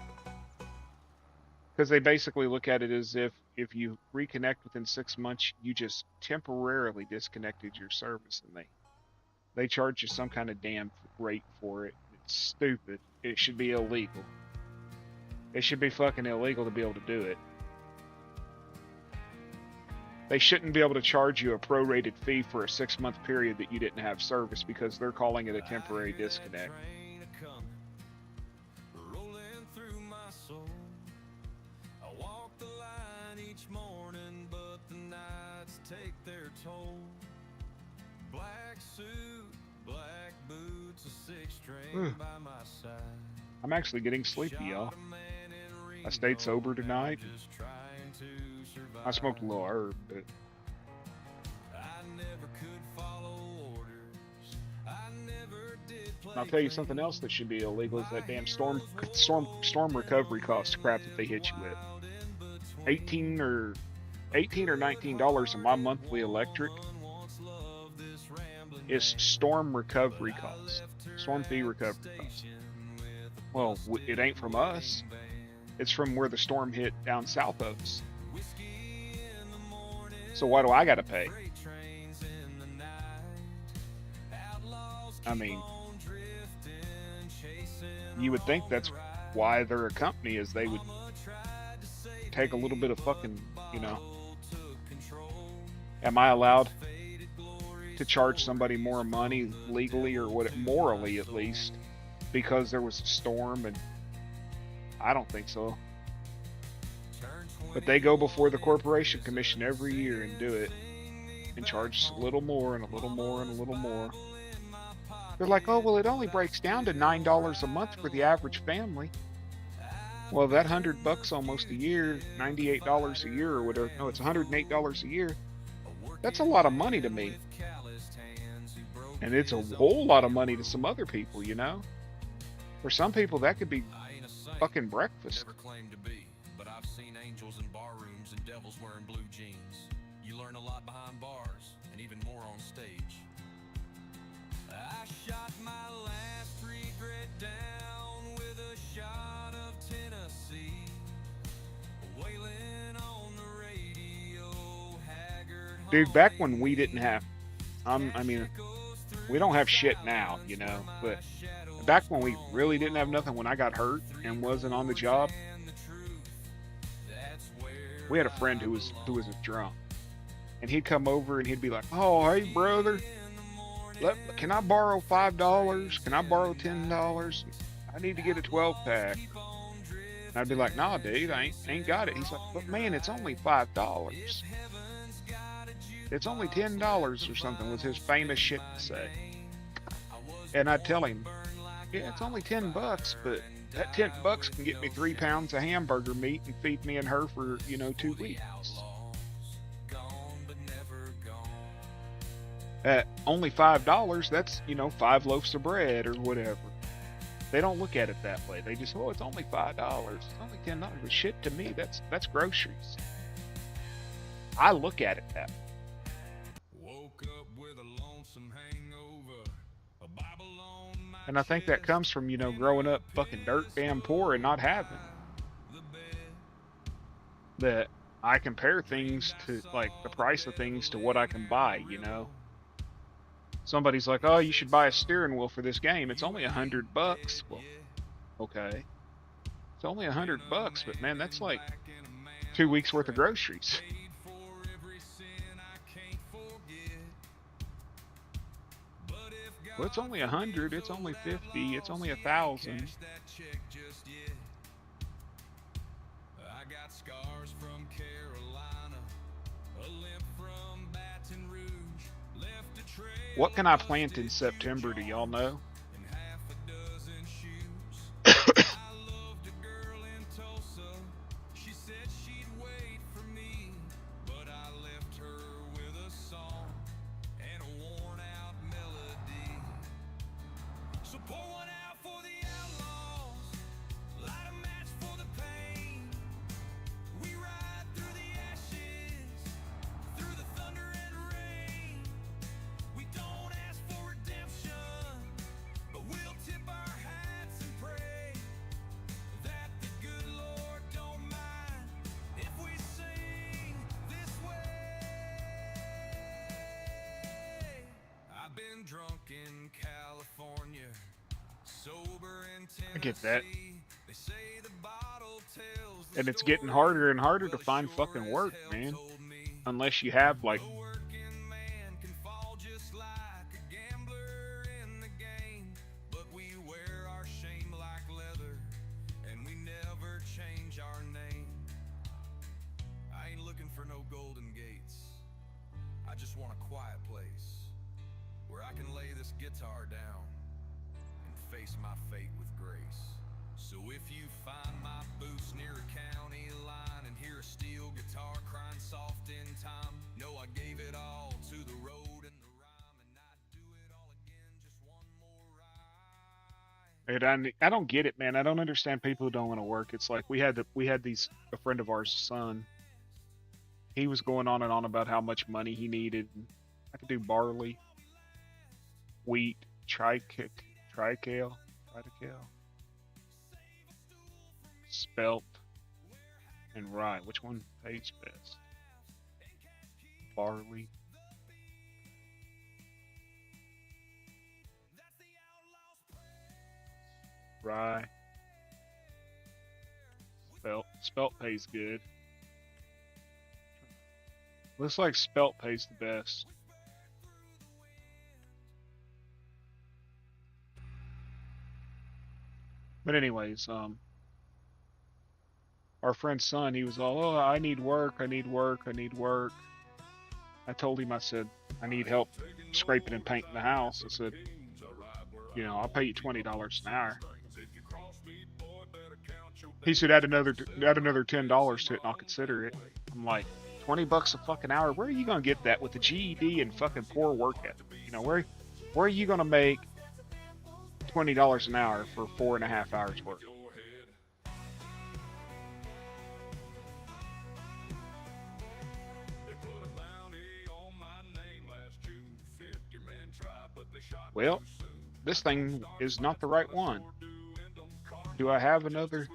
because they basically look at it as if you reconnect within 6 months, you just temporarily disconnected your service, and they charge you some kind of damn rate for it. It's stupid. It should be illegal. It should be fucking illegal to be able to do it. They shouldn't be able to charge you a prorated fee for a 6 month period that you didn't have service because they're calling it a temporary disconnect. Rolling through my soul. I walk the line each morning, but the nights take their toll. Black suit, black boots, a six string by my side. I'm actually getting sleepy, y'all. I stayed sober tonight. I smoked a little herb, but I'll tell you something else that should be illegal is that damn storm recovery cost crap that they hit you with. 18 or $19 of my monthly electric is storm recovery cost, storm fee recovery cost. Well, it ain't from us. It's from where the storm hit down south of us. So why do I gotta pay? I mean, you would think that's why they're a company, is they would take a little bit of fucking, am I allowed to charge somebody more money legally or what, morally at least, because there was a storm? And I don't think so. But they go before the Corporation Commission every year and do it and charge a little more and a little more and a little more. They're like, oh, well, it only breaks down to $9 a month for the average family. Well, that $100 almost a year, $98 a year or whatever. No, it's $108 a year. That's a lot of money to me. And it's a whole lot of money to some other people, For some people, that could be fucking breakfast. Never claimed to be, but I've seen angels in bar rooms and devils wearing blue jeans. You learn a lot behind bars, and even more on stage. I shot my last regret down with a shot of Tennessee. Wailing on the radio, haggard. Dude, back when we didn't have, we don't have shit now, but back when we really didn't have nothing, when I got hurt and wasn't on the job, we had a friend who was a drunk, and he'd come over and he'd be like, oh, hey brother, can I borrow $5? Can I borrow $10? I need to get a 12-pack. And I'd be like, nah, dude, I ain't got it. He's like, but man, it's only $5. It's only $10 or something, was his famous shit to say. And I'd tell him, yeah, it's only $10, but that $10 can get me 3 pounds of hamburger meat and feed me and her for, 2 weeks. At only $5, that's, 5 loaves of bread or whatever. They don't look at it that way. They just, it's only $5. It's only $10. But shit, to me, that's groceries. I look at it that way. Woke up with a lonesome hangover, a Bible on my And I think that comes from, growing up fucking dirt damn poor and not having. that I compare things to, like, the price of things to what I can buy, you know? Somebody's like, oh, you should buy a steering wheel for this game. It's only $100. Well, okay. It's only $100, but man, that's like 2 weeks worth of groceries. Well, it's only 100. It's only 50. It's only 1,000. I got scars from Carolina, a limp from Baton Rouge, left a trail What can I plant in September? Do y'all know? and half a dozen shoes. I loved a girl in Tulsa. She said she'd wait for me, but I left her with a song and a worn out melody. So pour one out for the outlaws, light a match for the pain. We ride through the ashes, through the thunder and rain. We don't ask for redemption, but we'll tip our hats and pray that the good Lord don't mind if we sing this way. I've been drunk in California, sober in Tennessee. I get that. They say the bottle tells the And it's getting harder and harder to find fucking work, man. Unless you have, like, a working man can fall just like a gambler in the game. But we wear our shame like leather, and we never change our name. I ain't looking for no golden gates. I just want a quiet place where I can lay this guitar down and face my fate with grace. So if you find my boots near a county line and hear a steel guitar crying soft in time, know I gave it all to the road and the rhyme, and I'd do it all again, just one more ride. and I don't get it, man. I don't understand people who don't want to work. It's like we had a friend of ours' son. He was going on and on about how much money he needed. I could do barley, wheat, triticale, spelt, and rye. Which one pays best? Barley. Rye. Spelt pays good. Looks like spelt pays the best. But anyways, our friend's son, he was all, oh, I need work, I need work, I need work. I told him, I said, I need help scraping and painting the house. I said, you know, I'll pay you $20 an hour. He said, add another $10 to it, and I'll consider it. I'm like, $20 a fucking hour? Where are you gonna get that with a GED and fucking poor work ethic? You know, where are you gonna make $20 an hour for 4.5 hours work? Well, this thing is not the right one. Do I have another?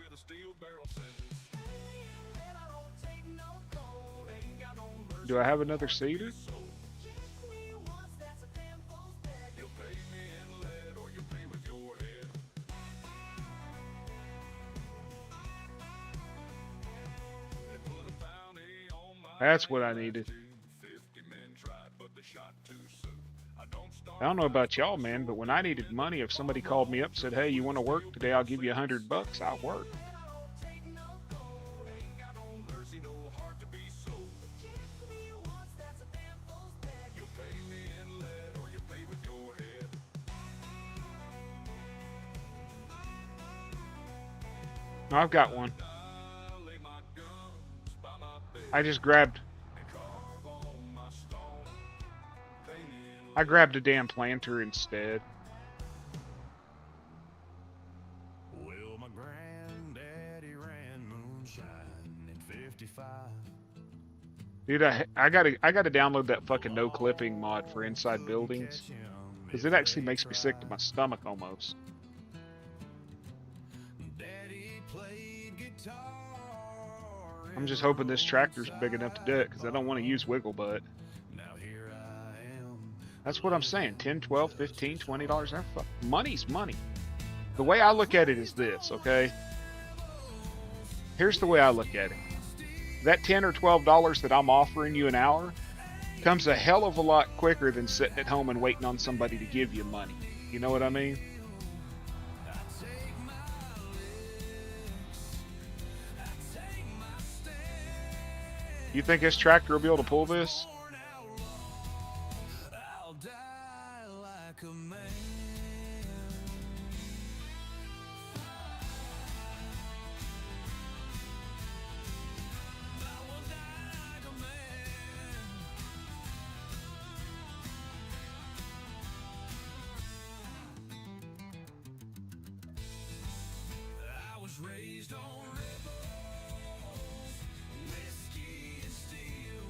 Do I have another cedar? That's what I needed. I don't know about y'all, man, but when I needed money, if somebody called me up and said, hey, you want to work today, I'll give you $100, I'll work. No, I've got one. I grabbed a damn planter instead. Well, my granddaddy ran moonshine in 55. Dude, I gotta download that fucking no clipping mod for inside buildings, because it actually makes me sick to my stomach almost. Daddy played guitar I'm just hoping this tractor's big enough to do it, because I don't want to use wiggle butt. That's what I'm saying. 10, 12, 15, $20 an hour. Money's money. The way I look at it is this, okay? Here's the way I look at it. That $10 or $12 that I'm offering you an hour comes a hell of a lot quicker than sitting at home and waiting on somebody to give you money. You know what I mean? You think this tractor will be able to pull this? Raised on rebels, whiskey and steel.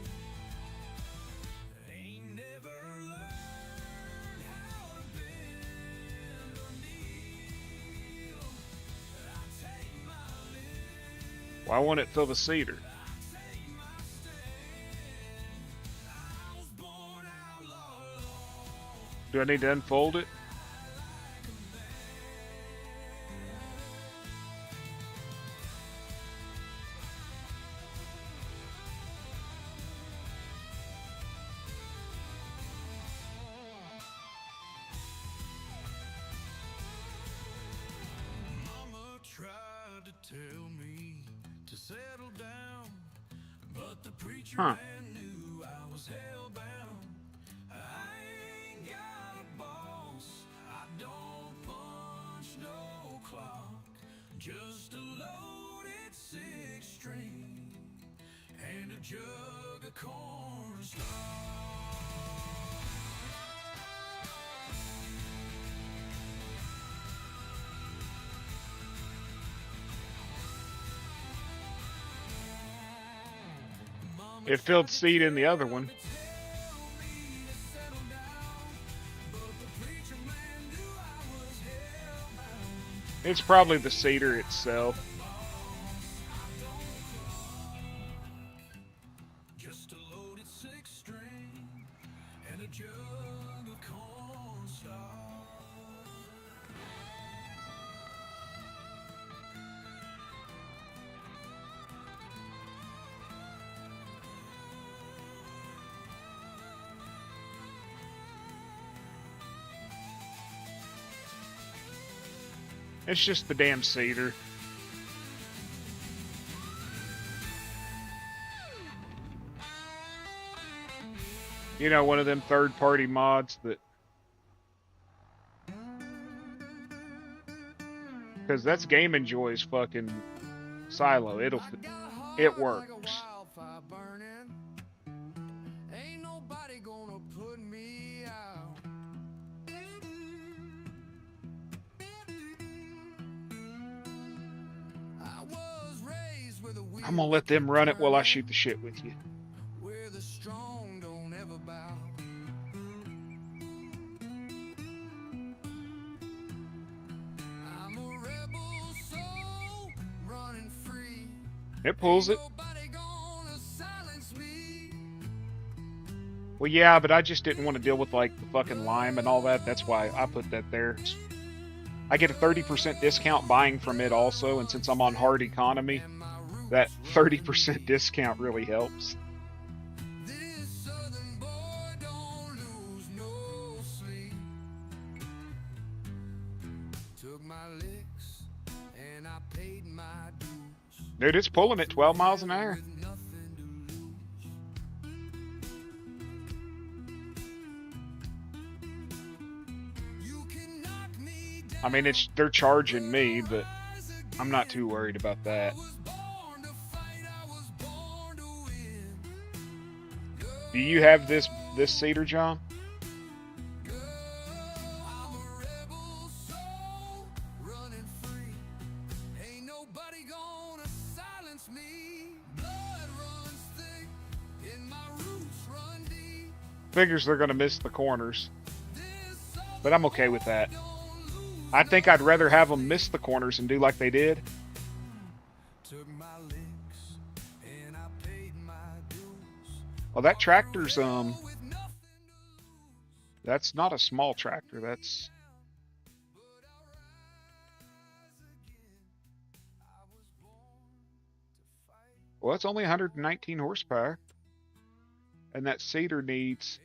Ain't never learned how to bend or kneel. I take my live, Why won't it fill the cedar? take my stand. I was born outlaw. Do I need to unfold it? Mama tried to tell me to settle down, but the preacher Huh. man knew I was hellbound. I ain't got a boss, I don't punch no clock, just a loaded 6-string and a jug of cornstarch. It filled seed in the other one. It's probably the cedar itself. Just a loaded 6-string and a jug of cornstarch. It's just the damn cedar. You know, one of them third-party mods that... Because that's Game Enjoy's fucking silo. It works. Ain't nobody gonna put me out. I was raised with a I'm gonna let them run it while I shoot the shit with you. where the strong don't ever bow. I'm a rebel soul running free. It pulls it. Nobody gonna silence me. Well, yeah, but I just didn't want to deal with, like, the fucking lime and all that. That's why I put that there. I get a 30% discount buying from it also, and since I'm on hard economy, that 30% discount really helps. This southern boy don't lose no sleep. Took my licks and I paid my dues. Dude, it's pulling at 12 miles an hour. With nothing to lose. You can knock me down. I mean, they're charging me, but I'm not too worried about that. I was born to fight, I was born to win. Do you have this cedar, John? I'm a rebel soul running free. Ain't nobody gonna silence me. Blood runs thick and my roots run deep. Figures they're gonna miss the corners, This southern but I'm okay with that. don't lose. I think I'd rather have them miss the corners and do like they did. Took my licks Well, that tractor's that's not a small tractor. That's well, it's only 119 horsepower, and that seeder needs.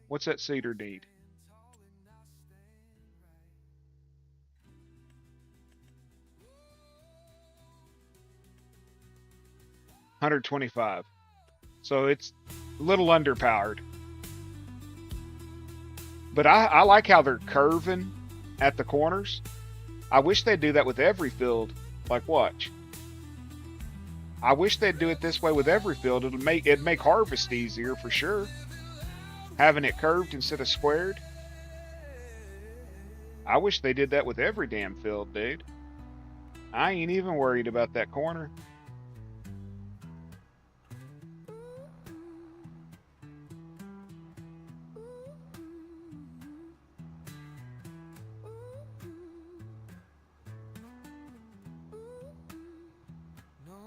What's that seeder need? 125. So it's a little underpowered. But I like how they're curving at the corners. I wish they'd do that with every field. Like, watch. I wish they'd do it this way with every field. It'd make harvest easier for sure. Having it curved instead of squared. I wish they did that with every damn field, dude. I ain't even worried about that corner.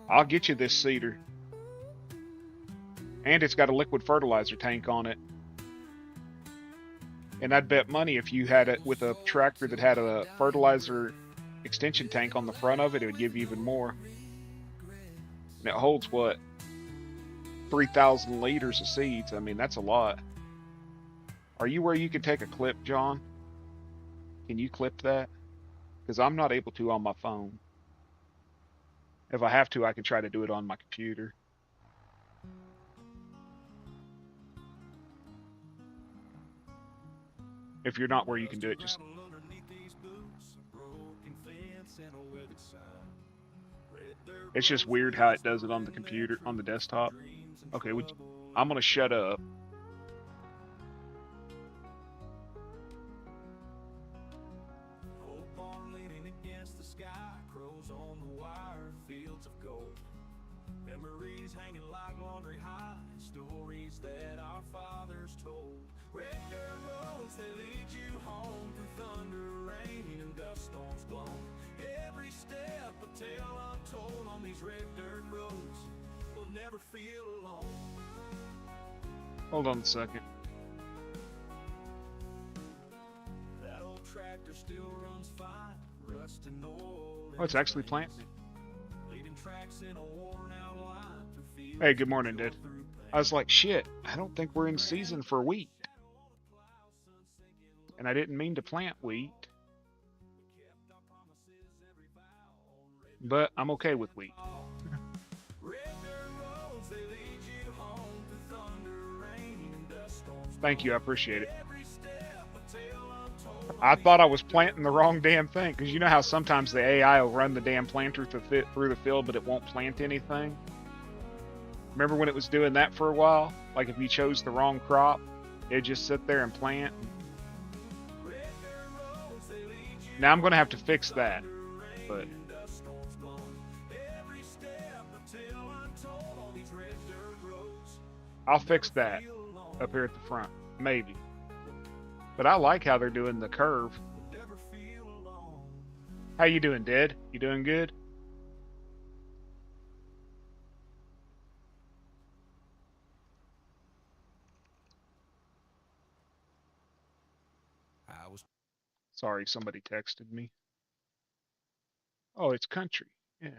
I'll get you this seeder. And it's got a liquid fertilizer tank on it. And I'd bet money if you had it with a tractor that had a fertilizer extension tank on the front of it, it would give you even more. And it holds what? 3,000 liters of seeds. I mean, that's a lot. Are you where you can take a clip, John? Can you clip that? Because I'm not able to on my phone. If I have to, I can try to do it on my computer. If you're not where you can do it, just... It's just weird how it does it on the computer, on the desktop. Okay, I'm going to shut up. Memories hanging like laundry high, stories that our fathers told. Red dirt roads that lead you home through thunder, rain, and dust storms blown. Every step a tale untold on these red dirt roads. We'll never feel alone. Hold on a second. That old tractor still runs fine, rust and oil. Oh, it's actually planting it. Leading tracks in a worn out line through fields. Hey, good morning, dude. I was like, shit, I don't think we're in season for wheat. And I didn't mean to plant wheat. But I'm okay with wheat. Thank you, I appreciate it. I thought I was planting the wrong damn thing, because you know how sometimes the AI will run the damn planter through the field, but it won't plant anything? Remember when it was doing that for a while? Like if you chose the wrong crop, it'd just sit there and plant. Now I'm going to have to fix that, but... I'll fix that up here at the front, maybe. But I like how they're doing the curve. How you doing, Dad? You doing good? Sorry, somebody texted me. Oh, it's country. Yeah.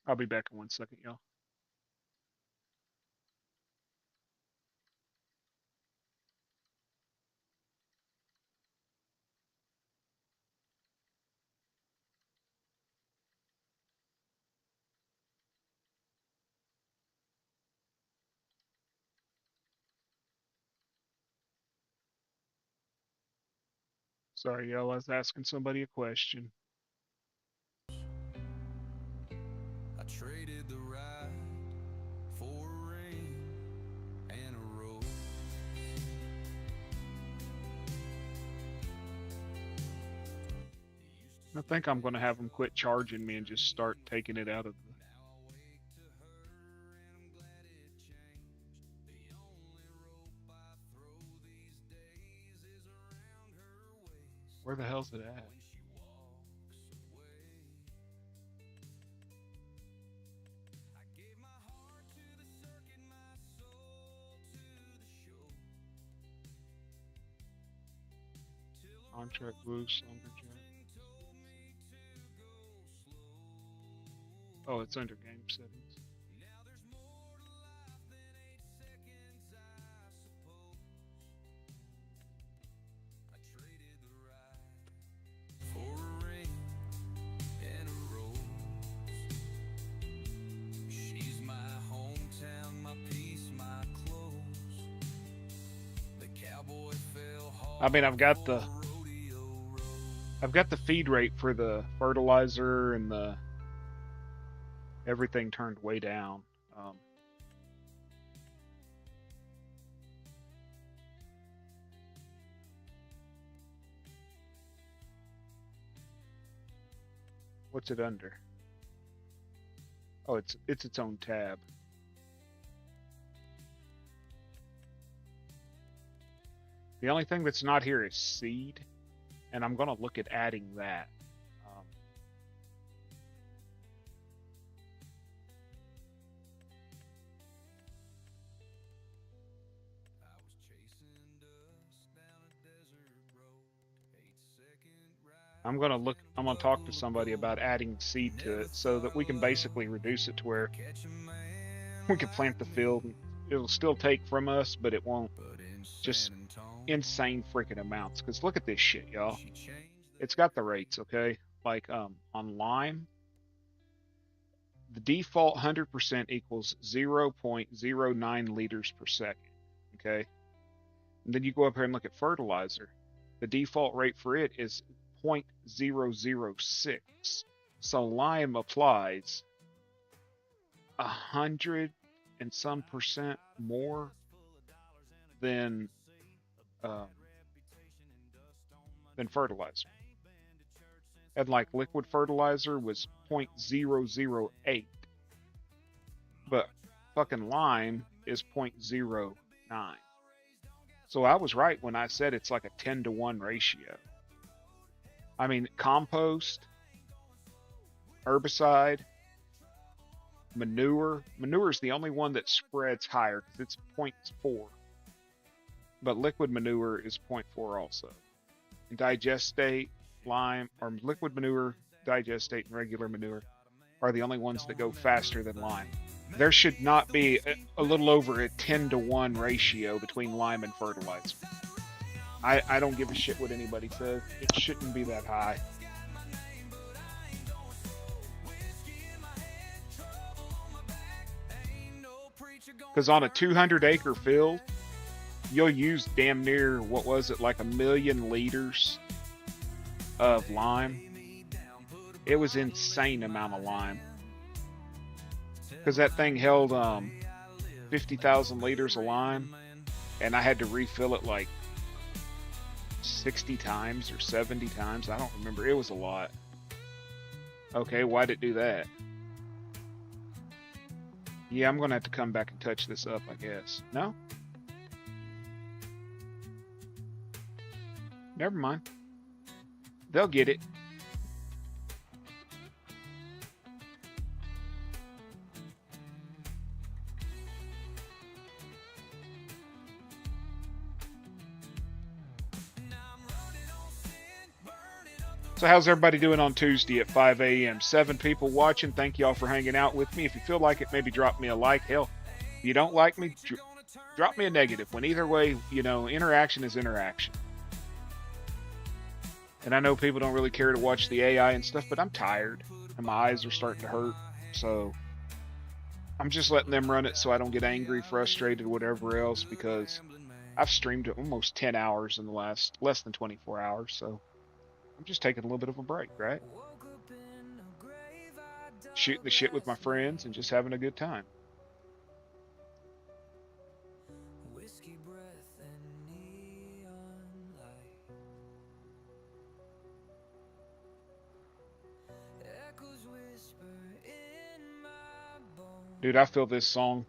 I'll be back in 1 second, y'all. Sorry, y'all. I was asking somebody a question. I traded the ride for rain. I think I'm going to have them quit charging me and just start taking it out of the. Where the hell's it at? Contract boost, lumberjack. Oh, it's under game settings. For a ring and a rose. She's my hometown, my peace, my clothes. The cowboy fell hard. I mean, I've got the feed rate for the fertilizer and the everything turned way down. What's it under? Oh, it's its own tab. The only thing that's not here is seed, and I'm going to look at adding that. I'm going to look, I'm going to talk to somebody about adding seed to it so that we can basically reduce it to where we can plant the field. It'll still take from us, but it won't just insane freaking amounts. Because look at this shit, y'all. It's got the rates, okay? Like on lime, the default 100% equals 0.09 liters per second, okay? And then you go up here and look at fertilizer. The default rate for it is 0.006. So lime applies 100 and some percent more than fertilizer. And like liquid fertilizer was 0.008, but fucking lime is 0.09. So I was right when I said it's like a 10-to-1 ratio. I mean, compost, herbicide, manure. Manure is the only one that spreads higher because it's 0.4. But liquid manure is 0.4 also. And digestate, lime, or liquid manure, digestate, and regular manure are the only ones that go faster than lime. There should not be a little over a 10-to-1 ratio between lime and fertilizer. I don't give a shit what anybody says. It shouldn't be that high. Because on a 200-acre field, you'll use damn near, what was it, like 1 million liters of lime. It was insane amount of lime. Because that thing held 50,000 liters of lime, and I had to refill it like 60 times or 70 times. I don't remember. It was a lot. Okay, why'd it do that? Yeah, I'm going to have to come back and touch this up, I guess. No? Never mind. They'll get it. So how's everybody doing on Tuesday at 5 a.m.? 7 people watching. Thank you all for hanging out with me. If you feel like it, maybe drop me a like. Hell, if you don't like me, drop me a negative. When either way, you know, interaction is interaction. And I know people don't really care to watch the AI and stuff, but I'm tired and my eyes are starting to hurt. So I'm just letting them run it so I don't get angry, frustrated, whatever else, because I've streamed almost 10 hours in the last less than 24 hours. So I'm just taking a little bit of a break, right? Shooting the shit with my friends and just having a good time. Dude, I feel this song.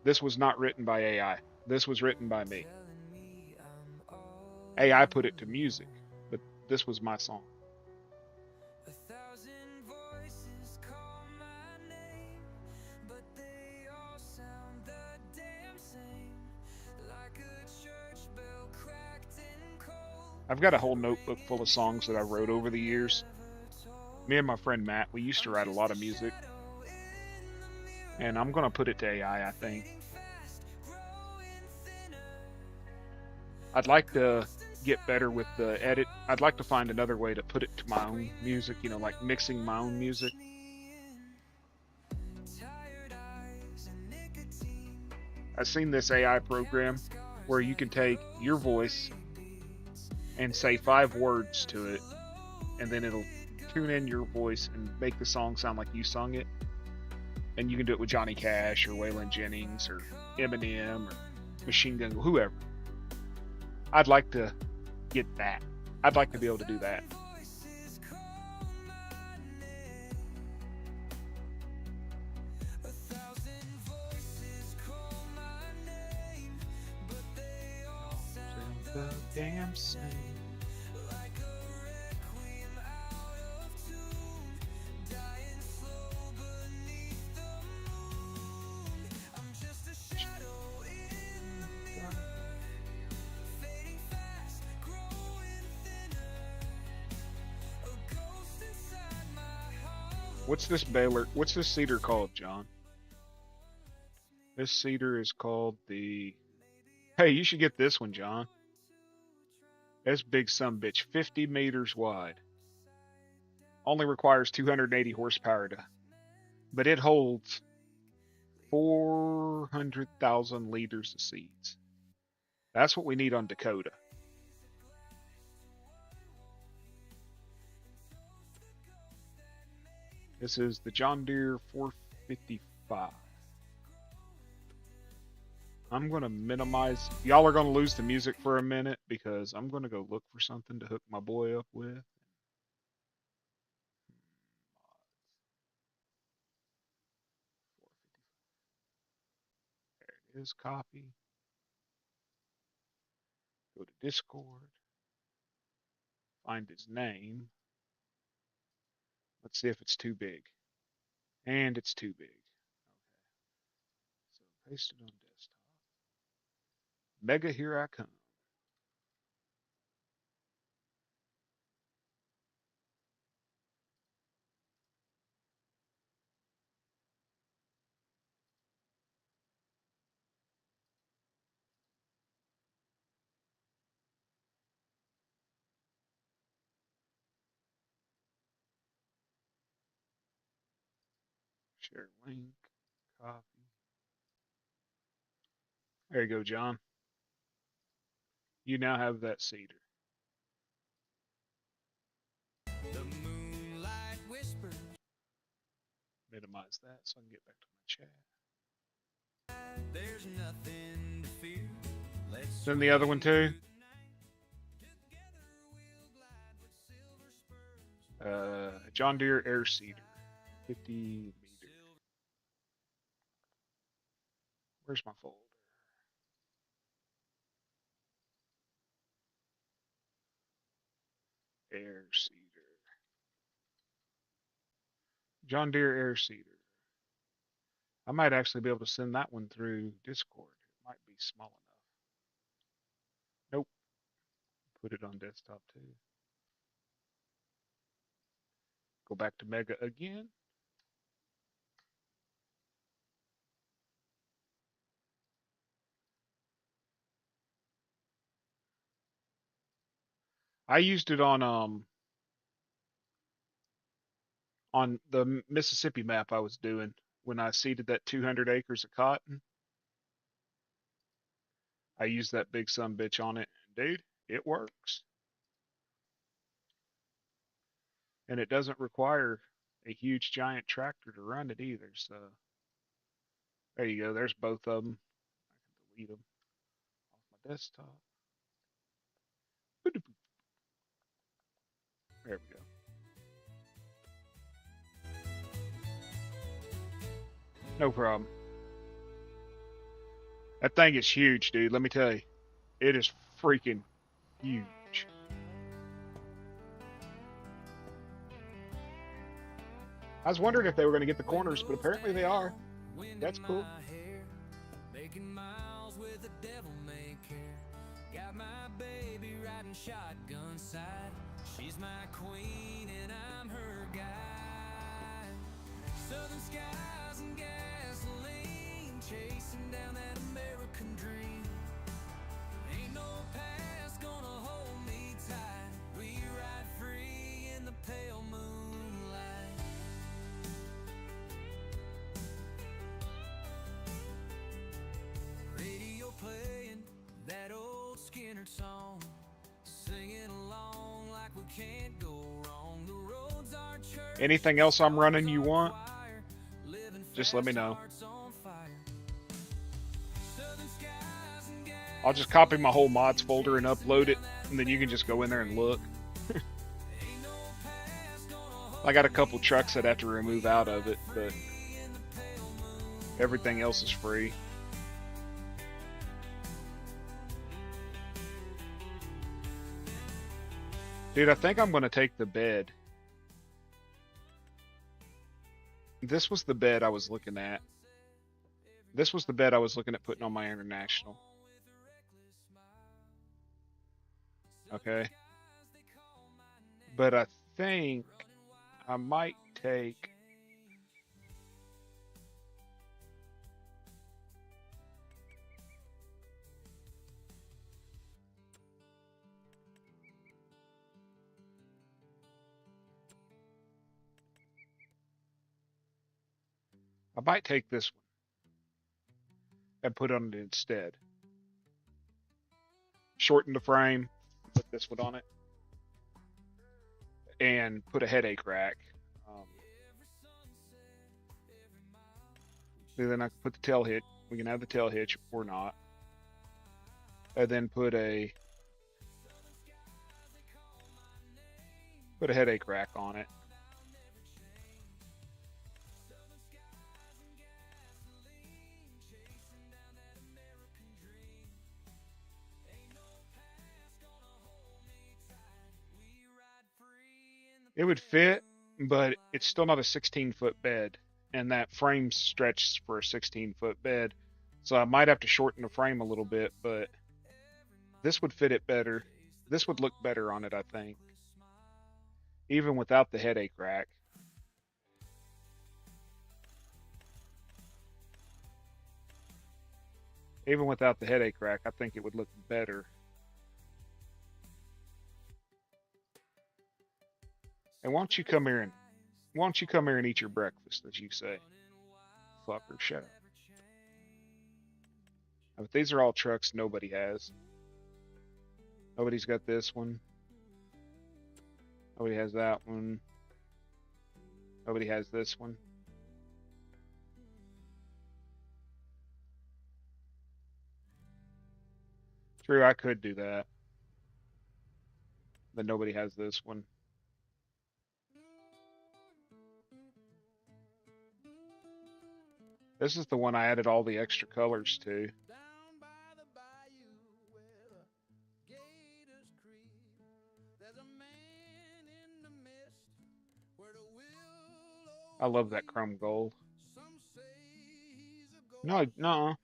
This was not written by AI. This was written by me. AI put it to music, but this was my song. I've got a whole notebook full of songs that I wrote over the years. Me and my friend Matt, we used to write a lot of music, and I'm gonna put it to AI, I think. I'd like to get better with the edit. I'd like to find another way to put it to my own music, like mixing my own music. I've seen this AI program where you can take your voice and say 5 words to it, and then it'll tune in your voice and make the song sound like you sung it. And you can do it with Johnny Cash or Waylon Jennings or Eminem or Machine Gun, whoever. I'd like to get that. I'd like to be able to do that. The damn same. What's this Baylor? What's this cedar called, John? This cedar is called the. Hey, you should get this one, John. This big bitch, 50 meters wide. Only requires 280 horsepower but it holds 400,000 liters of seeds. That's what we need on Dakota. This is the John Deere 455. I'm going to minimize. Y'all are going to lose the music for a minute because I'm going to go look for something to hook my boy up with. There it is, copy. Go to Discord. Find his name. Let's see if it's too big. And it's too big. Okay. So paste it on desktop. Mega, here I come. Share link. Copy. There you go, John. You now have that cedar. Minimize that so I can get back to my chat. There's nothing to fear. Let's Then the other one too. John Deere air seeder, 50 meter. Where's my folder? Air seeder. John Deere air seeder. I might actually be able to send that one through Discord. It might be small enough. Nope. Put it on desktop too. Go back to Mega again. I used it on the Mississippi map I was doing when I seeded that 200 acres of cotton. I used that big bitch on it. Dude, it works. And it doesn't require a huge giant tractor to run it either. So there you go. There's both of them. I can delete them off my desktop. There we go. No problem. That thing is huge, dude. Let me tell you. It is freaking huge. I was wondering if they were going to get the corners, but apparently they are. That's cool. Making miles with the devil may care. Got my baby riding shotgun side. She's my queen and I'm her guy. Southern skies and gasoline, chasing down that American dream. Ain't no past gonna hold me tight. We ride free in the pale moonlight. Radio playing that old Skinner song, singing along like we can't go wrong. The roads are church. Anything else I'm running you want? Just let me know. I'll just copy my whole mods folder and upload it, and then you can just go in there and look. I got a couple trucks I'd have to remove out of it, but everything else is free. Dude, I think I'm going to take the bed. This was the bed I was looking at. This was the bed I was looking at putting on my International. Okay. But I think I might take... I might take this one and put on it instead. Shorten the frame, put this one on it, and put a headache rack. Then I can put the tail hitch. We can have the tail hitch or not. And then put a headache rack on it. It would fit, but it's still not a 16-foot bed, and that frame stretches for a 16-foot bed, so I might have to shorten the frame a little bit, but this would fit it better. This would look better on it, I think, even without the headache rack. Even without the headache rack, I think it would look better. And why don't you come here and eat your breakfast, as you say? Fucker, shut up. But these are all trucks nobody has. Nobody's got this one. Nobody has that one. Nobody has this one. True, I could do that. But nobody has this one. This is the one I added all the extra colors to. I love that chrome gold. No, no.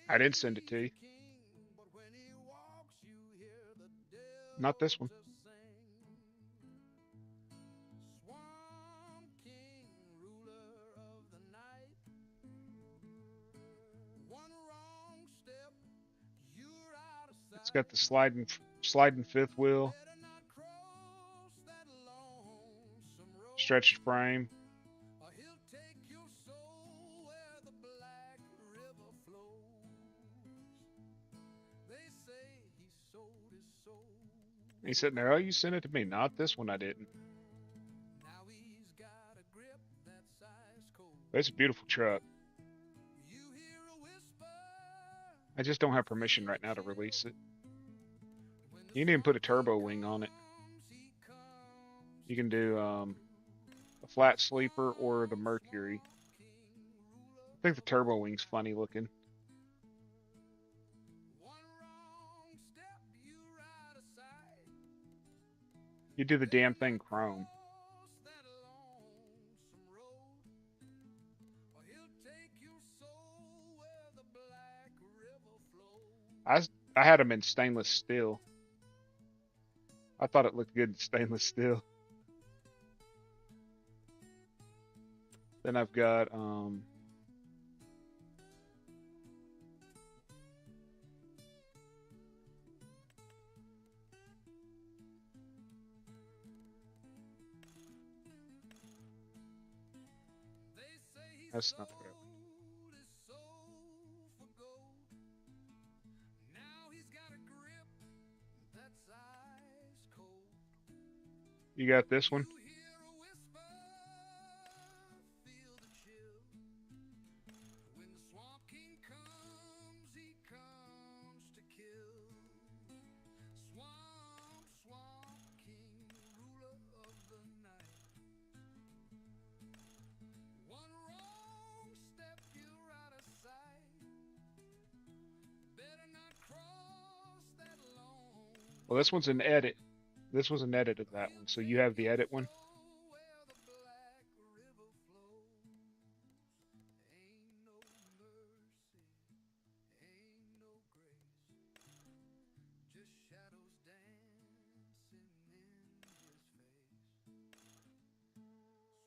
I didn't send it to you. Not this one. It's got the sliding fifth wheel, stretched frame. He's sitting there, oh, you sent it to me. Not this one, I didn't. But it's a beautiful truck. I just don't have permission right now to release it. You can even put a turbo wing on it. You can do a flat sleeper or the Mercury. I think the turbo wing's funny looking. One wrong step, you ride aside. You do the Better damn thing not chrome. cross that lonesome road, or he'll take your soul where the black river flows. I I had them in stainless steel. I thought it looked good in stainless steel. Then I've got They say he that's not sold what his soul for gold. Now he's got a grip that's ice cold. you got You this one. hear a whisper, feel the chill. When the Swamp King comes, he comes to kill. Swamp King, ruler of the night. One wrong step, you're out of sight. Better not cross that Well, this one's an edit. This was an edit of that one. So you have the edit one. where the black river flows. Ain't no mercy, ain't no grace, just shadows dancing in his face.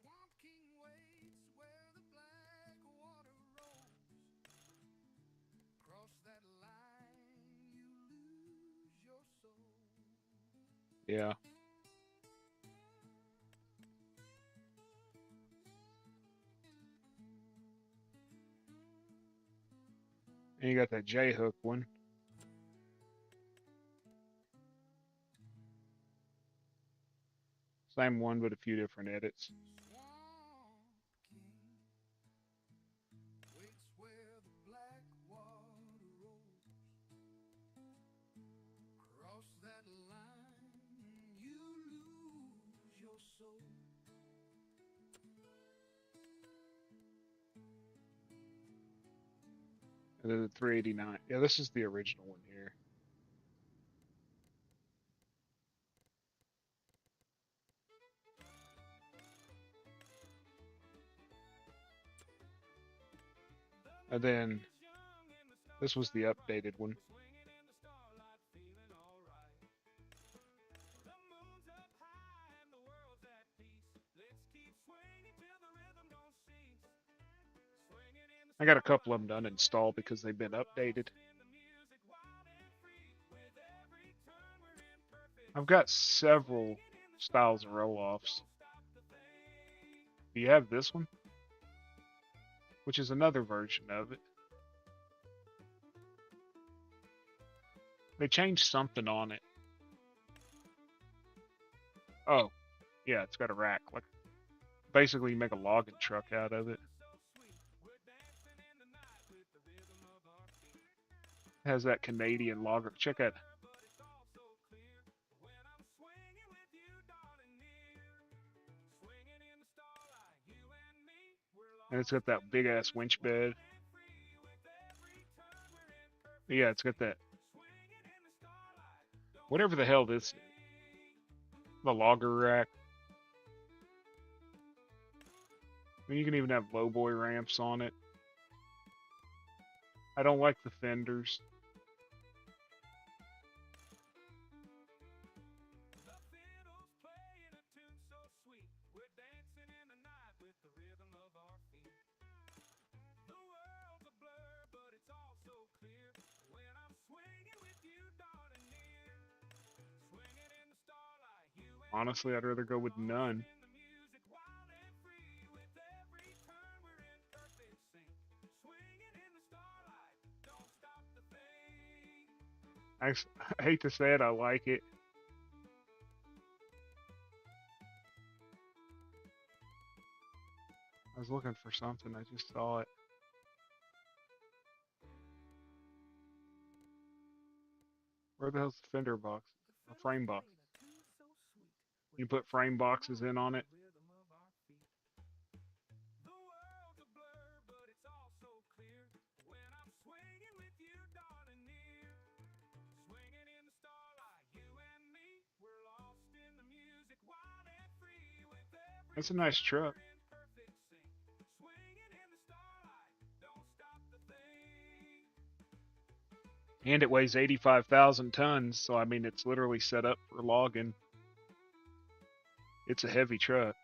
Swamp King waits where the black water rolls. Cross that line, you lose your soul. Yeah. And you got that J hook one. Same one, but a few different edits. Swamp King waits where the black water rolls. Cross that line, you lose your soul. And then the 389. Yeah, this is the original one here. And then this was the updated one. I got a couple of them done installed because they've been updated. I've got several styles of roll-offs. Do you have this one? Which is another version of it. They changed something on it. Oh, yeah, it's got a rack. Like basically you make a logging truck out of it. Has that Canadian logger. Check out. And it's got that big ass winch bed. Yeah, it's got that. Whatever the hell this is. The logger rack. And you can even have lowboy ramps on it. I don't like the fenders. Honestly, I'd rather go with none. I hate to say it, I like it. I was looking for something, I just saw it. Where the hell's the fender box? A frame box. You put frame boxes in on it. That's a nice truck. And it weighs 85,000 tons, so I mean, it's literally set up for logging. It's a heavy truck.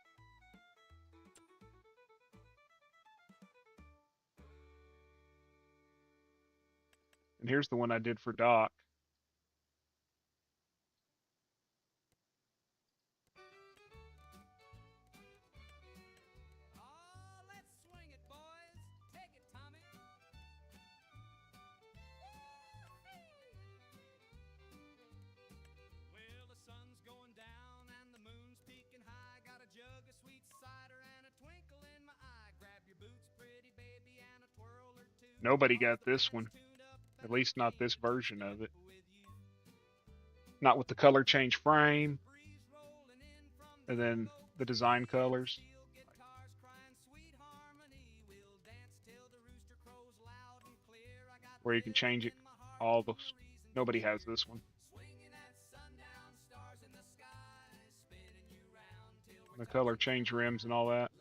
And here's the one I did for Doc. Oh, let's swing it, boys. Take it, Tommy. Well, the sun's going down and the moon's peeking high. Got a jug of sweet cider and a twinkle in my eye. Grab your boots, pretty baby, and a twirl or two. Nobody got this one. At least not this version of it. Not with the color change frame. And then the design colors. Where you can change it. All those. Nobody has this one. The color change rims and all that.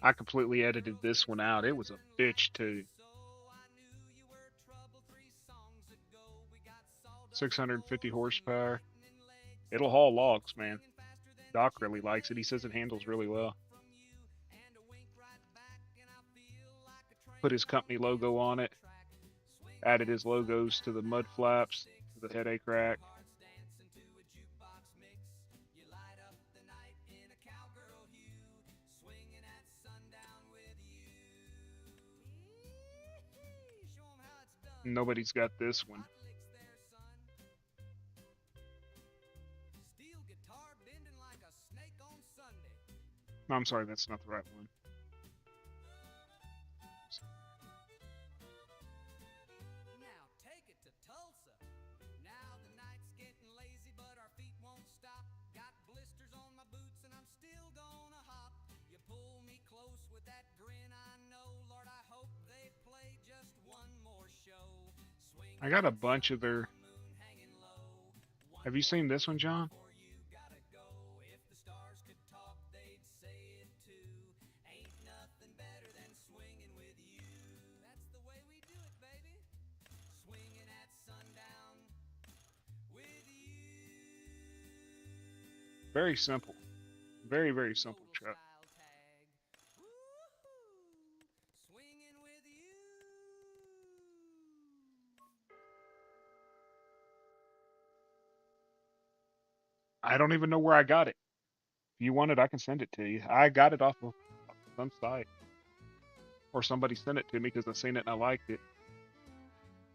I completely edited this one out. It was a bitch too. 650 horsepower. It'll haul logs, man. Doc really likes it. He says it handles really well. Put his company logo on it. Added his logos to the mud flaps, to the headache rack. Nobody's got this one. No, I'm sorry, that's not the right one. Now take it to Tulsa. Now the night's getting lazy, but our feet won't stop. Got blisters on my boots and I'm still gonna hop. You pull me close with that grin, I know. Lord, I hope they play just one more show. I got a bunch of their. Have you seen this one, John? Very simple. Very, very simple truck. I don't even know where I got it. If you want it, I can send it to you. I got it off of some site. Or somebody sent it to me because I seen it and I liked it.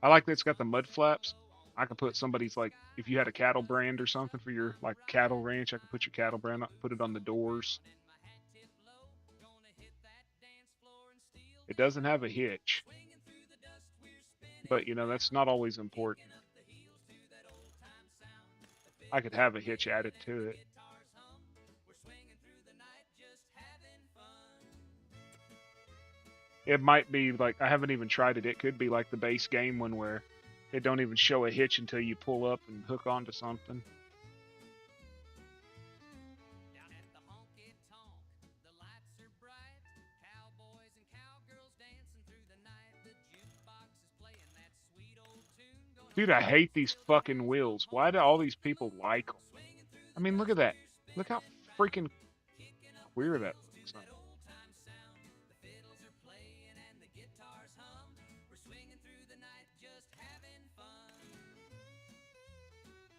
I like that it's got the mud flaps. I could put somebody's, like, if you had a cattle brand or something for your, like, cattle ranch, I could put your cattle brand up, put it on the doors. It doesn't have a hitch. But, you know, that's not always important. I could have a hitch added to it. It might be like, I haven't even tried it. It could be like the base game one where it don't even show a hitch until you pull up and hook onto something. Dude, I hate these fucking wheels. Why do all these people like them? I mean, look at that. Look how freaking queer that looks.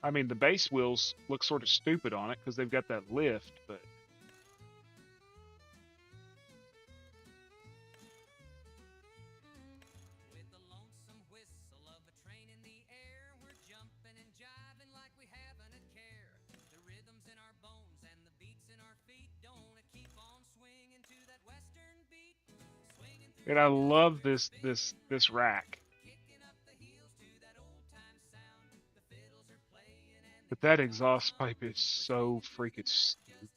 I mean, the base wheels look sort of stupid on it because they've got that lift, but... And I love this rack. But that exhaust pipe is so freaking stupid.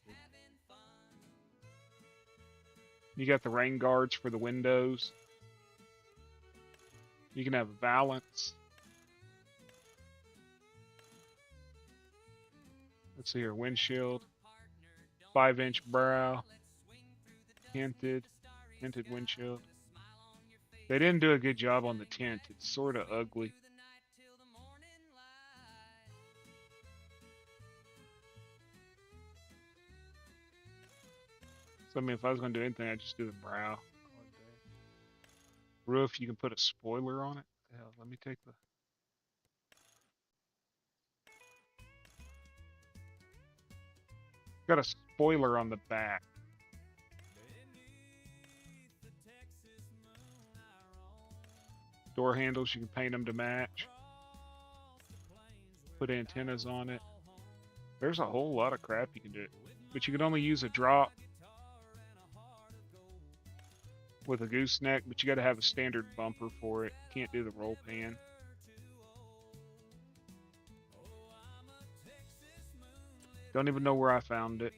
You got the rain guards for the windows. You can have valance. Let's see here, windshield, 5-inch brow, tinted windshield. They didn't do a good job on the tint. It's sort of ugly. So, I mean, if I was going to do anything, I'd just do the brow. Roof, you can put a spoiler on it. Hell, let me take the... Got a spoiler on the back. Door handles, you can paint them to match. Put antennas on it. There's a whole lot of crap you can do. But you can only use a drop with a gooseneck, but you got to have a standard bumper for it. You can't do the roll pan. Don't even know where I found it.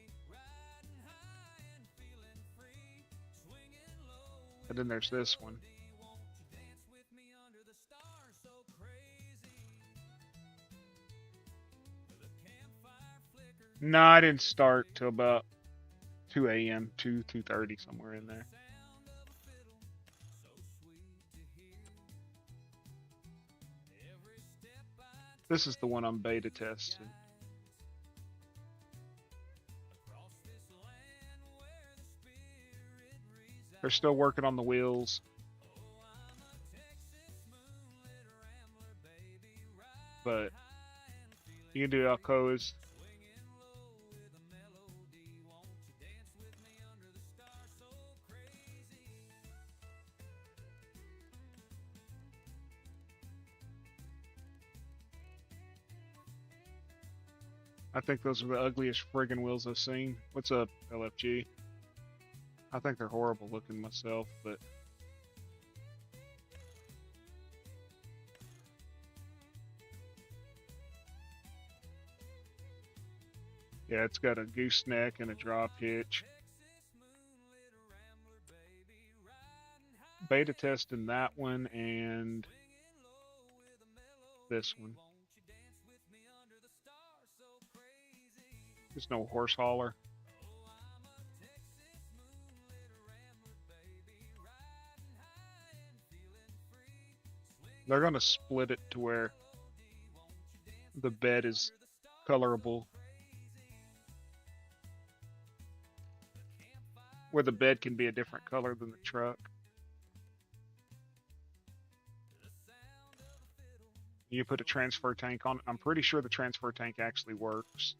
And then there's this one. No, I didn't start till about 2 a.m., 2:30, somewhere in there. This is the one I'm beta testing. They're still working on the wheels. But you can do Alcoas. I think those are the ugliest friggin' wheels I've seen. What's up, LFG? I think they're horrible looking myself, but yeah, it's got a gooseneck and a drop hitch. Beta testing that one and this one. There's no horse hauler. They're gonna split it to where the bed is colorable. Where the bed can be a different color than the truck. You put a transfer tank on it. I'm pretty sure the transfer tank actually works.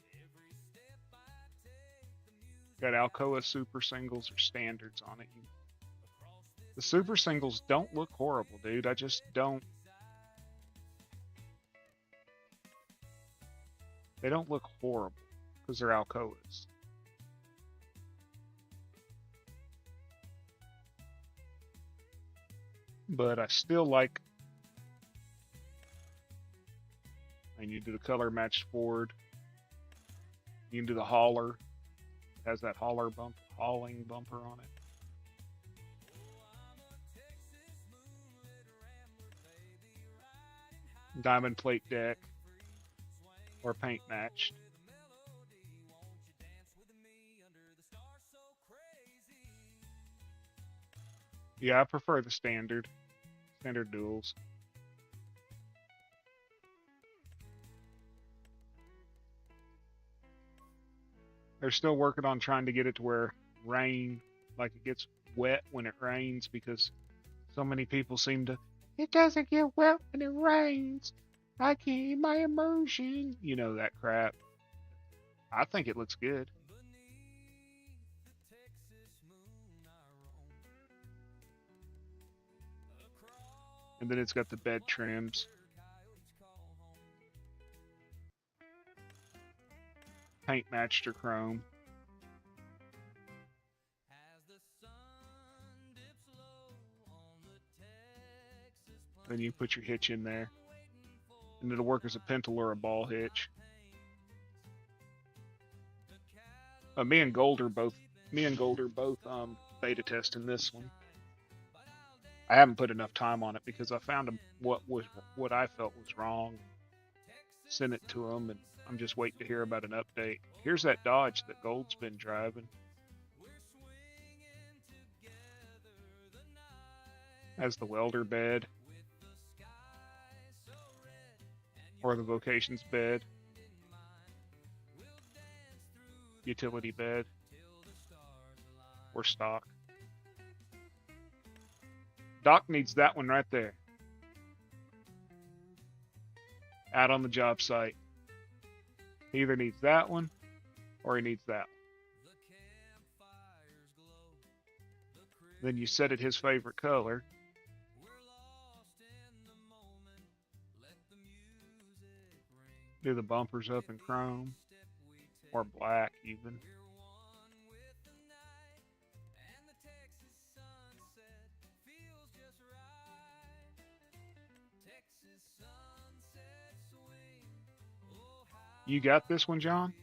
Got Alcoa Super Singles or Standards on it. The Super Singles don't look horrible, dude. I just don't. They don't look horrible because they're Alcoas. But I still like. And you do the color matched Ford. You can do the hauler. It has that hauling bumper on it. Diamond plate deck or paint matched. Yeah, I prefer the standard duals. They're still working on trying to get it to where rain, like it gets wet when it rains, because so many people seem to, it doesn't get wet when it rains. I can't my immersion. You know, that crap. I think it looks good. And then it's got the bed trims. Paint matched or chrome. Then you put your hitch in there. And it'll work as a pintle or a ball hitch. Me and Gold are both beta testing this one. I haven't put enough time on it because I found what I felt was wrong. Sent it to them, and I'm just waiting to hear about an update. Here's that Dodge that Gold's been driving. Has the welder bed or the vocations bed, utility bed, or stock. Doc needs that one right there. Out on the job site. He either needs that one or he needs that one. Then you set it his favorite color. Do the bumpers up in chrome or black even. You got this one, John?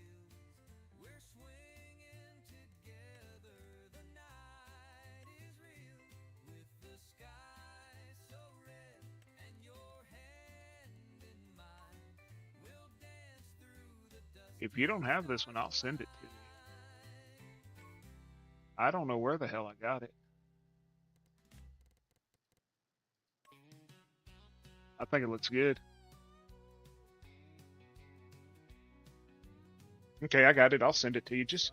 If you don't have this one, I'll send it to you. I don't know where the hell I got it. I think it looks good. Okay, I got it. I'll send it to you. Just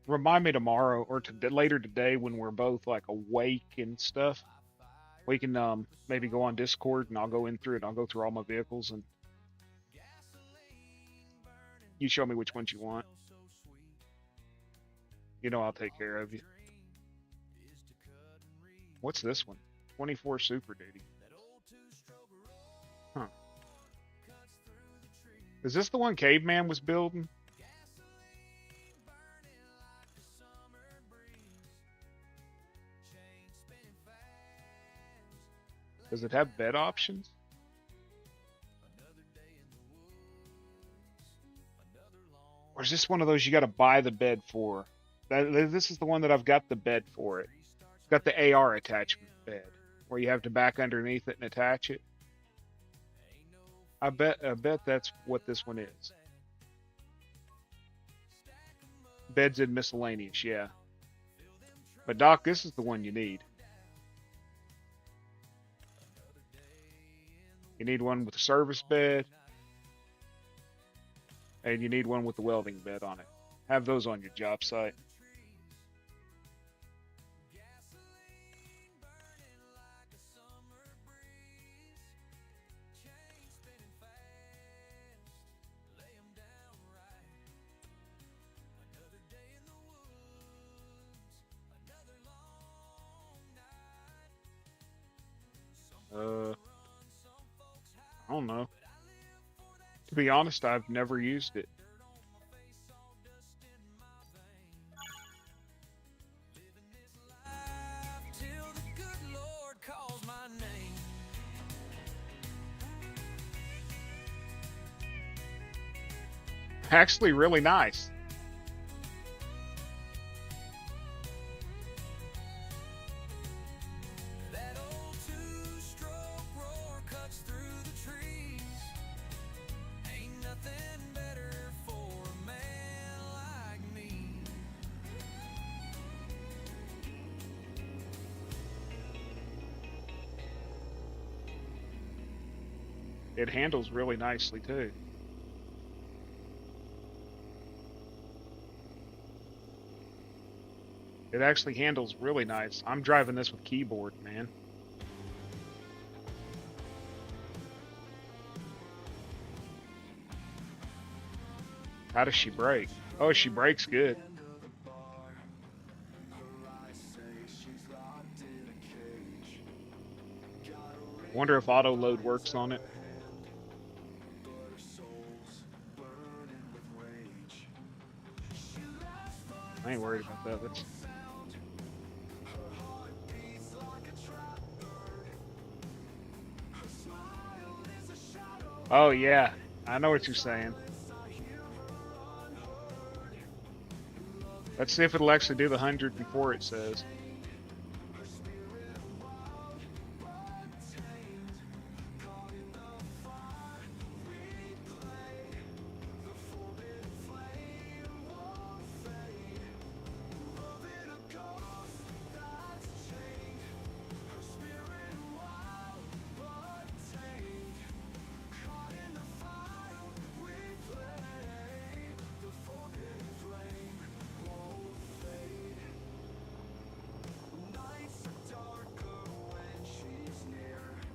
remind me tomorrow or later today when we're both like awake and stuff. We can maybe go on Discord and I'll go in through it. I'll go through all my vehicles and you show me which ones you want. You know I'll take care of you. What's this one? 24 Super Duty. Huh. Is this the one Caveman was building? Does it have bed options? Or is this one of those you got to buy the bed for? This is the one that I've got the bed for it. It's got the AR attachment bed where you have to back underneath it and attach it. I bet that's what this one is. Beds and miscellaneous, yeah. But Doc, this is the one you need. You need one with a service bed. And you need one with the welding bed on it. Have those on your job site. I don't know. To be honest, I've never used it. Actually, really nice. It handles really nicely too. It actually handles really nice. I'm driving this with keyboard, man. How does she brake? Oh, she brakes good. Wonder if auto load works on it. I ain't worried about that. That's... Oh yeah, I know what you're saying. Let's see if it'll actually do the 100 before it says.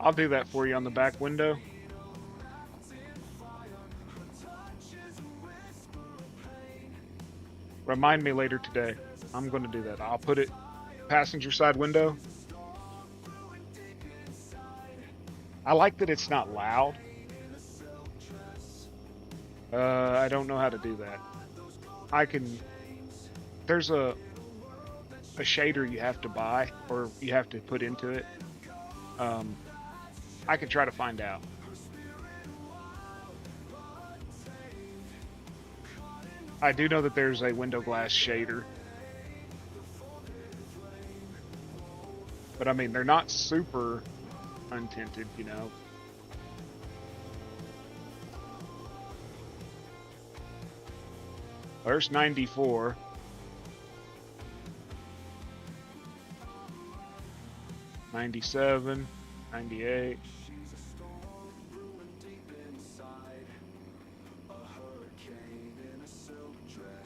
I'll do that for you on the back window. Remind me later today. I'm going to do that. I'll put it passenger side window. I like that it's not loud. I don't know how to do that. I can. There's a shader you have to buy or you have to put into it. I can try to find out. I do know that there's a window glass shader. But I mean, they're not super untinted, you know. There's 94. '97, '98.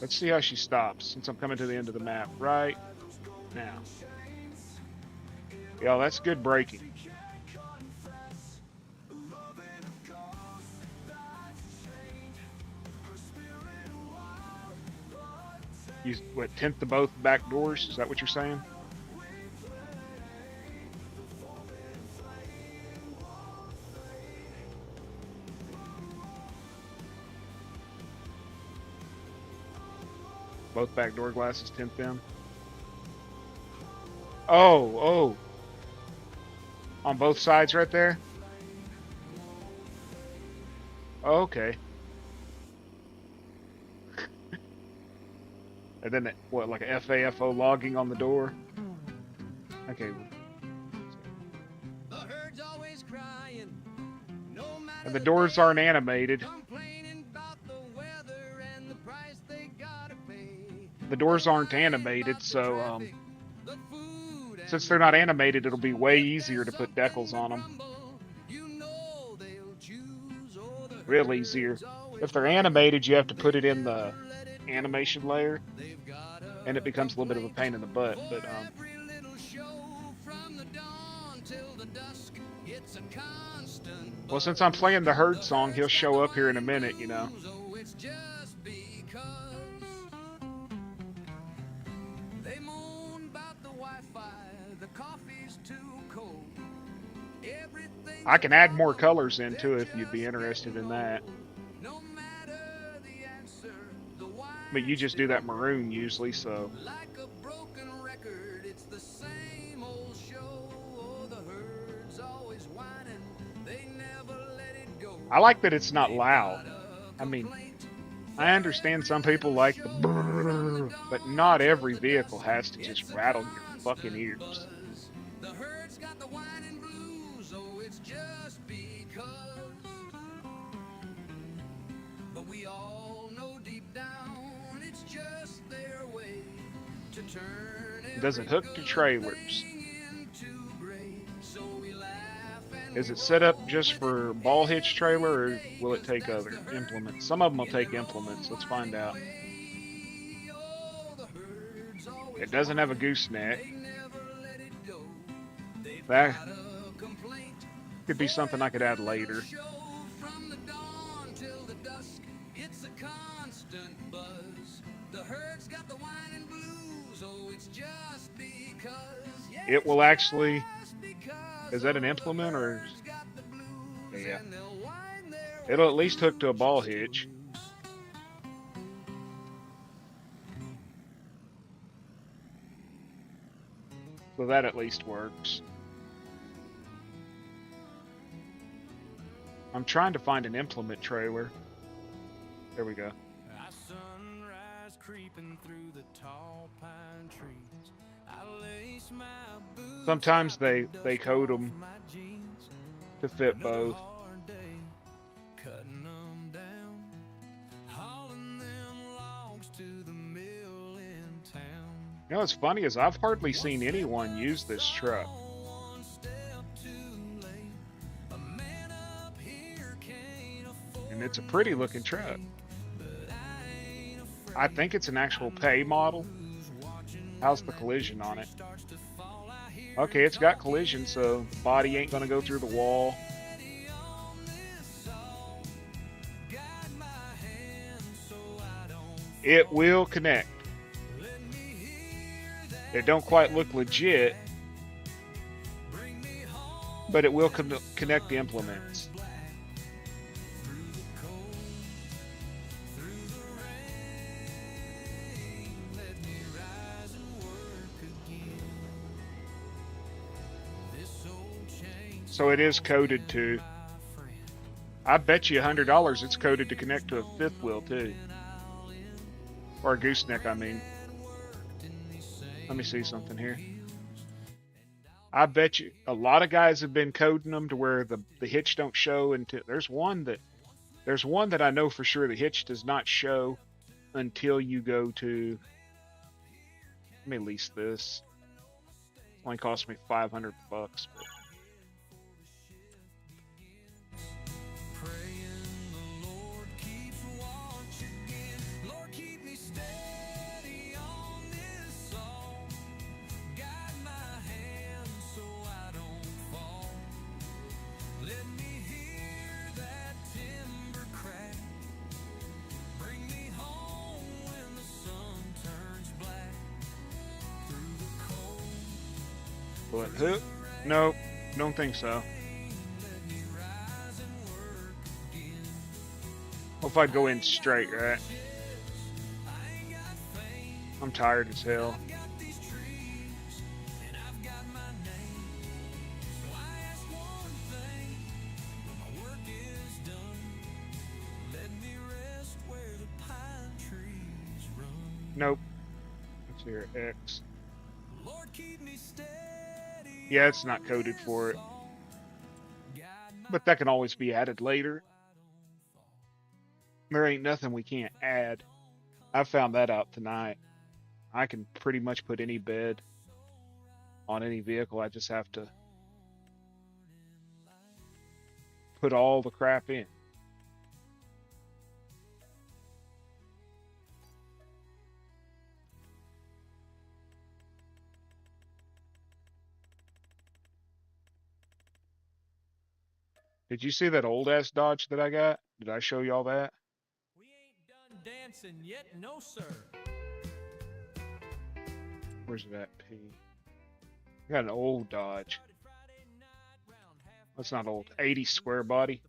Let's see how she stops since I'm coming to the end of the map right now. Yeah, that's good braking. You what, tint the both back doors? Is that what you're saying? Both back door glasses tint them. Oh. On both sides right there? Oh, okay. And then, what, like a FAFO logging on the door? Okay. The herd's always crying, no matter And the doors aren't animated. complaining about the weather and the price they gotta pay. The doors aren't animated, so, The food and since they're not animated, it'll be way easier to put decals on them. rumble, you know they'll choose. Oh, the Real easier. If they're animated, you have to put it in the animation layer, they've got and it becomes a little bit of a pain in the butt. But every little show from the dawn till the dusk. It's a constant. well, since I'm playing the herd song, he'll show up here in a minute, you know. Oh, it's just because they moan about the Wi-Fi, the coffee's too cold. Everything I can add more colors into it if you'd be interested in that. no matter the answer, the why But you just do that maroon usually, so. like a broken record, it's the same old show. Oh, the herd's always whining, they never let it go. I like that it's not loud. I mean, I understand some people like the brrrr, but not every vehicle has to just rattle your fucking ears. The herd's got the whining blues, oh, it's just because. But we all know deep down it's just their way to turn Does it hook to trailers? everything into gray. So we laugh and Is it set up just for ball hitch trailer, or will it take other implements? Some of them will take implements. Let's find out. oh, the herd's always It doesn't have a gooseneck. they never let it go. They've That got a complaint. could be something I could add later. Show from the dawn till the dusk, it's a constant buzz. The herd's got the whining blues, oh, it's just because. Yeah, It will actually. just because. Is that an implement or? Herd's got the blues, Yeah. and they'll whine their It'll at least hook to a ball hitch. So that at least works. I'm trying to find an implement trailer. There we go. Sunrise creeping through the tall pine trees. I lace my boots, Sometimes wipe the they dust code off them my jeans. to fit Another both. hard day, cutting them down, hauling them logs to the mill in town. You know what's funny is I've hardly seen anyone use this truck. One step too late. A man up here can't afford And it's a pretty looking truck. I think it's an actual pay model. How's the collision on it? Okay, it's got collision, so the body ain't gonna go through the wall. It will connect. It don't quite look legit, but it will connect the implements. So it is coded to. I bet you $100 it's coded to connect to a fifth wheel too. Or a gooseneck, I mean. Let me see something here. I bet you a lot of guys have been coding them to where the hitch don't show until there's one that I know for sure the hitch does not show until you go to. Let me lease this. It only cost me $500. But who? Nope, don't think so. What if I'd go in straight, right? I'm tired as hell. Nope. Let's hear X. Yeah, it's not coded for it. But that can always be added later. There ain't nothing we can't add. I found that out tonight. I can pretty much put any bed on any vehicle. I just have to put all the crap in. Did you see that old ass Dodge that I got? Did I show y'all that? We ain't done dancing yet, no sir. Where's it at, P? I got an old Dodge. That's not old. 80 square body.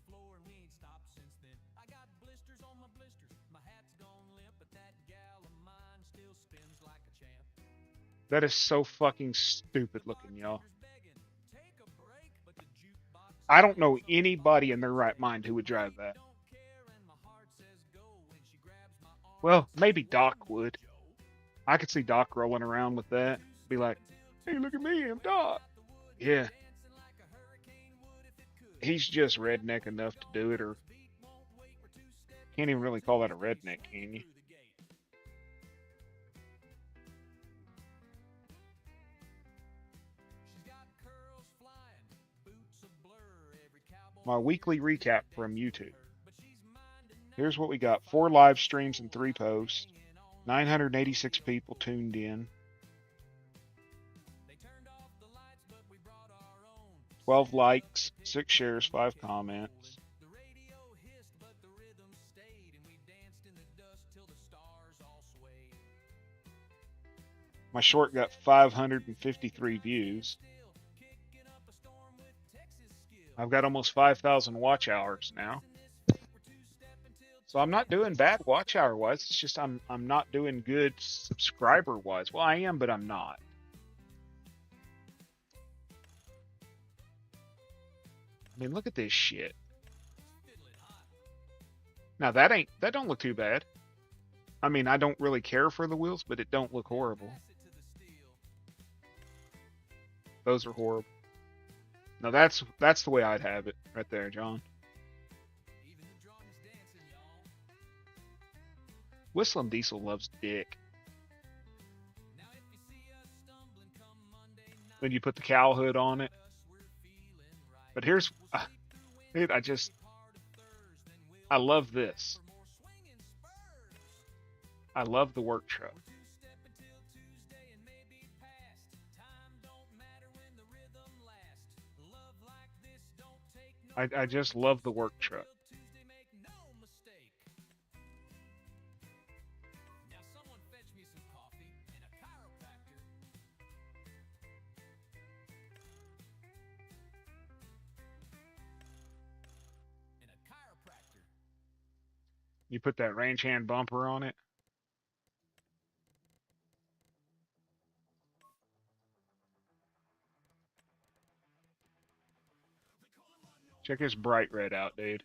That is so fucking stupid looking, y'all. I don't know anybody in their right mind who would drive that. Well, maybe Doc would. I could see Doc rolling around with that. Be like, hey, look at me, I'm Doc. Yeah. He's just redneck enough to do it, or can't even really call that a redneck, can you? My weekly recap from YouTube. Here's what we got. 4 live streams and 3 posts. 986 people tuned in. 12 likes, 6 shares, 5 comments. My short got 553 views. I've got almost 5,000 watch hours now. So I'm not doing bad watch hour wise. It's just I'm not doing good subscriber wise. Well, I am, but I'm not. I mean, look at this shit. Now that don't look too bad. I mean, I don't really care for the wheels, but it don't look horrible. Those are horrible. Now that's the way I'd have it right there, John. Whistling Diesel loves dick. Then you put the cow hood on it. But here's, dude, I love this. I love the work truck. I just love the work truck. You put that range hand bumper on it. Check this bright red out, dude.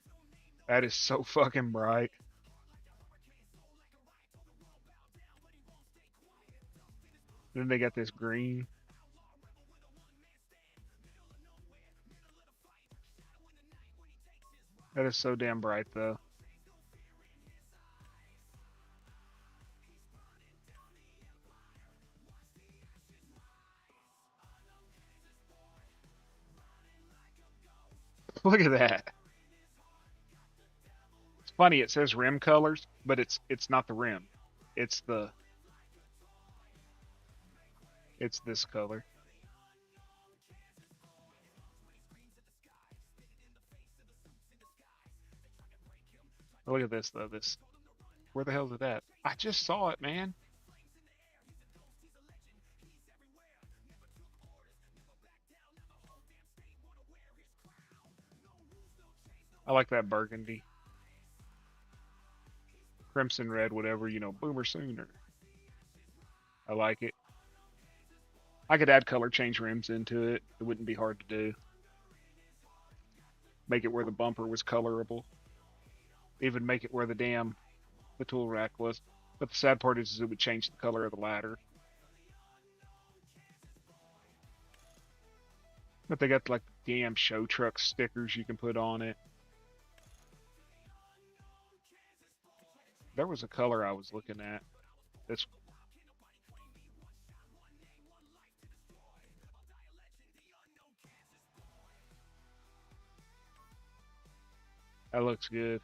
That is so fucking bright. Then they got this green. That is so damn bright, though. Look at that. It's funny. It says rim colors, but it's not the rim. It's the it's this color. Look at this though. This where the hell is it at? I just saw it, man. I like that burgundy. Crimson red, whatever, you know, boomer sooner. I like it. I could add color change rims into it. It wouldn't be hard to do. Make it where the bumper was colorable. Even make it where the tool rack was. But the sad part is it would change the color of the ladder. But they got like damn show truck stickers you can put on it. There was a color I was looking at. This that looks good.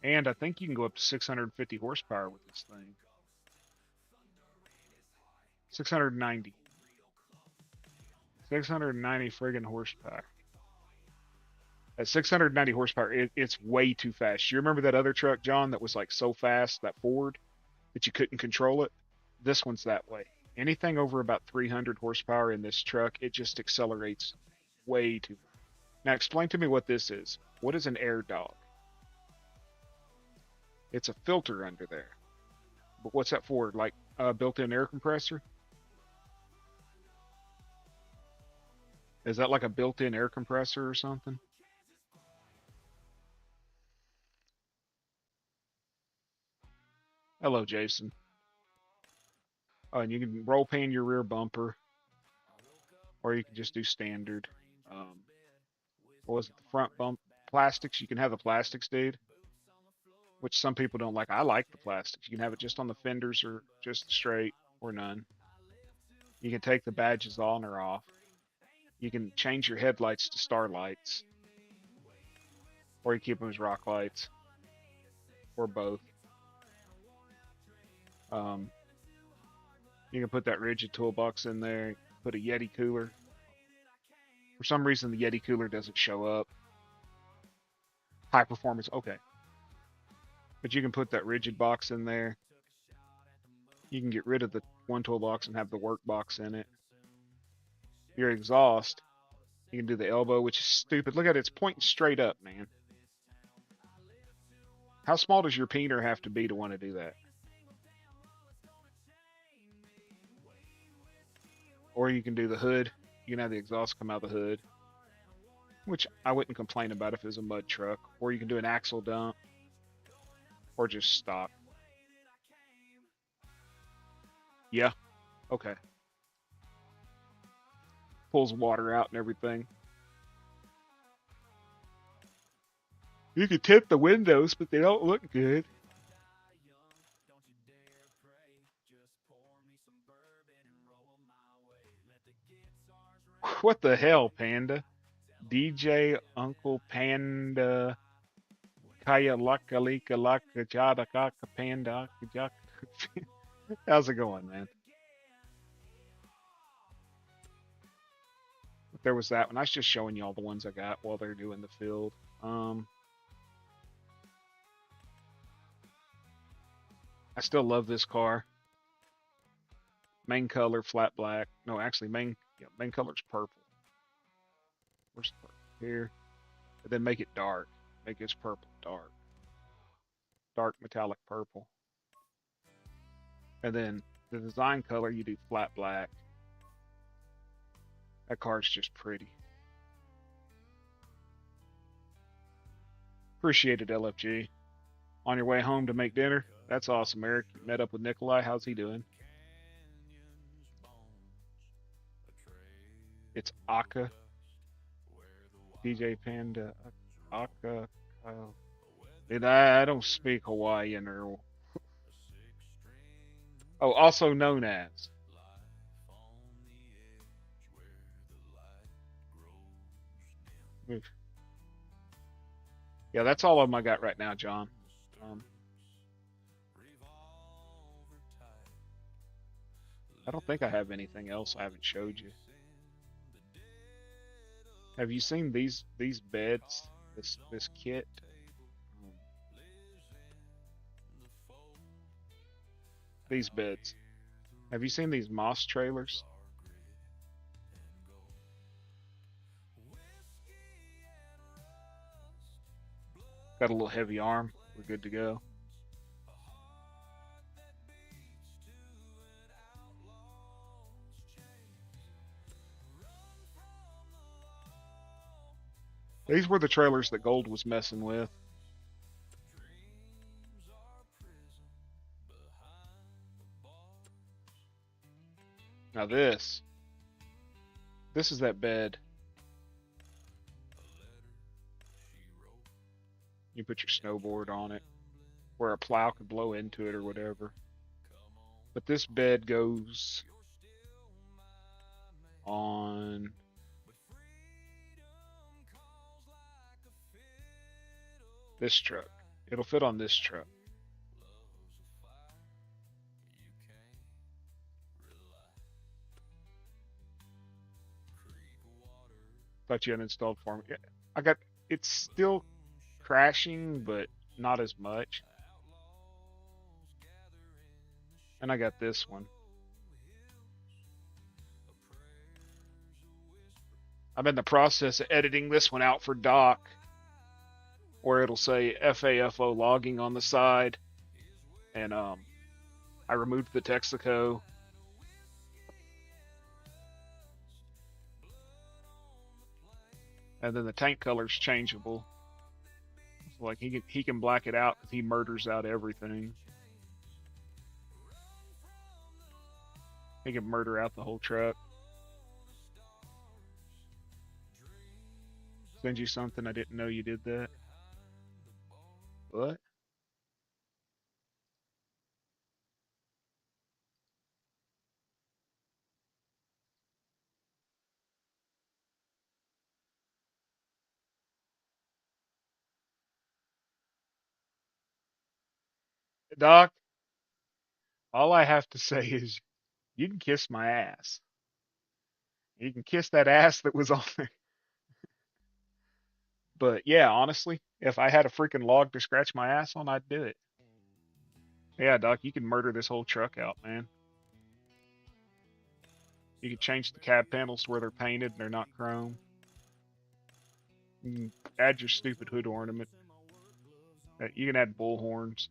And I think you can go up to 650 horsepower with this thing. 690. 690 friggin' horsepower. At 690 horsepower, it's way too fast. You remember that other truck, John, that was like so fast, that Ford, that you couldn't control it? This one's that way. Anything over about 300 horsepower in this truck, it just accelerates way too. Now explain to me what this is. What is an air dog? It's a filter under there. But what's that for? Like a built-in air compressor? Is that like a built-in air compressor or something? Hello, Jason. Oh, and you can roll pan your rear bumper, or you can just do standard. What was it? The front bump plastics. You can have the plastics, dude, which some people don't like. I like the plastics. You can have it just on the fenders or just straight or none. You can take the badges on or off. You can change your headlights to star lights, or you keep them as rock lights, or both. Um, you can put that rigid toolbox in there. Put a Yeti cooler. For some reason, the Yeti cooler doesn't show up. High performance, okay. But you can put that rigid box in there. You can get rid of the one toolbox and have the work box in it. Your exhaust, you can do the elbow, which is stupid. Look at it, it's pointing straight up, man. How small does your peener have to be to want to do that? Or you can do the hood. You can have the exhaust come out the hood. which I wouldn't complain about if it was a mud truck. Or you can do an axle dump, or just stock. Yeah, okay. Pulls water out and everything. You can tint the windows, but they don't look good. What the hell, Panda? DJ Uncle Panda Kaya Laka Lika Laka Jada Kaka Panda. How's it going, man? There was that one. I was just showing you all the ones I got while they're doing the field. I still love this car. Main color flat black. No, actually main color's purple. Where's the purple? Here. And then make it dark. Make this purple dark. Dark metallic purple. And then the design color you do flat black. That car's just pretty. Appreciate it, LFG. On your way home to make dinner? That's awesome, Eric. You met up with Nikolai. How's he doing? It's Aka. DJ Panda. Aka. I don't speak Hawaiian or. Oh, also known as. Yeah, that's all of them I got right now, John. I don't think I have anything else I haven't showed you. Have you seen these beds? This kit? These beds. Have you seen these moss trailers? Got a little heavy arm. We're good to go. These were the trailers that Gold was messing with. Now this is that bed. You put your snowboard on it, where a plow could blow into it or whatever. But this bed goes on this truck. It'll fit on this truck. Thought you uninstalled for me. Yeah, I got it's still crashing, but not as much. And I got this one. I'm in the process of editing this one out for Doc, where it'll say FAFO logging on the side, and I removed the Texaco. And then the tank color's changeable. So like he can black it out because he murders out everything. He can murder out the whole truck. Send you something, I didn't know you did that. What? Doc, all I have to say is you can kiss my ass. You can kiss that ass that was on there. But yeah, honestly, if I had a freaking log to scratch my ass on, I'd do it. Yeah, Doc, you can murder this whole truck out, man. You can change the cab panels to where they're painted and they're not chrome. You can add your stupid hood ornament. You can add bull horns.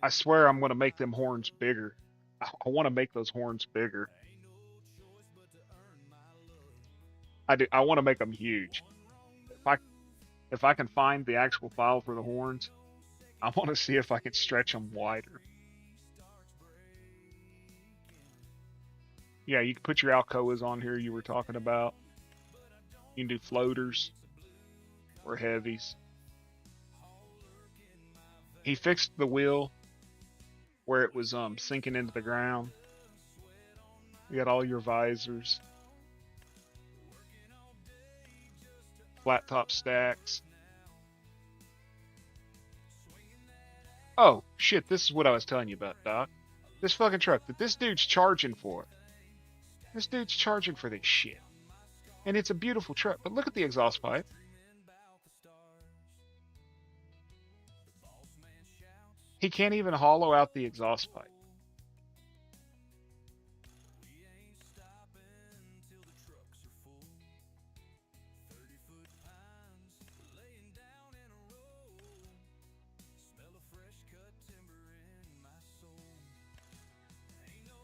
I swear I'm going to make them horns bigger. I want to make those horns bigger. I want to make them huge. If I if I can find the actual file for the horns, I want to see if I can stretch them wider. Yeah, you can put your Alcoas on here you were talking about. You can do floaters or heavies. He fixed the wheel where it was sinking into the ground. You got all your visors, flat top stacks. Oh shit, this is what I was telling you about, Doc. This fucking truck that this dude's charging for. This dude's charging for this shit. And it's a beautiful truck, but look at the exhaust pipe. He can't even hollow out the exhaust pipe.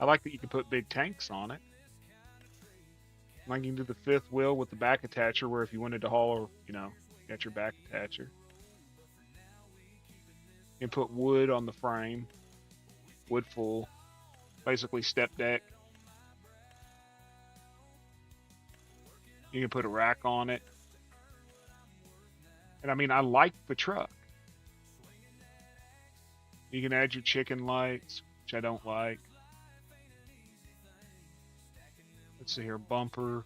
I like that you can put big tanks on it. Like you can do the fifth wheel with the back attacher, where if you wanted to haul, you know, you got your back attacher. You can put wood on the frame, wood full, basically step deck. You can put a rack on it. And I mean, I like the truck. You can add your chicken lights, which I don't like. Let's see here, bumper.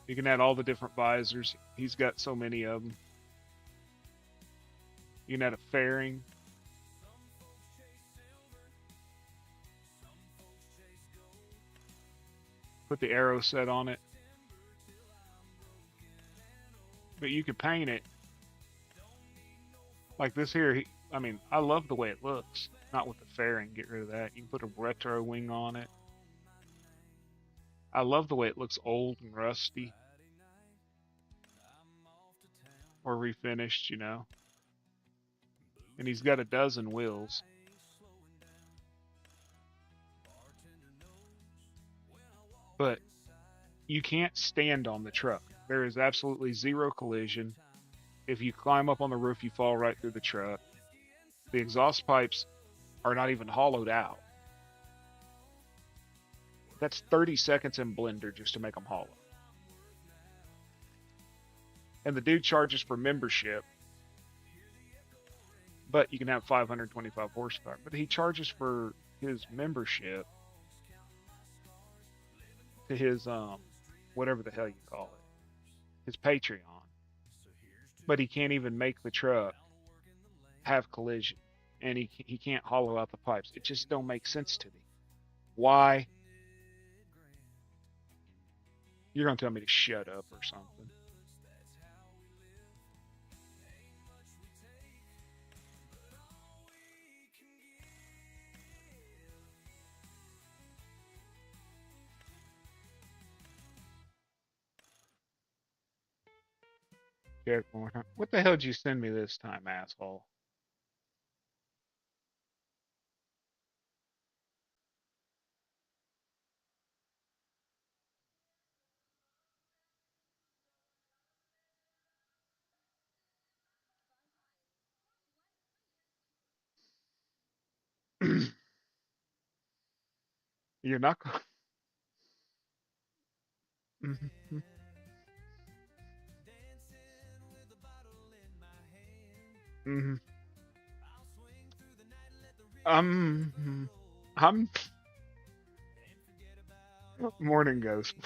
You can add all the different visors. He's got so many of them. You can add a fairing. Put the arrow set on it. But you can paint it like this here. I mean, I love the way it looks. Not with the fairing, get rid of that. You can put a retro wing on it. I love the way it looks old and rusty. Or refinished, you know. And he's got a dozen wheels. But you can't stand on the truck. There is absolutely zero collision. If you climb up on the roof, you fall right through the truck. The exhaust pipes are not even hollowed out. That's 30 seconds in Blender just to make them hollow. And the dude charges for membership, but you can have 525 horsepower. But he charges for his membership to his whatever the hell you call it, his Patreon. But he can't even make the truck have collision, and he can't hollow out the pipes. It just don't make sense to me. Why? You're gonna tell me to shut up or something. Check one more time. What the hell did you send me this time, asshole? You're not going. Mm-hmm. I'm morning ghost.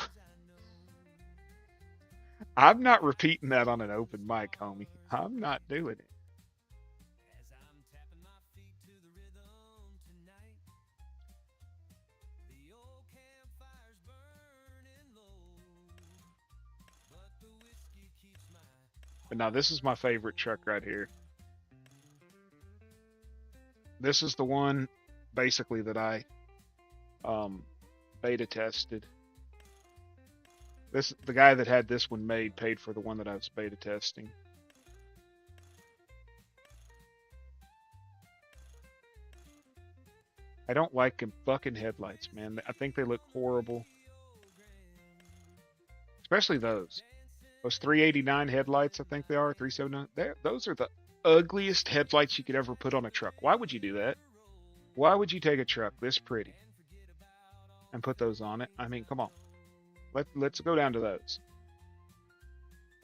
I'm not repeating that on an open mic, homie. I'm not doing it. But now this is my favorite truck right here. This is the one basically that I beta tested. The guy that had this one made paid for the one that I was beta testing. I don't like fucking headlights, man. I think they look horrible. Especially those. Those 389 headlights, I think they are, 379. Those are the ugliest headlights you could ever put on a truck. Why would you do that? Why would you take a truck this pretty and put those on it? I mean, come on. Let's go down to those.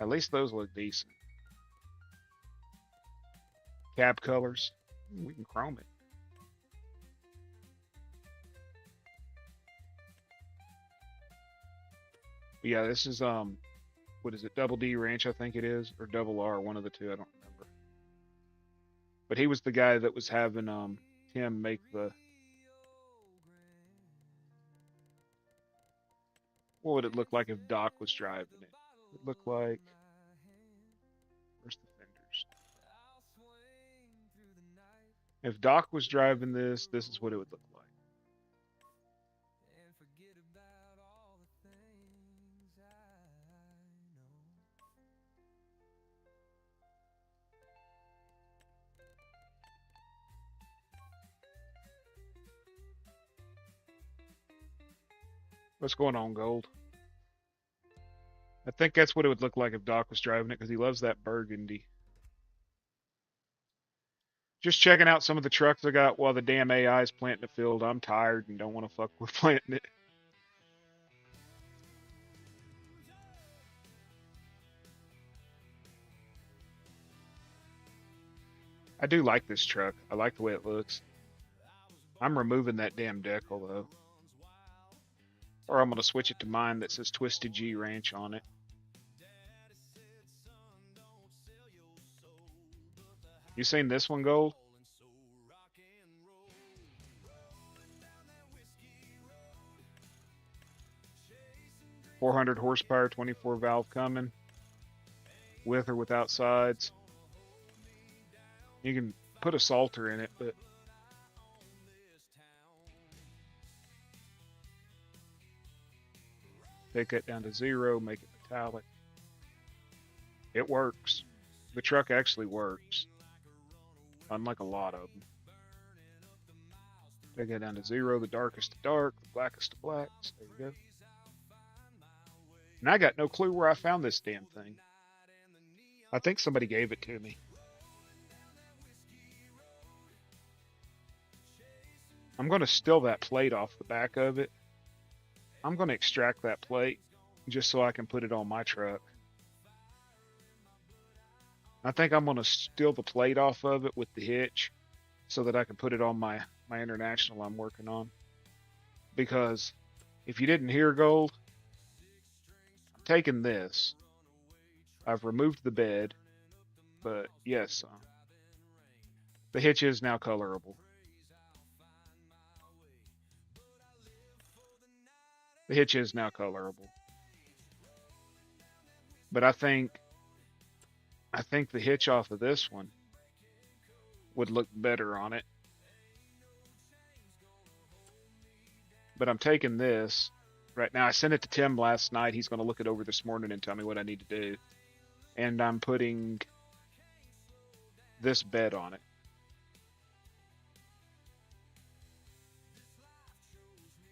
At least those look decent. Cab colors. We can chrome it. But yeah, this is what is it? Double D Ranch, I think it is, or Double R, one of the two. I don't remember. But he was the guy that was having Tim make the. What would it look like if Doc was driving it? It would look like. Where's the fenders? If Doc was driving this, this is what it would look like. What's going on, Gold? I think that's what it would look like if Doc was driving it because he loves that burgundy. Just checking out some of the trucks I got while the damn AI is planting the field. I'm tired and don't want to fuck with planting it. I do like this truck. I like the way it looks. I'm removing that damn decal though. Or I'm going to switch it to mine that says Twisted G Ranch on it. You seen this one, Gold? .400 horsepower, 24 valve coming, with or without sides. You can put a salter in it, but take it down to 0, make it metallic. It works. The truck actually works, unlike a lot of them. Take it down to 0, the darkest to dark, the blackest to blacks. There you go. And I got no clue where I found this damn thing. I think somebody gave it to me. I'm going to steal that plate off the back of it. I'm going to extract that plate just so I can put it on my truck. I think I'm going to steal the plate off of it with the hitch so that I can put it on my International I'm working on. Because if you didn't hear, Gold, I'm taking this. I've removed the bed, but yes, the hitch is now colorable. The hitch is now colorable. But I think the hitch off of this one would look better on it. But I'm taking this right now. I sent it to Tim last night. He's going to look it over this morning and tell me what I need to do. And I'm putting this bed on it.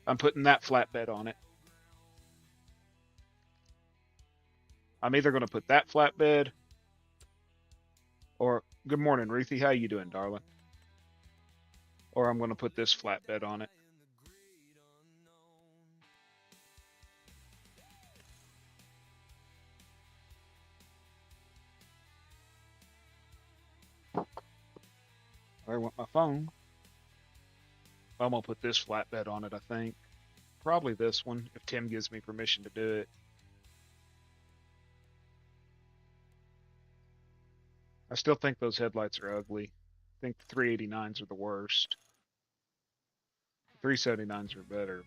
I'm putting that flatbed on it. I'm either going to put that flatbed or, good morning, Ruthie. How you doing, darling? Or I'm going to put this flatbed on it. There went my phone. I'm going to put this flatbed on it, I think. Probably this one, if Tim gives me permission to do it. I still think those headlights are ugly. I think the 389s are the worst. The 379s are better.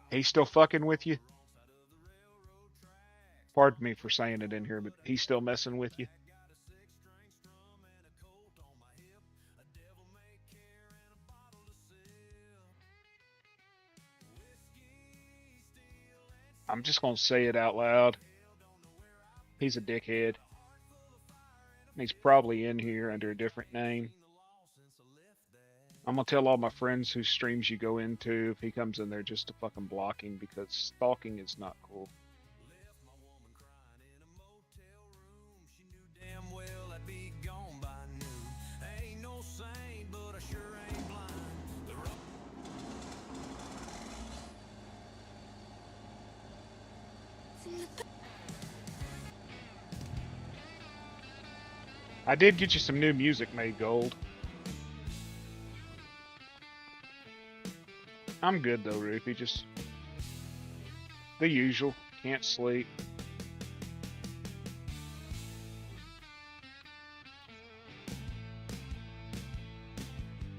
He's still fucking with you? Pardon me for saying it in here, but he's still messing with you? I'm just going to say it out loud. He's a dickhead. He's probably in here under a different name. I'm gonna tell all my friends whose streams you go into if he comes in there just to fucking block him because stalking is not cool. Left my woman crying in a motel room. She knew damn well I'd be gone by noon. I ain't no saint, but I sure ain't blind. The road I did get you some new music made, Gold. I'm good though, Ruthie. Just the usual. Can't sleep.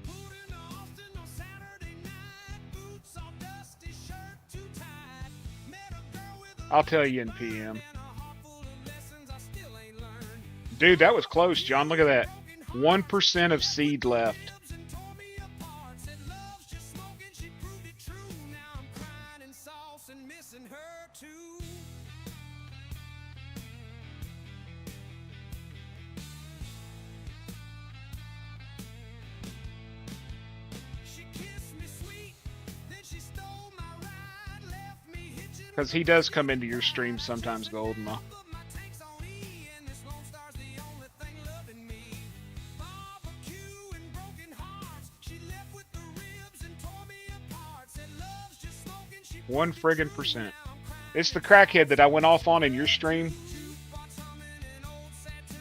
pulled into Austin on Saturday night. Boots all dusty, shirt too tight. Met a girl with a I'll tell you in PM. and a heart full of lessons I still ain't learned. Dude, that was close, John. Look at that. 1% of seed left. And tore me apart. Said love's just smoking. She proved it true. Now I'm crying in sauce and missing her too. She kissed me sweet, then she stole my ride, left me hitching. Because he does come into your stream sometimes, Golden. But my tank's on E, and this Lone Star's the only thing loving me. Barbecue and broken hearts. She left with the ribs and tore me apart. Said love's just smoking. She 1 friggin' percent. It's the crackhead that I went off on in your stream. jukebox humming an old sad tune.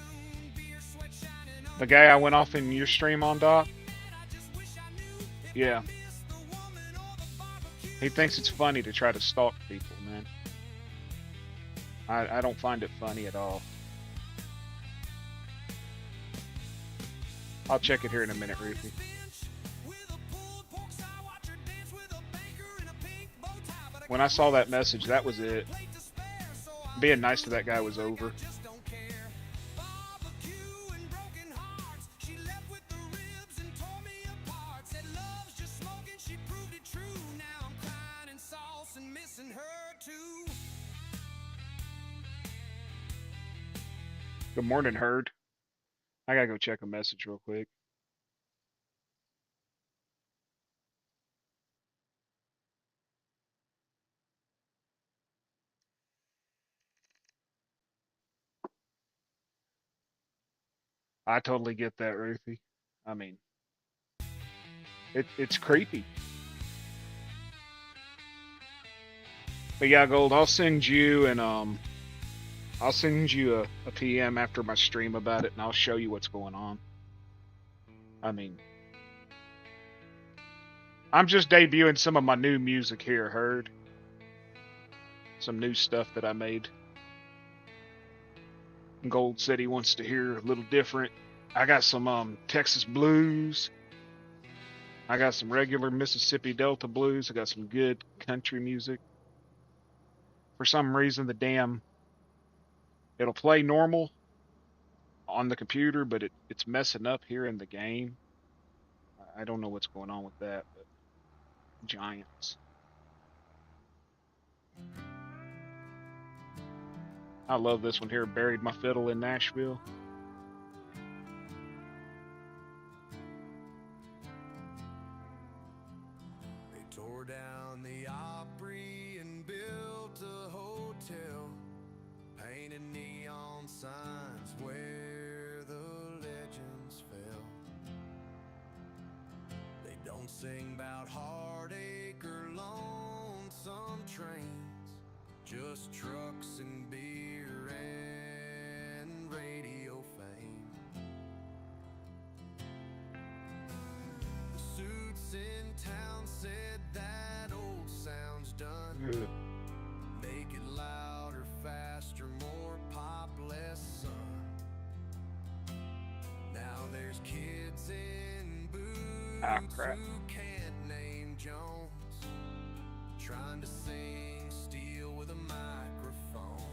Beer sweat shining on. The guy I went off in your stream on, Doc. I just wish I knew if Yeah. I missed the woman or the barbecue. He thinks it's funny to try to stalk people, man. I don't find it funny at all. I'll check it here in a minute, Ruthie. With a pulled pork side, watch her dance with a banker in a pink bow tie. But I When I saw that message, that was it. plate to spare, so I Being nice to that guy was over. just don't care. Barbecue and broken hearts. She left with the ribs and tore me apart. Said love's just smoking. She proved it true. Now I'm crying in sauce and missing her too. Good morning, Herd. I gotta go check a message real quick. I totally get that, Ruthie. I mean, it's creepy. But yeah, Gold, I'll send you a PM after my stream about it, and I'll show you what's going on. I mean, I'm just debuting some of my new music here, Herd. Some new stuff that I made. Gold said he wants to hear a little different. I got some Texas blues. I got some regular Mississippi Delta blues. I got some good country music. For some reason, it'll play normal on the computer, but it's messing up here in the game. I don't know what's going on with that, but Giants. I love this one here, Buried My Fiddle in Nashville. They tore down the Opry and built a hotel, painted neon signs where the legends fell. They don't sing about heartache or lonesome trains, just trucks and beer and radio fame. The suits in town said that old sound's done. Ugh. Make it louder, faster, more pop, less sun. Now there's kids in Ah, boots crap. who can't name Jones, trying to sing steel with a microphone.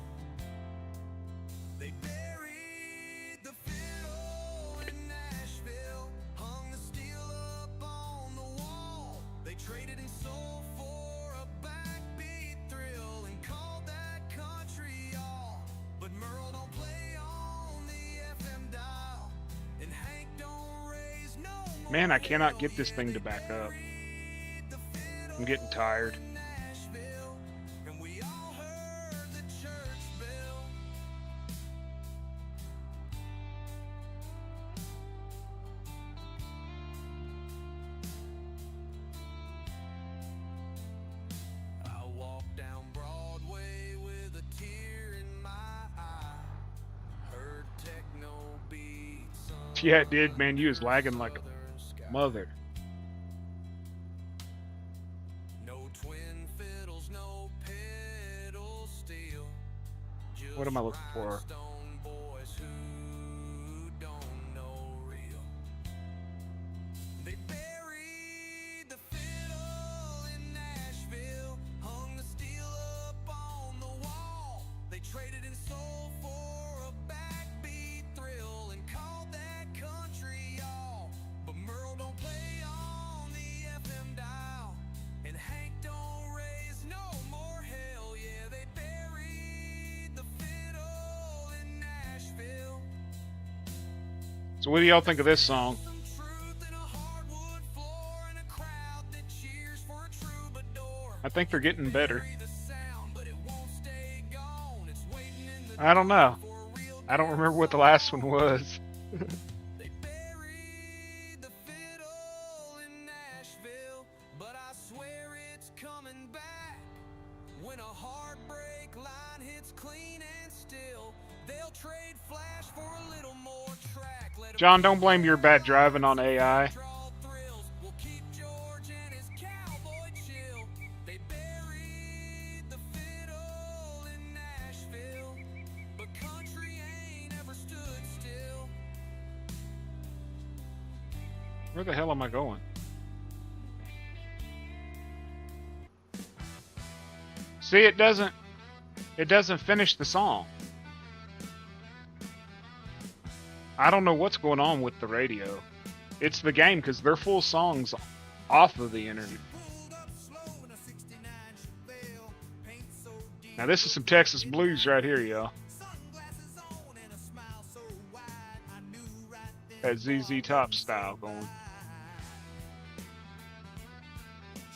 They buried the fiddle in Nashville, hung the steel up on the wall. They traded in soul for a backbeat thrill and called that country all. But Merle don't play on the FM dial, and Hank don't raise no Man, I cannot get this thing to back up. I'm getting tired. And we all heard the church bell. I walked down Broadway with a tear in my eye. Heard techno beats. Yeah, it did, man. You was lagging like a mother. No twin fiddles, no pedal steel. What am I looking for? Rhinestone boys who don't know real. They buried the fiddle in Nashville, hung the steel up on the wall. They traded in soul for a backbeat thrill and called that country y'all. But Merle don't play on the FM dial, and Hank don't raise no more hell. Yeah, they buried the fiddle in Nashville. So what do y'all think of this song? Some truth in a hardwood floor and a crowd that cheers for a troubadour. I think they're getting better. The sound, but it won't stay gone. It's waiting in the I don't know. for a real I don't remember what the last one was. They buried the fiddle in Nashville, but I swear it's coming back. When a heartbreak line hits clean and still, they'll trade flash for a little more track. Let 'em John, don't blame your bad driving on AI. draw thrills. We'll keep George and his cowboy chill. They buried the fiddle in Nashville, but country ain't ever stood still. Where the hell am I going? See, it doesn't finish the song. I don't know what's going on with the radio. It's the game because they're full songs off of the internet. Pulled up slow in a 69 Chevelle, paint so deep, Now this is some Texas blues right here, y'all. sunglasses on and a smile so wide. I knew right then That ZZ Top style going.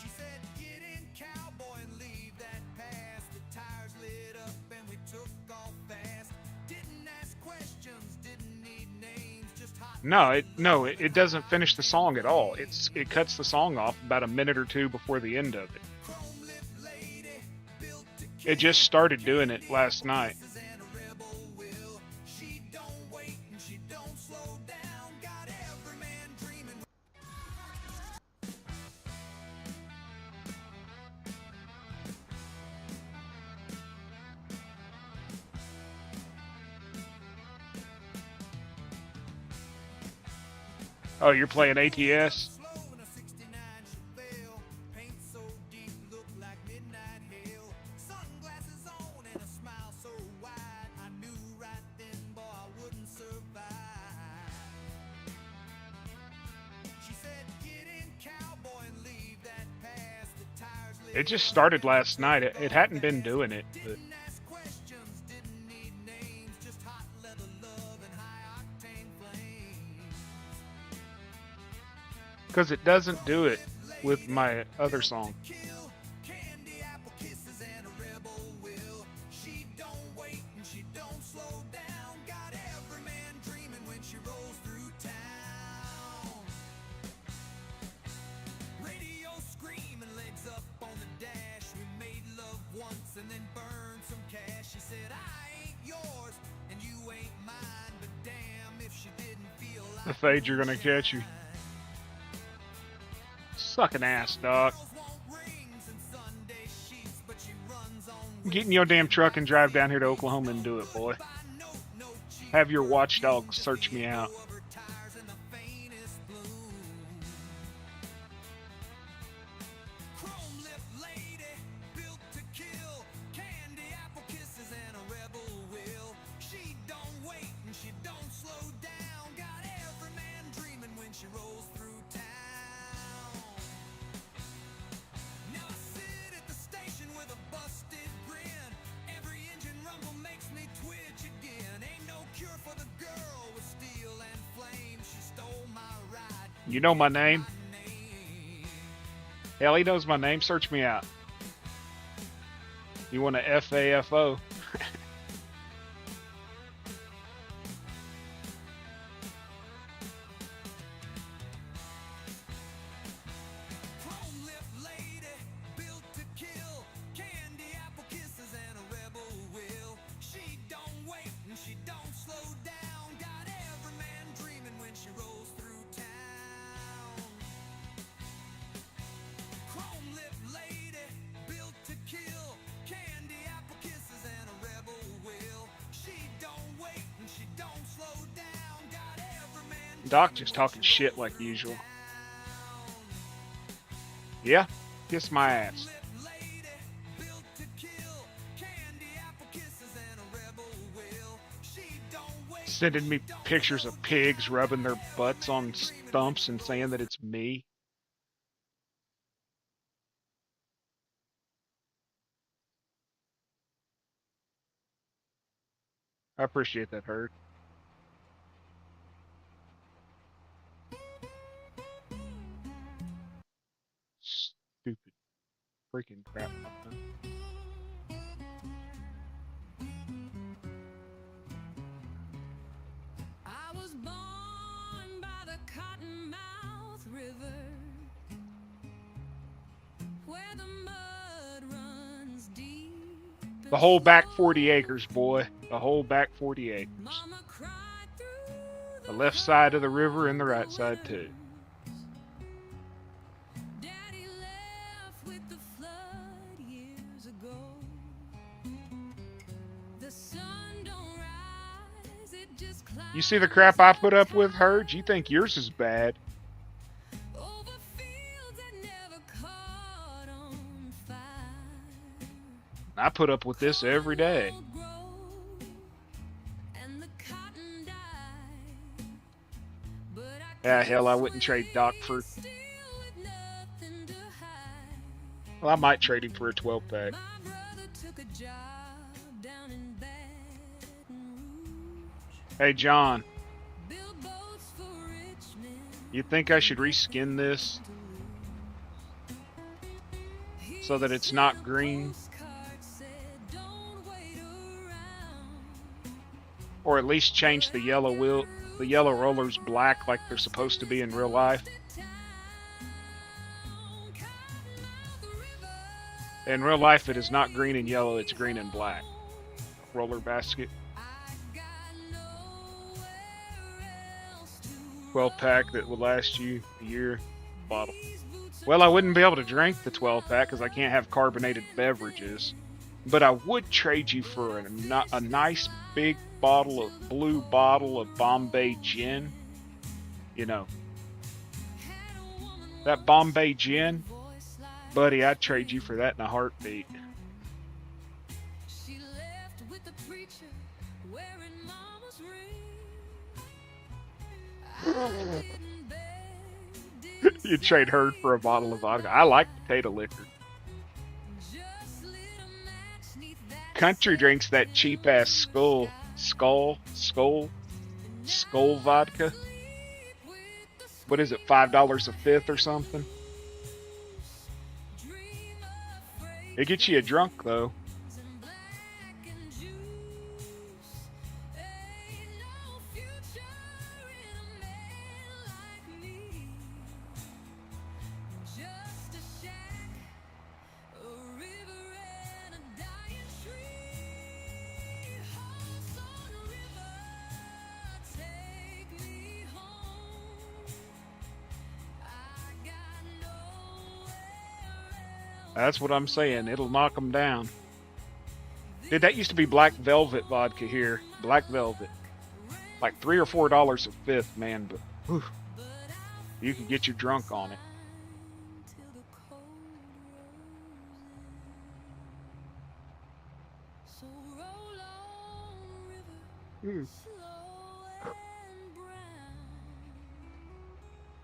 she said, "Get in, cowboy, and leave that past." The tires lit up and we took off fast. Didn't ask questions, didn't need names, just hot. No, it doesn't finish the song at all. It cuts the song off about a minute or two before the end of it. Chrome lip lady, built to It just started doing it last night. kisses and a rebel will. She don't wait and she don't slow down. Got every man dreaming. Oh, you're playing ATS? Slow in a 69 Chevelle, paint so deep, look like midnight hail. Sunglasses on and a smile so wide. I knew right then, boy, I wouldn't survive. She said, "Get in, cowboy, and leave that past." The tires lit It just started last night. It hadn't been doing it. But Didn't ask questions, didn't need names, just hot leather love and high octane flames. because it doesn't do it with my other song. Kill, candy apple kisses and a rebel will. She don't wait and she don't slow down. Got every man dreaming when she rolls through town. Radio screaming, legs up on the dash. We made love once and then burned some cash. She said, "I ain't yours and you ain't mine, but damn if she didn't feel like The fades are gonna catch you. Sucking ass, dog. girls want rings and Sunday sheets, but she runs on Get in your damn truck and drive down here to Oklahoma and do it, boy. by note, no cheap Have your watchdog search me out. of her tires in the faintest bloom. Chrome lip lady, built to kill, candy apple kisses and a rebel will. She don't wait and she don't slow down. Got every man dreaming when she rolls through town. Now I sit at the station with a busted grin. Every engine rumble makes me twitch again. Ain't no cure for the girl with steel and You know my name? Hell, he knows my name. Search me out. You want a FAFO? Chrome lip lady, built to kill. Candy apple kisses and a rebel will. She don't wait and she don't slow down. Got every man dreaming when she rolls through town. Chrome lip lady, built to kill. Candy apple kisses and a rebel will. She don't wait and she don't slow down. Got every man Doc just talking shit like usual. Yeah, kiss my ass. Sending me pictures of pigs rubbing their butts on stumps and saying that it's me. I appreciate that, Herd. Stupid freaking crap. I was born by the Cottonmouth River, where the mud runs deep. The whole back 40 acres, boy. The whole back 40 acres. Mama cried through The left side of the river and the right side, too. Daddy left with the flood years ago. The sun don't rise, it just climbs You see the crap I put up with, Herd? You think yours is bad. over fields that never caught on fire. I put up with this every day. Cold grow, and the cotton died. But Yeah, hell, I wouldn't trade Doc for... still with nothing to hide. Well, I might trade him for a 12-pack. My brother took a job down in Baton Rouge. Hey, John, Built boats for rich men. you think I should reskin this so that it's not green? Postcard said, "Don't wait around." Or at least change the yellow rollers black like they're supposed to be in real life? In real life, it is not green and yellow, it's green and black. Roller basket. 12-pack that will last you a year. Bottle. Well, I wouldn't be able to drink the 12-pack because I can't have carbonated beverages. But I would trade you for a nice big blue bottle of Bombay gin. You know. That Bombay gin, buddy, I'd trade you for that in a heartbeat. She left with the preacher wearing mama's ring. You'd trade Herd for a bottle of vodka. I like potato liquor. Country drinks that cheap ass skull vodka. What is it, $5 a fifth or something? It gets you a drunk though. That's what I'm saying. It'll knock them down. Dude, that used to be Black Velvet vodka here. Black Velvet. Like $3 or $4 a fifth, man. But whew, you could get you drunk on it.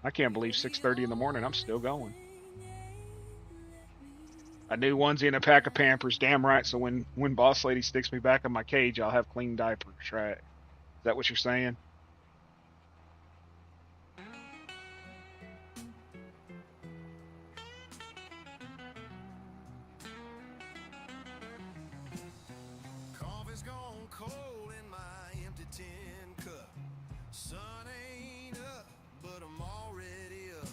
I can't believe 6:30 in the morning. I'm still going. A new onesie and a pack of Pampers. Damn right. So when Boss Lady sticks me back in my cage, I'll have clean diapers. Right? Is that what you're saying? Sun ain't up, but I'm already up.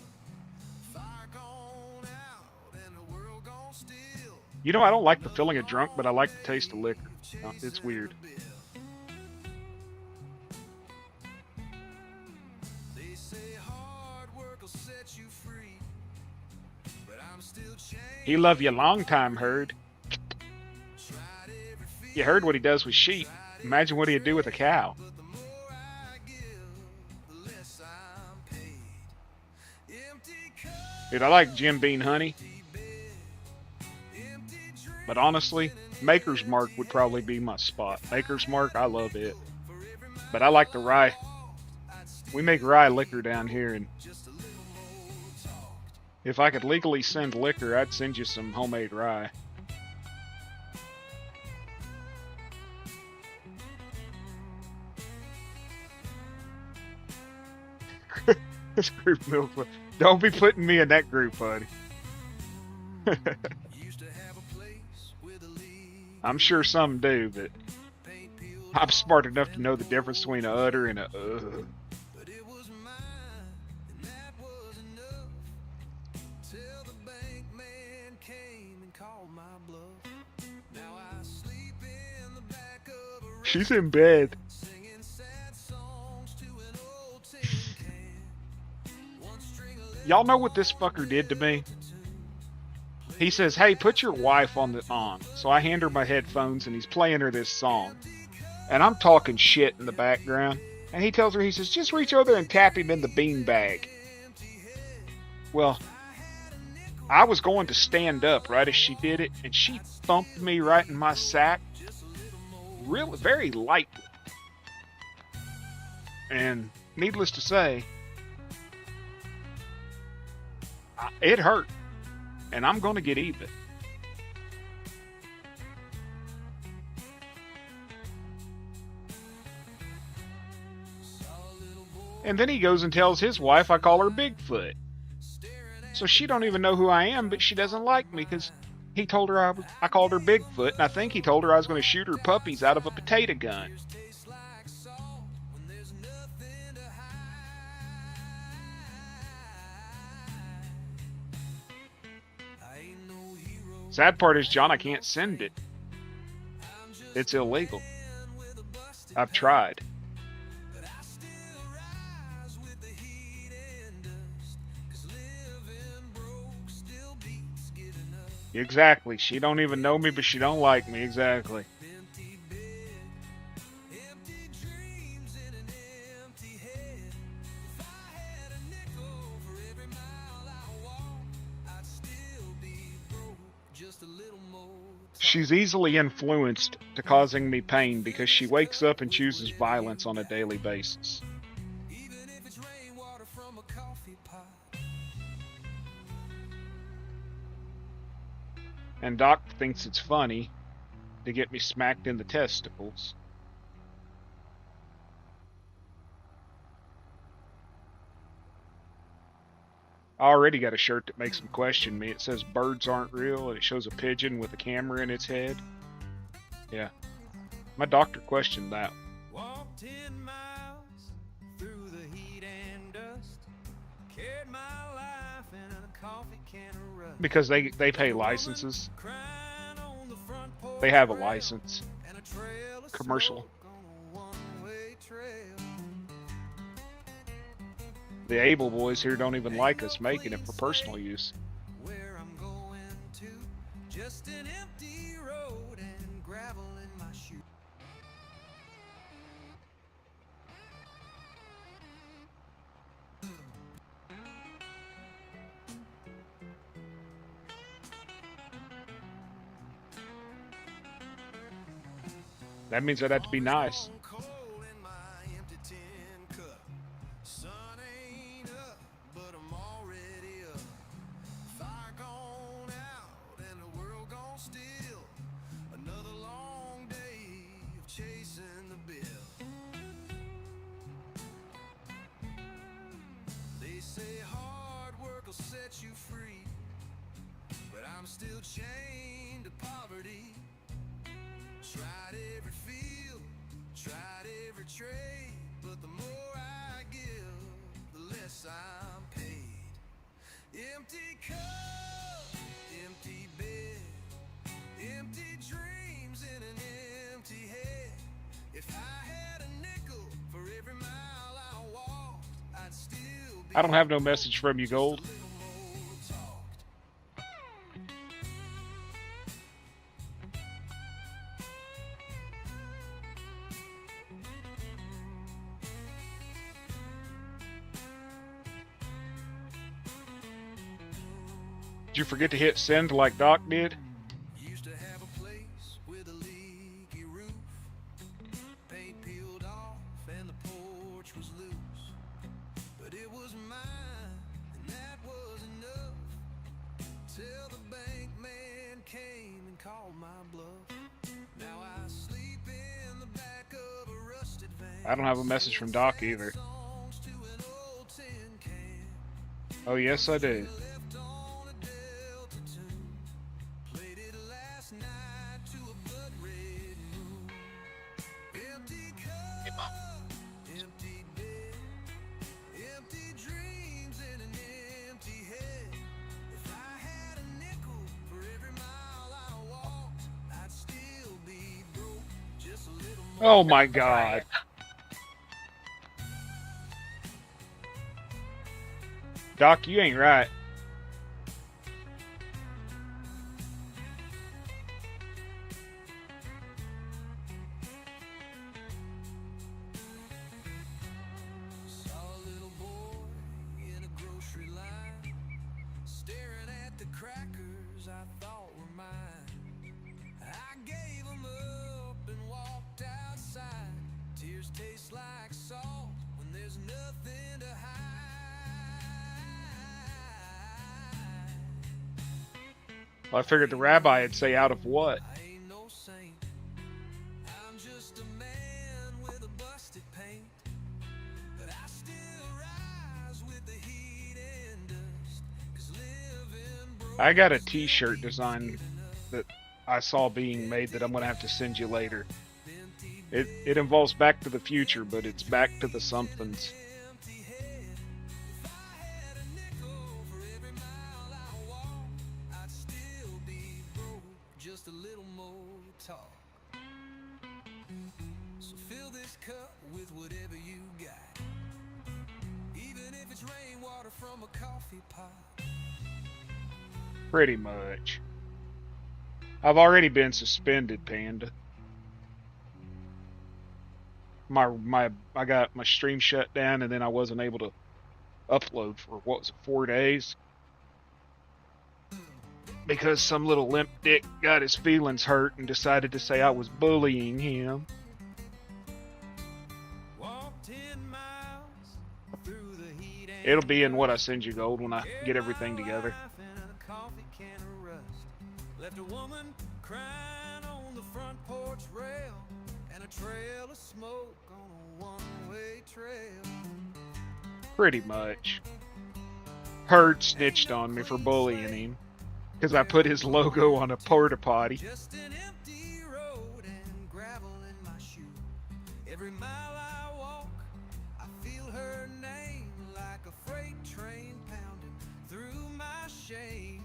Fire gone out and the world gone still. You know, I don't like the feeling of drunk, but I like the taste of liquor. It's weird. They say hard work will set you free, but I'm still chained. He love you long time, Herd. Tried every field, You heard what he does with sheep. Imagine what he'd do with a cow. but the more I give, the less I'm paid. Empty cup, Dude, I like Jim Beam honey, empty drink. but honestly, Maker's Mark would probably be my spot. Maker's Mark, I love it. But I like the rye. We make rye liquor down here, and if I could legally send liquor, I'd send you some homemade rye. This group milk. Don't be putting me in that group, buddy. Used to have a place with a lead, I'm sure some do, but paint peeled, I'm smart enough to know the difference between a udder and a but it was mine, and that was enough. Till the bank man came and called my bluff. Now I sleep in the back of a She's in bed. singing sad songs to an old tin can. One string of Y'all know what this fucker did to me? He says, "Hey, put your wife on." So I hand her my headphones, and he's playing her this song. And I'm talking shit in the background. And he tells her, he says, "Just reach over there and tap him in the beanbag." Well, I was going to stand up right as she did it, and she thumped me right in my sack. Really, very lightly. And needless to say, it hurt. And I'm going to get even. And then he goes and tells his wife I call her Bigfoot. So she don't even know who I am, but she doesn't like me because he told her I called her Bigfoot, and I think he told her I was going to shoot her puppies out of a potato gun. tastes like salt when there's nothing to hide. I ain't no hero. Sad part is, John, I can't send it. It's illegal. With a busted, I've tried. but I still rise with the heat and dust. 'Cause living broke still beats getting up. Exactly. She don't even know me, but she don't like me. Exactly. Empty bed, empty dreams in an empty head. If I had a nickel for every mile I walk, I'd still be broke just a little more. She's easily influenced to causing me pain because she wakes up and chooses violence on a daily basis. Even if it's rainwater from a coffee pot. And Doc thinks it's funny to get me smacked in the testicles. I already got a shirt that makes him question me. It says birds aren't real, and it shows a pigeon with a camera in its head. Yeah. My doctor questioned that. Walked 10 miles through the heat and dust. Carried my life in a coffee can of rust. Because they pay licenses. Crying on the front porch They have a rail license. And a trail of Commercial. smoke on a one-way trail. The Able boys here don't even like us making it for personal use. Where I'm going to, just an empty road and gravel in my shoe. That means I'd have to be nice. Cold in my empty tin cup. Sun ain't up, but I'm already up. Fire gone out and the world gone still. Another long day of chasing the bill. They say hard work will set you free, but I'm still chained to poverty. Tried every field, tried every trade, but the more I I don't have no message from you, Gold. Did you forget to hit send like Doc did? Used to have a place with a leaky roof. Paint peeled off and the porch was loose. But it was mine, and that was enough. Till the bank man came and called my bluff. Now I sleep in the back of a rusted van. I don't have a message from Doc either. Songs to an old tin can. Oh, yes, I do. Left on a Delta tune. Played it last night to a blood red moon. Empty cup, empty bed, empty dreams in an empty head. If I had a nickel for every mile I walked, I'd still be broke. Just a little more. Oh my God. Doc, you ain't right. Saw a little boy in a grocery line, staring at the crackers I thought were mine. I gave 'em up and walked outside. Tears taste like salt when there's nothing to hide. Well, I figured the rabbi would say out of what? I ain't no saint. I'm just a man with a busted paint. But I still rise with the heat and dust. 'Cause living broke I got a t-shirt design that I saw being made that I'm going to have to send you later. It involves Back to the Future, but it's Back to the Somethings. empty head. If I had a nickel for every mile I walked, I'd still be broke. Just a little more talk. So fill this cup with whatever you got. Even if it's rainwater from a coffee pot. Pretty much. I've already been suspended, Panda. I got my stream shut down, and then I wasn't able to upload for what was it, 4 days, because some little limp dick got his feelings hurt and decided to say I was bullying him. Walked 10 miles through the heat and It'll be in what I send you, Gold, when I get everything together. life in a coffee can of rust. Left a woman crying on the front porch rail, and a trail of smoke on a one-way trail. Pretty much. Herd snitched on me for bullying him because I put his logo on a porta potty. Just an empty road and gravel in my shoe. Every mile I walk, I feel her name like a freight train pounding through my shame.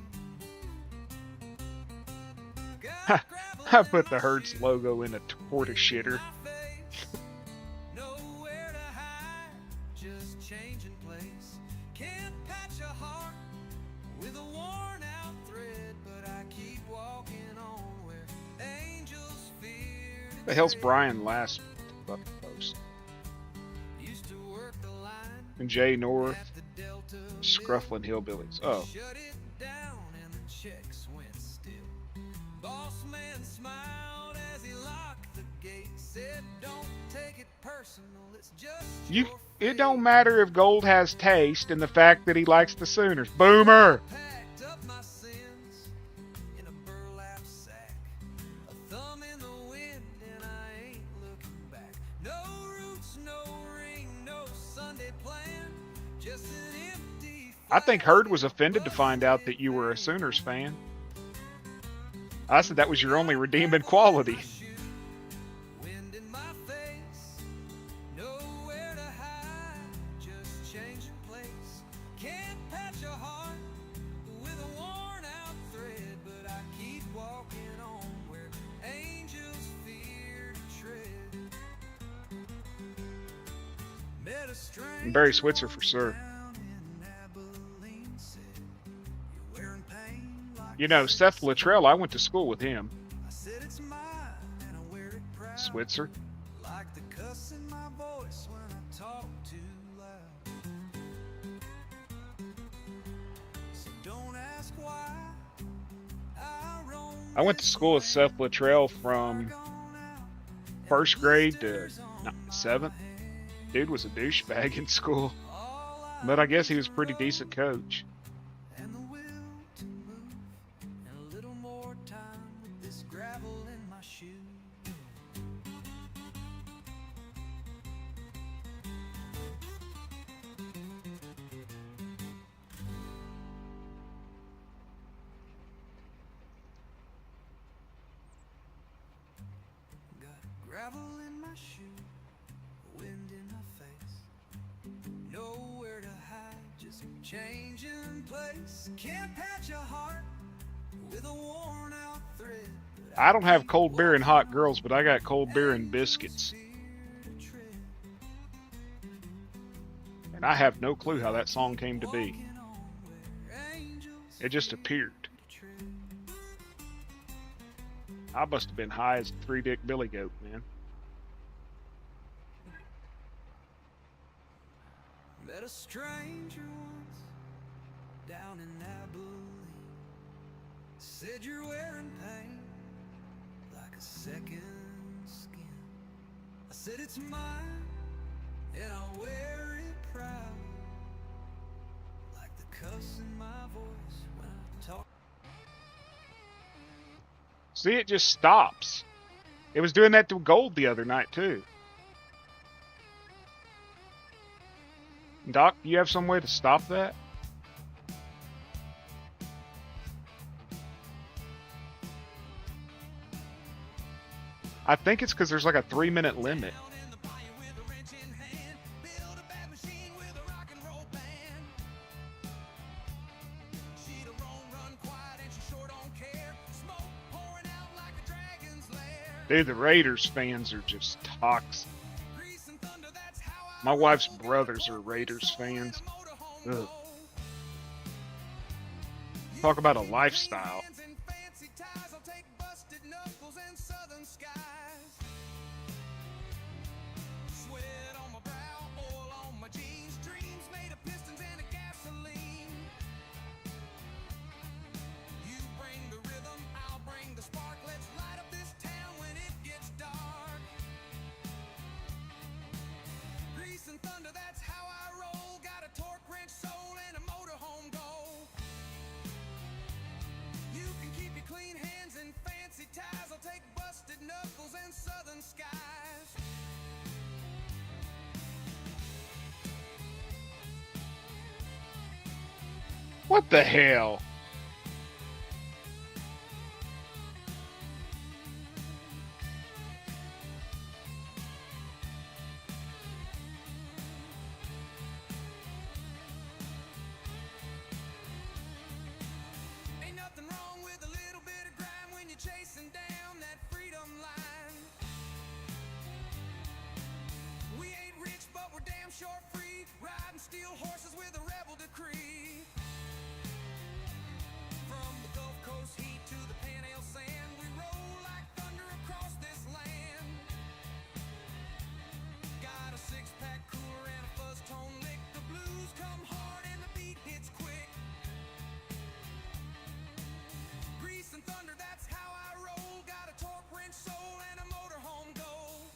Got gravel I in put the my Hertz shoe, logo in a porta shitter. my face. Nowhere to hide, just changing place. Can't patch a heart with a worn out thread, but I keep walking on where angels fear to The hell's tread. Brian last fucking post? Used to work the line And Jay North, at the Delta Scrufflin' Hillbillies. Oh, Shut it down and the checks went still. Boss man smiled as he locked the gate. Said, "Don't take it personal, it's just you. your It fate." don't matter if Gold has taste in the fact that he likes the Sooners. Boomer! Packed up my sins in a burlap sack. A thumb in the wind and I ain't looking back. No roots, no ring, no Sunday plan. Just an empty I think Herd was offended to find out that you were a Sooners fan. I said that was your only redeeming quality. Wind in my face, nowhere to hide, just changing place. Can't patch a heart with a worn out thread, but I keep walking on where angels fear to tread. Met a stranger Barry Switzer for sure. down in You know, Seth Luttrell, I went to school with him. I said it's mine and I wear it proud. Switzer. Like the cuss in my voice when I talk too loud. So don't ask why I roam I went to this school with Seth Luttrell land from far gone out, and first grade to blisters on my 7th. hand. Dude was a douchebag in school, All I but I guess he need was a pretty decent coach. and the will to move and a little more time with this gravel in my shoe. Got gravel in my shoe, wind in my face, nowhere to hide, just changing place. Can't patch a heart with a worn out thread. But I don't have keep cold beer and hot walking girls, but I got cold beer and angels biscuits. fear to tread. And I have no clue how that song came to be. Walking on where angels It just appeared. fear to tread. I must have been high as a three-dick billy goat, man. Met a stranger once down in Abilene. Said you're wearing pain like a second skin. I said it's mine and I wear it proud. Like the cuss in my voice when I talk. See, it just stops. It was doing that to Gold the other night, too. Doc, do you have some way to stop that? I think it's because there's like a 3-minute limit. Down in the bayou with a wrench in hand, build a bad machine with a rock and roll band. She don't run quiet and she sure don't care. Smoke pouring out like a dragon's lair. Dude, the Raiders fans are just toxic. Grease and thunder, that's how I My wife's roll. brothers are Raiders Soul in a fans. motorhome Ugh. glow. Talk about a Clean lifestyle. hands and fancy ties, I'll take busted knuckles and southern skies. Sweat on my brow, oil on my jeans, dreams made of pistons and a gasoline. You bring the rhythm, I'll bring the spark. Let's light up this town when it gets dark. Grease and thunder, that's how I roll. Got a torque wrench soul and a motorhome goal. You can keep your clean hands and fancy ties. I'll take busted knuckles and southern skies. What the hell? Ain't nothing wrong with a little bit of grind when you're chasing down that freedom line. We ain't rich, but we're damn sure free. Riding steel horses with a rebel decree. From the Gulf Coast heat to the Panhandle sand, we roll like thunder across this land. Got a six-pack cooler and a fuzz tone lick. The blues come hard and the beat hits quick. Grease and thunder, that's how I roll. Got a torque wrench soul and a motorhome goal.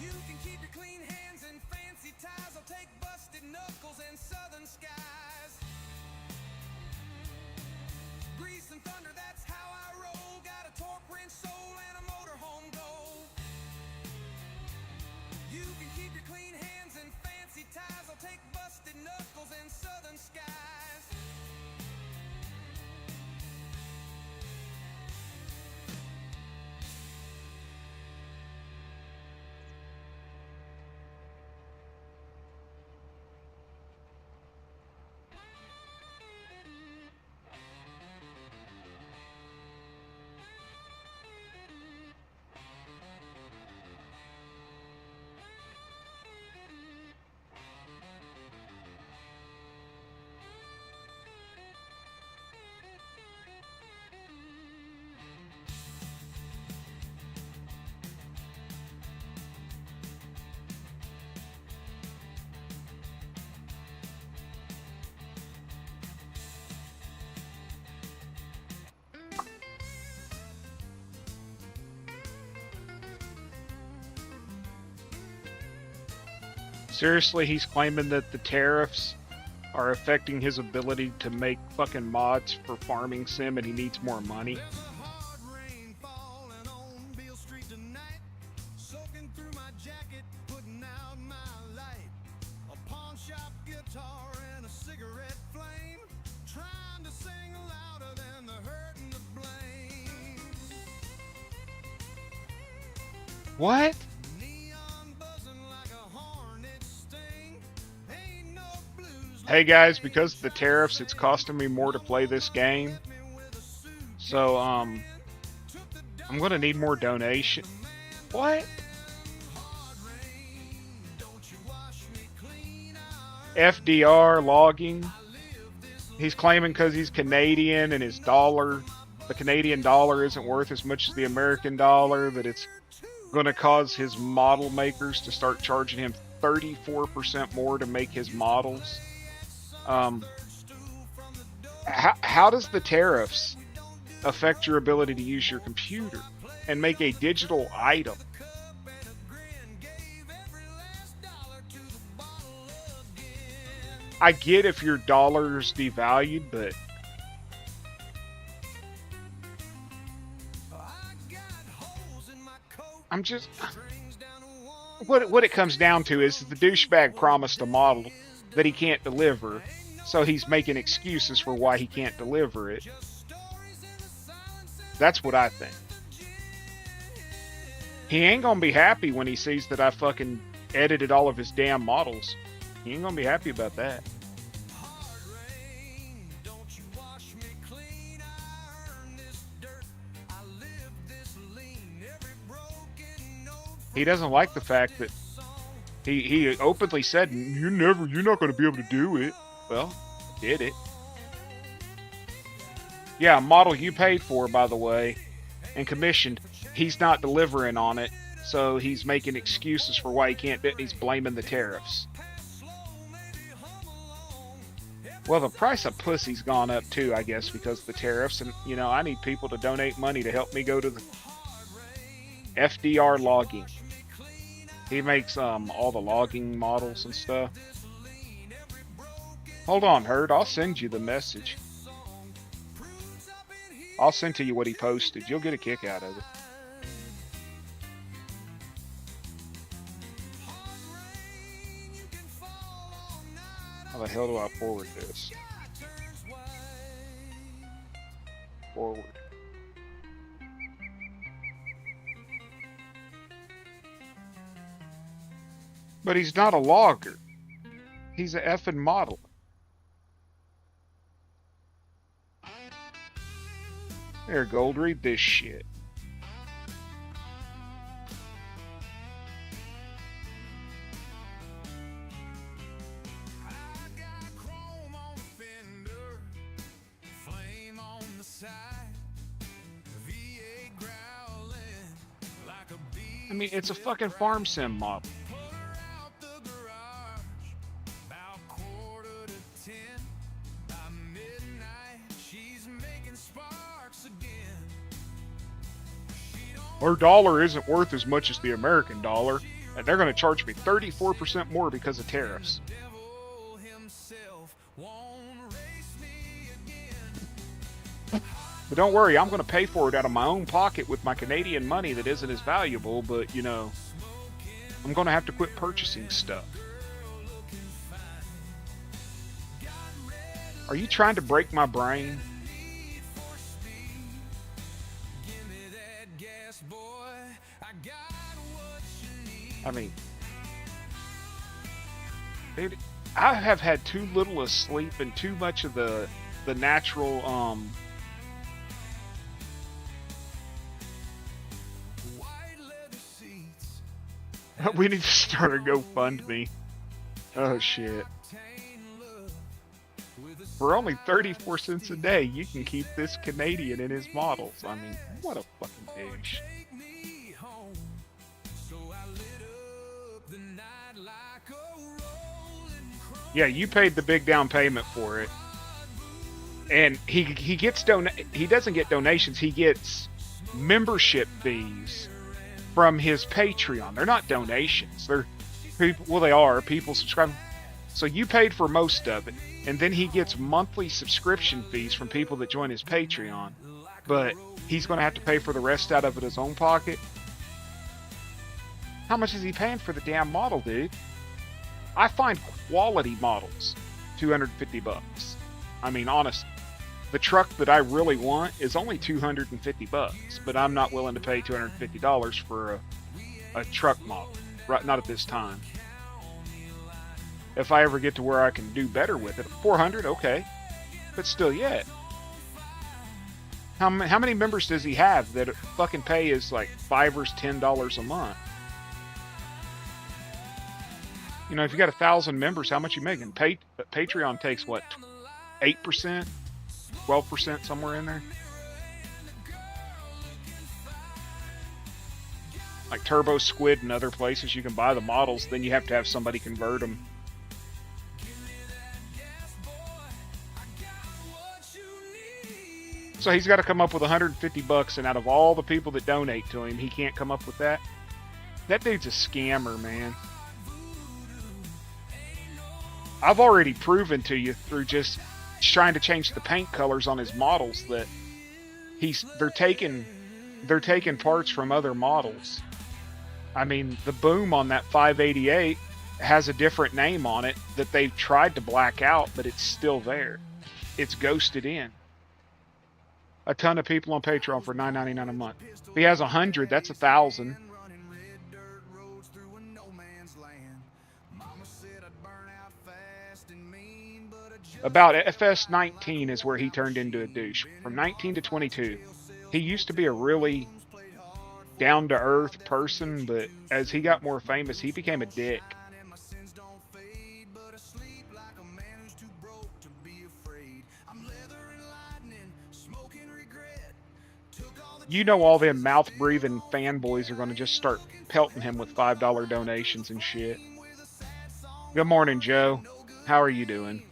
You can keep your clean hands and fancy ties. I'll take busted knuckles and southern skies. Grease and thunder, that's how I roll. Got a torque wrench soul and a motorhome goal. You can keep your clean hands and fancy ties. I'll take busted knuckles and southern skies. Seriously, he's claiming that the tariffs are affecting his ability to make fucking mods for farming sim and he needs more money. There's a hard rain falling on Beale Street tonight, soaking through my jacket, putting out my light. A pawn shop guitar and a cigarette flame, trying to sing louder than the hurt and the blame. What? Neon buzzing like a hornet sting. Ain't no blues Hey guys, because of the tariffs, it's costing me more to play this game. So, I'm gonna need more donation. What? FDR logging. He's claiming because he's Canadian and his dollar, the Canadian dollar isn't worth as much as the American dollar, that it's gonna cause his model makers to start charging him 34% more to make his models. How does the tariffs affect your ability to use your computer and make a digital item? I get if your dollar's devalued, but I'm just... What it comes down to is the douchebag promised a model that he can't deliver, so he's making excuses for why he can't deliver it. That's what I think. He ain't gonna be happy when he sees that I fucking edited all of his damn models. He ain't gonna be happy about that. He doesn't like the fact that he openly said, you're not going to be able to do it. Well, did it. Yeah, a model you paid for, by the way, and commissioned, he's not delivering on it, so he's making excuses for why he can't do it, and he's blaming the tariffs. Well, the price of pussy's gone up too, I guess, because of the tariffs, and, you know, I need people to donate money to help me go to the FDR logging. He makes all the logging models and stuff. Hold on, Herd. I'll send you the message. I'll send to you what he posted. You'll get a kick out of it. How the hell do I forward this? Forward. But he's not a logger. He's a effing model. There, Gold, read this shit. I mean, it's a fucking farm sim model. Our dollar isn't worth as much as the American dollar, and they're going to charge me 34% more because of tariffs. But don't worry, I'm going to pay for it out of my own pocket with my Canadian money that isn't as valuable, but, you know, I'm going to have to quit purchasing stuff. Are you trying to break my brain? I mean, dude, I have had too little of sleep and too much of the natural, we need to start a GoFundMe. Oh shit. For only 34 cents a day, you can keep this Canadian in his models. I mean, what a fucking douche. Yeah, you paid the big down payment for it. And he gets he doesn't get donations, he gets membership fees from his Patreon. They're not donations. People, well, they are. People subscribe. So you paid for most of it, and then he gets monthly subscription fees from people that join his Patreon. But he's going to have to pay for the rest out of it his own pocket. How much is he paying for the damn model, dude? I find quality models $250. I mean, honestly, the truck that I really want is only $250, but I'm not willing to pay $250 for a truck model. Right, not at this time. If I ever get to where I can do better with it, 400, okay, but still, yet. How many members does he have that fucking pay is like $5 or $10 a month? You know, if you got 1,000 members, how much you making? Patreon takes what, 8%, 12%, somewhere in there. Like Turbo Squid and other places, you can buy the models, then you have to have somebody convert them. So he's got to come up with $150, and out of all the people that donate to him, he can't come up with that. That dude's a scammer, man. I've already proven to you through just trying to change the paint colors on his models that they're taking parts from other models. I mean, the boom on that 588 has a different name on it that they've tried to black out, but it's still there. It's ghosted in. A ton of people on Patreon for $9.99 a month. If he has 100, that's 1,000. About FS 19 is where he turned into a douche. From 19 to 22. He used to be a really down-to-earth person, but as he got more famous, he became a dick. You know all them mouth-breathing fanboys are going to just start pelting him with $5 donations and shit. Good morning, Joe. How are you doing?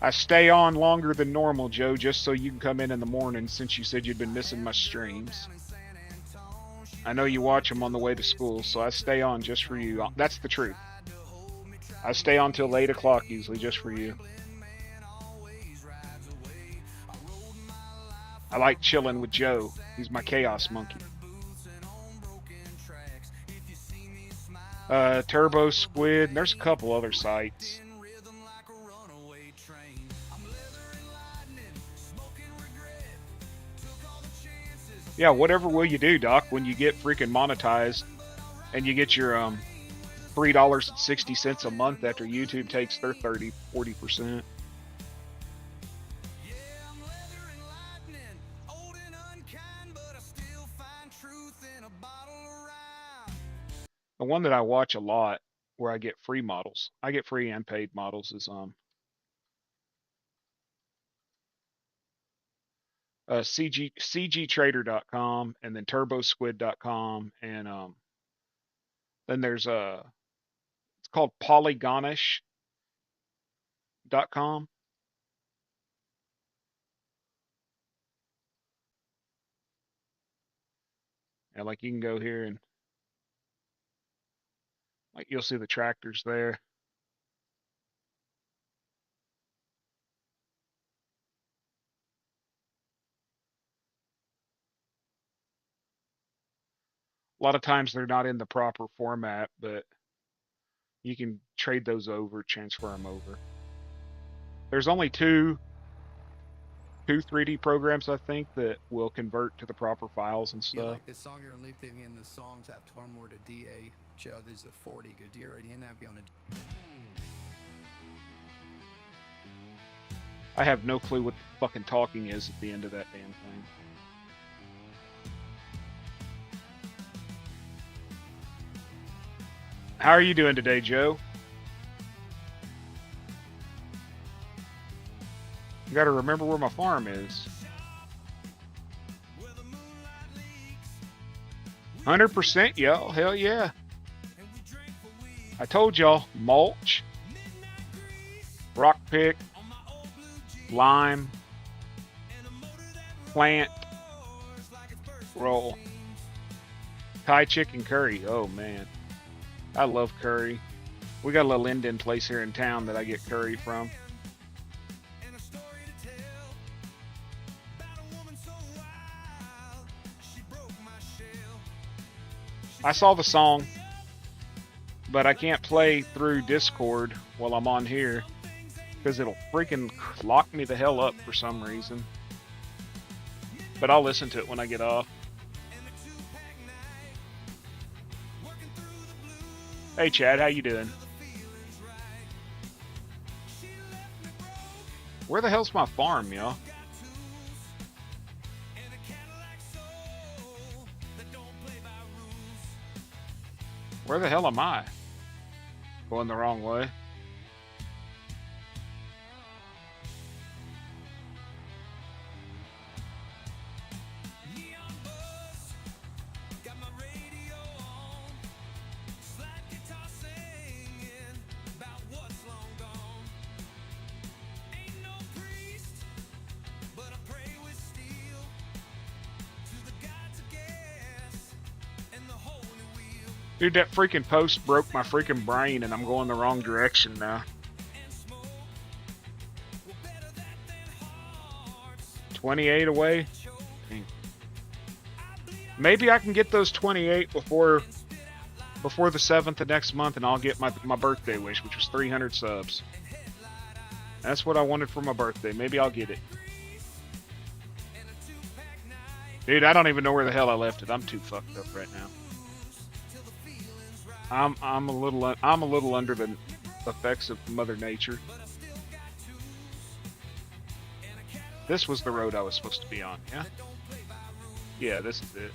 I stay on longer than normal, Joe, just so you can come in the morning since you said you'd been missing my streams. I know you watch them on the way to school, so I stay on just for you. That's the truth. I stay on till 8 o'clock usually just for you. I like chilling with Joe. He's my chaos monkey. Turbo Squid, and there's a couple other sites. Yeah, whatever will you do, Doc, when you get freaking monetized and you get your $3.60 a month after YouTube takes their 40%. The one that I watch a lot where I get free models. I get free and paid models is cgtrader.com and then turbosquid.com and then there's it's called polygonish.com. And like you can go here and like you'll see the tractors there. A lot of times they're not in the proper format, but you can trade those over, transfer them over. There's only two 3D programs, I think, that will convert to the proper files and stuff. Yeah, like this song you're looping in, the songs have 12 more to DA. Joe, there's a 40 good deer already in that beyond a... I have no clue what the fucking talking is at the end of that damn thing. How are you doing today, Joe? You gotta remember where my farm is. 100%, y'all. Hell yeah. I told y'all, mulch, rock pick, lime, plant, roll. Thai chicken curry. Oh man, I love curry. We got a little Indian place here in town that I get curry from. And a story to tell about a woman so wild. She broke my shell. I saw the song, but I can't play through Discord while I'm on here because it'll freaking lock me the hell up for some reason. But I'll listen to it when I get off. Hey Chad, how you doing? Where the hell's my farm, y'all? Where the hell am I? Going the wrong way. Dude, that freaking post broke my freaking brain and I'm going the wrong direction now. 28 away? Dang. Maybe I can get those 28 before the 7th of next month and I'll get my birthday wish, which was 300 subs. That's what I wanted for my birthday. Maybe I'll get it. Dude, I don't even know where the hell I left it. I'm too fucked up right now. I'm a little under the effects of Mother Nature. This was the road I was supposed to be on, yeah? Yeah, this is it.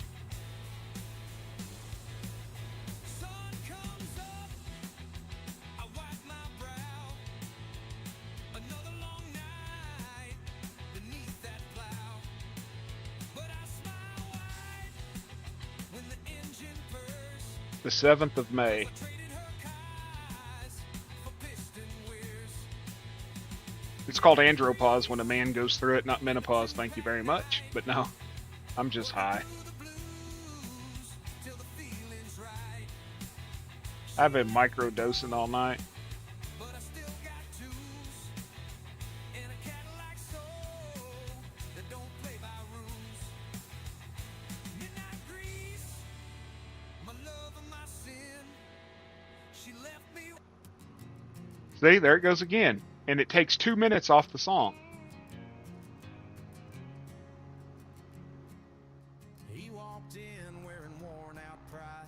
The 7th of May. It's called andropause when a man goes through it, not menopause, thank you very much. But no, I'm just high. I've been microdosing all night. See, there it goes again. And it takes 2 minutes off the song. He walked in wearing worn out pride.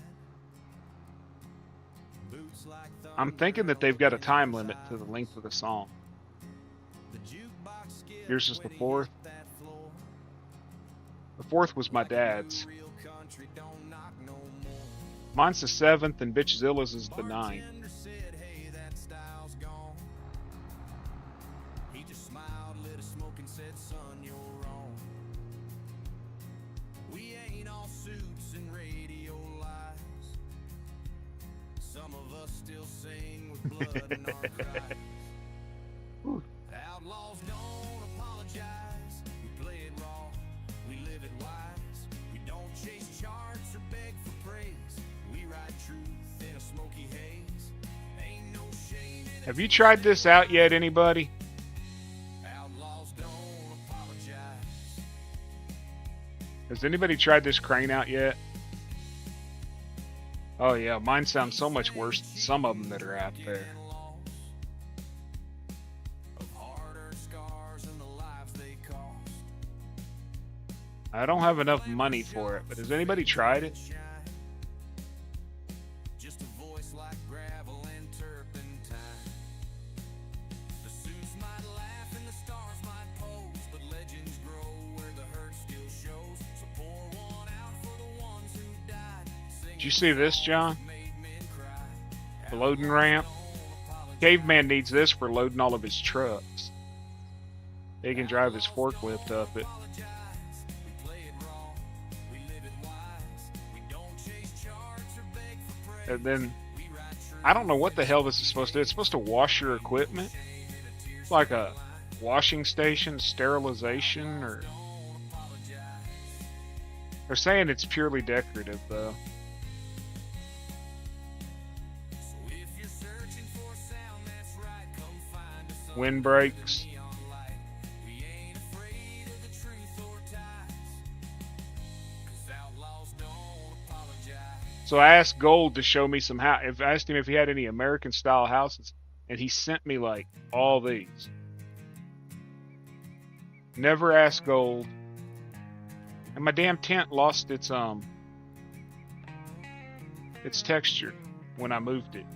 Boots like I'm thinking that they've got a time limit to the length of the song. Here's just the 4th. The 4th was my dad's. Mine's the 7th and Bitchzilla's is the 9th. Outlaws don't apologize. We play it raw. We live it wise. We don't chase charts or beg for praise. We ride truth in a smoky haze. Ain't no shame in it. Have you tried this out yet, anybody? Outlaws don't apologize. Has anybody tried this crane out yet? Oh yeah, mine sounds so much worse than some of them that are out there. I don't have enough money for it, but has anybody tried it? Just a voice like gravel and turpentine. The suits might laugh and the stars might pose, but legends grow where the hurt still shows. So pour one out for the ones who died. Did you see this, John? The loading ramp. Caveman needs this for loading all of his trucks. He can drive his forklift up it. And then, I don't know what the hell this is supposed to do. It's supposed to wash your equipment. It's like a washing station, sterilization, or... They're saying it's purely decorative, though. Windbreaks. We ain't afraid of the truth or ties, 'cause outlaws don't apologize. So I asked Gold to show me some if I asked him if he had any American style houses, and he sent me like all these. Never asked Gold. And my damn tent lost its texture when I moved it.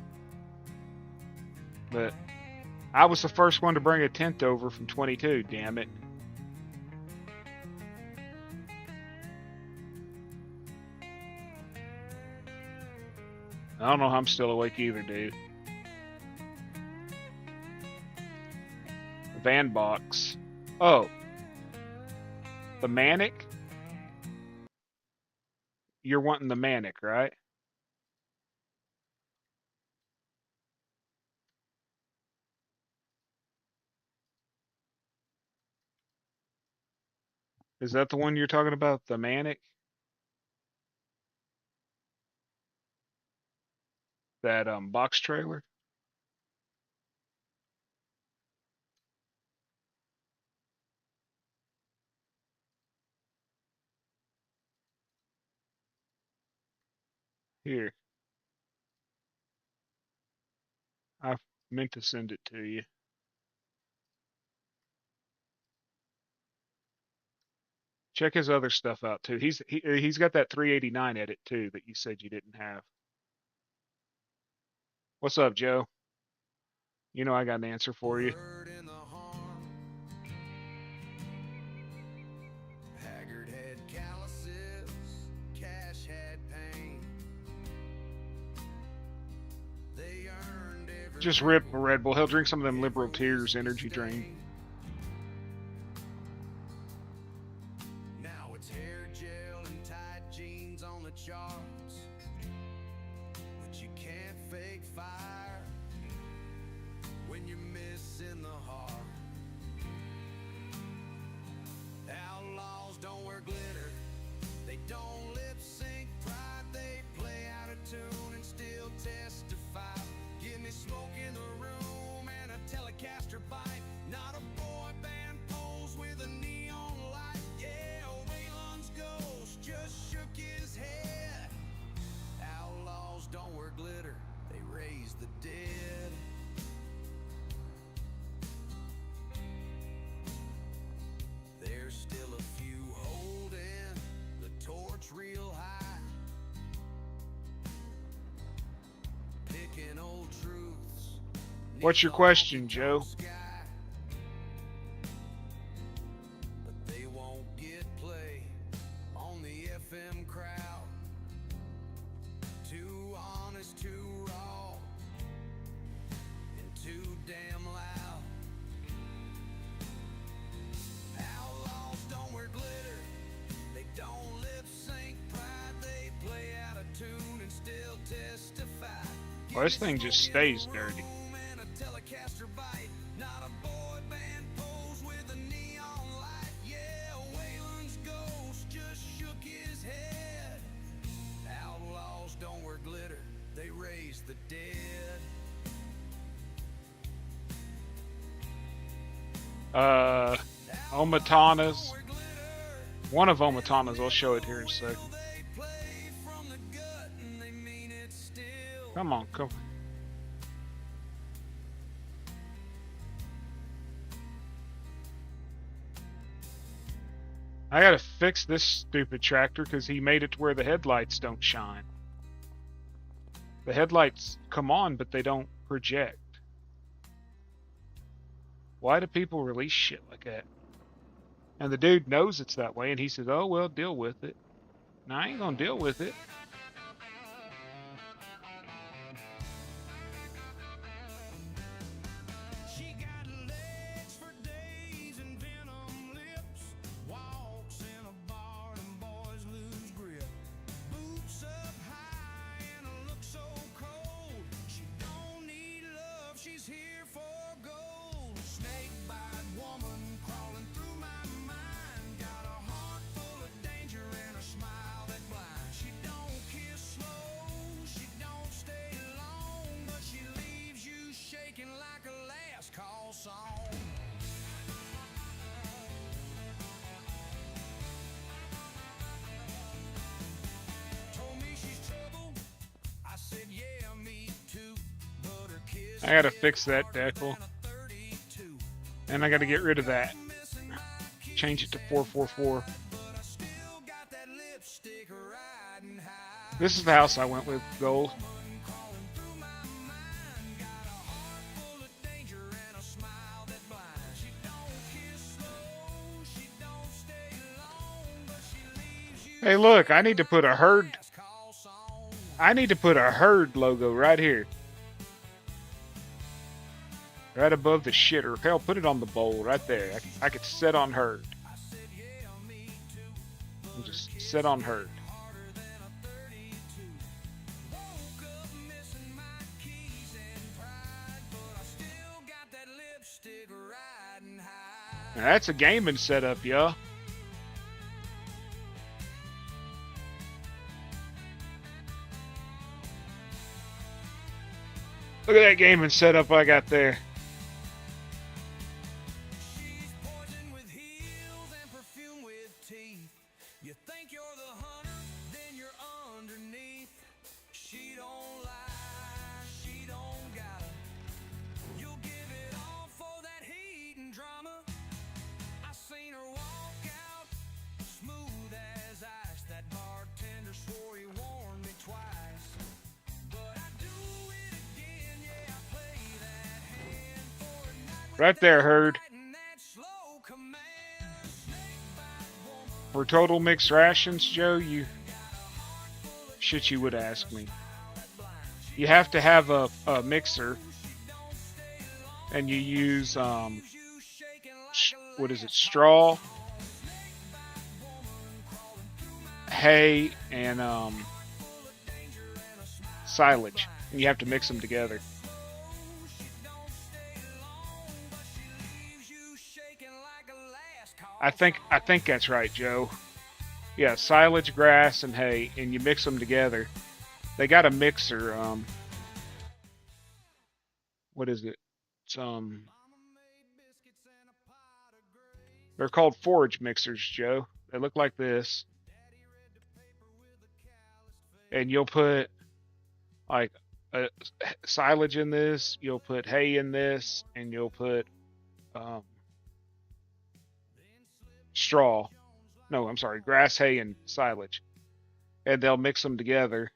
But I was the first one to bring a tent over from 22, damn it. I don't know how I'm still awake either, dude. Van box. Oh. The Manic? You're wanting the Manic, right? Is that the one you're talking about? The Manic? That box trailer? Here. I meant to send it to you. Check his other stuff out too. He's got that 389 edit too that you said you didn't have. What's up, Joe? You know I got an answer for you. Hurt in the heart. Haggard had calluses, Cash had pain. They earned every Just rip a Red Bull. He'll drink some of them Liberal Tears energy drink. Now it's hair gel and tight jeans on the charts, but you can't fake fire when you're missing the heart. Outlaws don't wear glitter, they don't lip sync pride, they play out of tune and still testify. Give me smoke in the room and a Telecaster bite, not a boy band pose with a neon light. Yeah, Waylon's ghost just shook his head. Outlaws don't wear glitter, they raise the dead. There's still a few holding the torch real high, picking old truths. What's your question, Joe? But they won't get play on the FM crowd. Too honest, too raw, and too damn loud. Outlaws don't wear glitter, they don't lip sync pride, they play out of tune and still testify. Well, this thing just stays dirty. And a Telecaster bite, not a boy band pose with a neon light. Yeah, Waylon's ghost just shook his head. Outlaws don't wear glitter, they raise the dead. Omatanas. One of Omatanas, I'll show it here in a second. They play from the gut and they mean it still. Come on, come. I gotta fix this stupid tractor because he made it to where the headlights don't shine. The headlights come on, but they don't project. Why do people release shit like that? And the dude knows it's that way, and he says, oh, well, deal with it. No, I ain't gonna deal with it. She got legs for days and venom lips. Walks in a bar and boys lose grip. Boots up high and a look so cold. She don't need love, she's here for gold. Snake-bite woman crawling through my mind. Got a heart full of danger and a smile that blinds. She don't I gotta fix that decal. And I gotta get rid of that. Change it to 444. This is the house I went with, gold. Hey, look, I need to put a herd. I need to put a herd logo right here. Right above the shitter. Hell, put it on the bowl right there. I could set on herd. And just set on herd. Now that's a gaming setup, y'all. Look at that gaming setup I got there. Right there, herd. For total mixed rations, Joe, you would ask me. You have to have a mixer, and you use what is it? Straw, hay, and silage, and you have to mix them together. I think that's right, Joe. Yeah, silage, grass, and hay, and you mix them together. They got a mixer. What is it? It's they're called forage mixers, Joe. They look like this, and you'll put like silage in this. You'll put hay in this, and you'll put straw. No, I'm sorry, grass, hay, and silage. And they'll mix them together,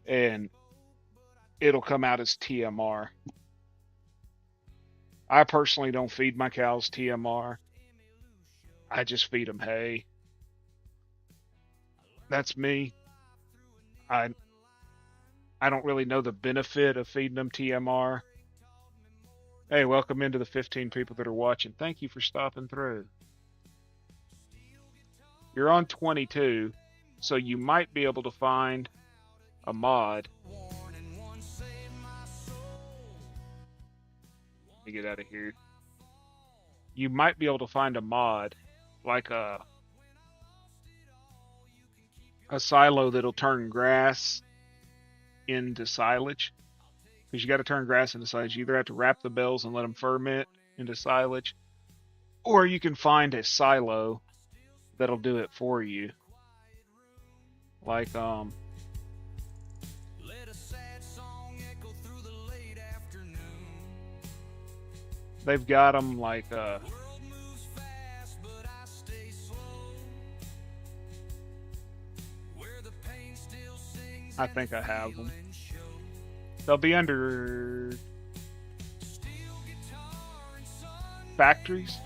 and it'll come out as TMR. I personally don't feed my cows TMR. I just feed them hay. That's me. I don't really know the benefit of feeding them TMR. Hey, welcome into the 15 people that are watching. Thank you for stopping through. You're on 22, so you might be able to find a mod. Let me get out of here. You might be able to find a mod, like a silo that'll turn grass into silage. Because you got to turn grass into silage. You either have to wrap the bales and let them ferment into silage, or you can find a silo that'll do it for you. Like they've got them like I think I have them. They'll be under factories.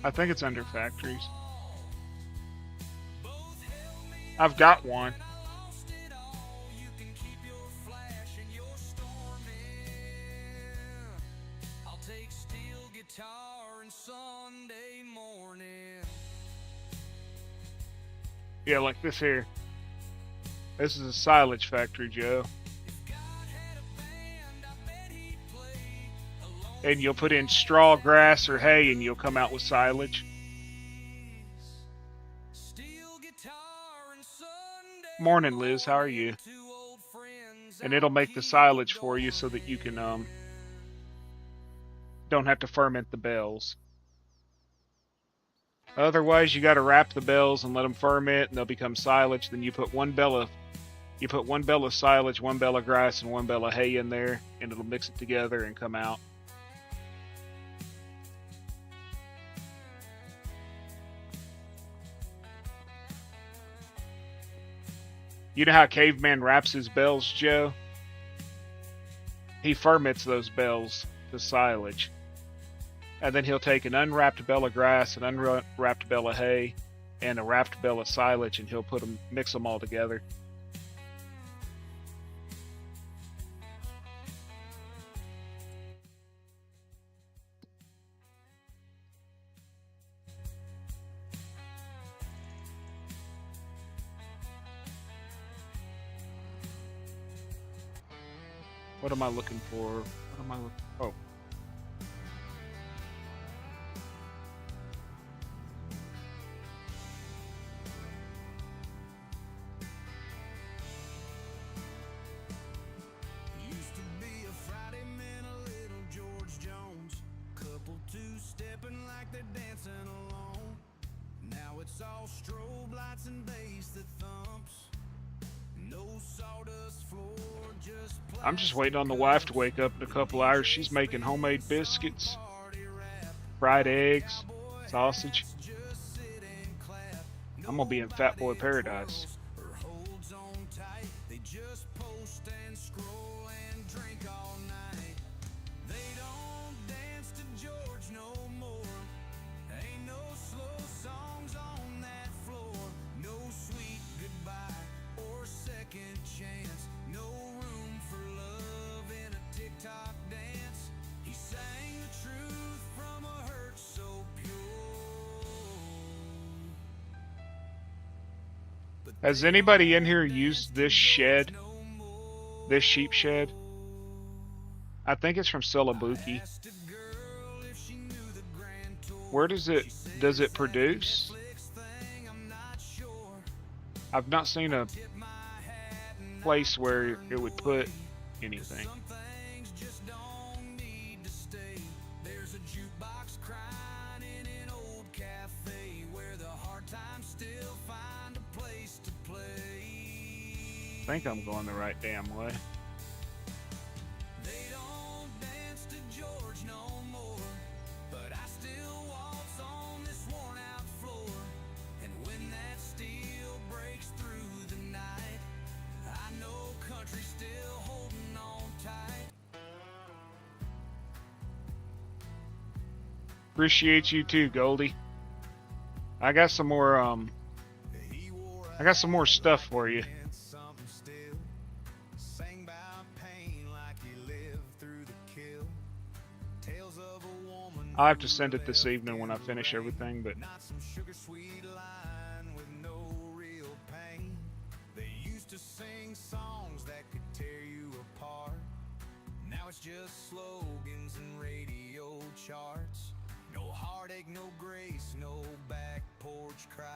I think it's under factories. I've got one. Yeah, like this here. This is a silage factory, Joe. And you'll put in straw, grass, or hay, and you'll come out with silage. Morning, Liz. How are you? And it'll make the silage for you so that you can don't have to ferment the bales. Otherwise, you got to wrap the bells and let them ferment, and they'll become silage. Then you put one bell of silage, one bell of grass, and one bell of hay in there, and it'll mix it together and come out. You know how Caveman wraps his bells, Joe? He ferments those bells to silage. And then he'll take an unwrapped bell of grass, an unwrapped bell of hay, and a wrapped bell of silage, and he'll mix them all together. What am I looking for? What am I looking for? Oh. Used to be a Friday man, a little George Jones. Couple two-stepping like they're dancing alone. Now it's all strobe lights and bass that thumps. No sawdust floor, just I'm just waiting on the wife to wake up in a couple hours. She's making homemade biscuits, fried eggs, sausage. I'm gonna be in Fat Boy Paradise. Has anybody in here used this shed? This sheep shed? I think it's from Celebuki. Where does it produce? I've not seen a place where it would put anything. I think I'm going the right damn way. They don't dance to George no more, but I still waltz on this worn out floor. And when that steel breaks through the night, I know country's still holding on tight. Appreciate you too, Goldie. I got some more stuff for you. I'll have to send it this evening when I finish everything, but Not some sugar sweet line with no real pain. They used to sing songs that could tear you apart. Now it's just slogans and radio charts. No heartache, no grace, no back porch cry.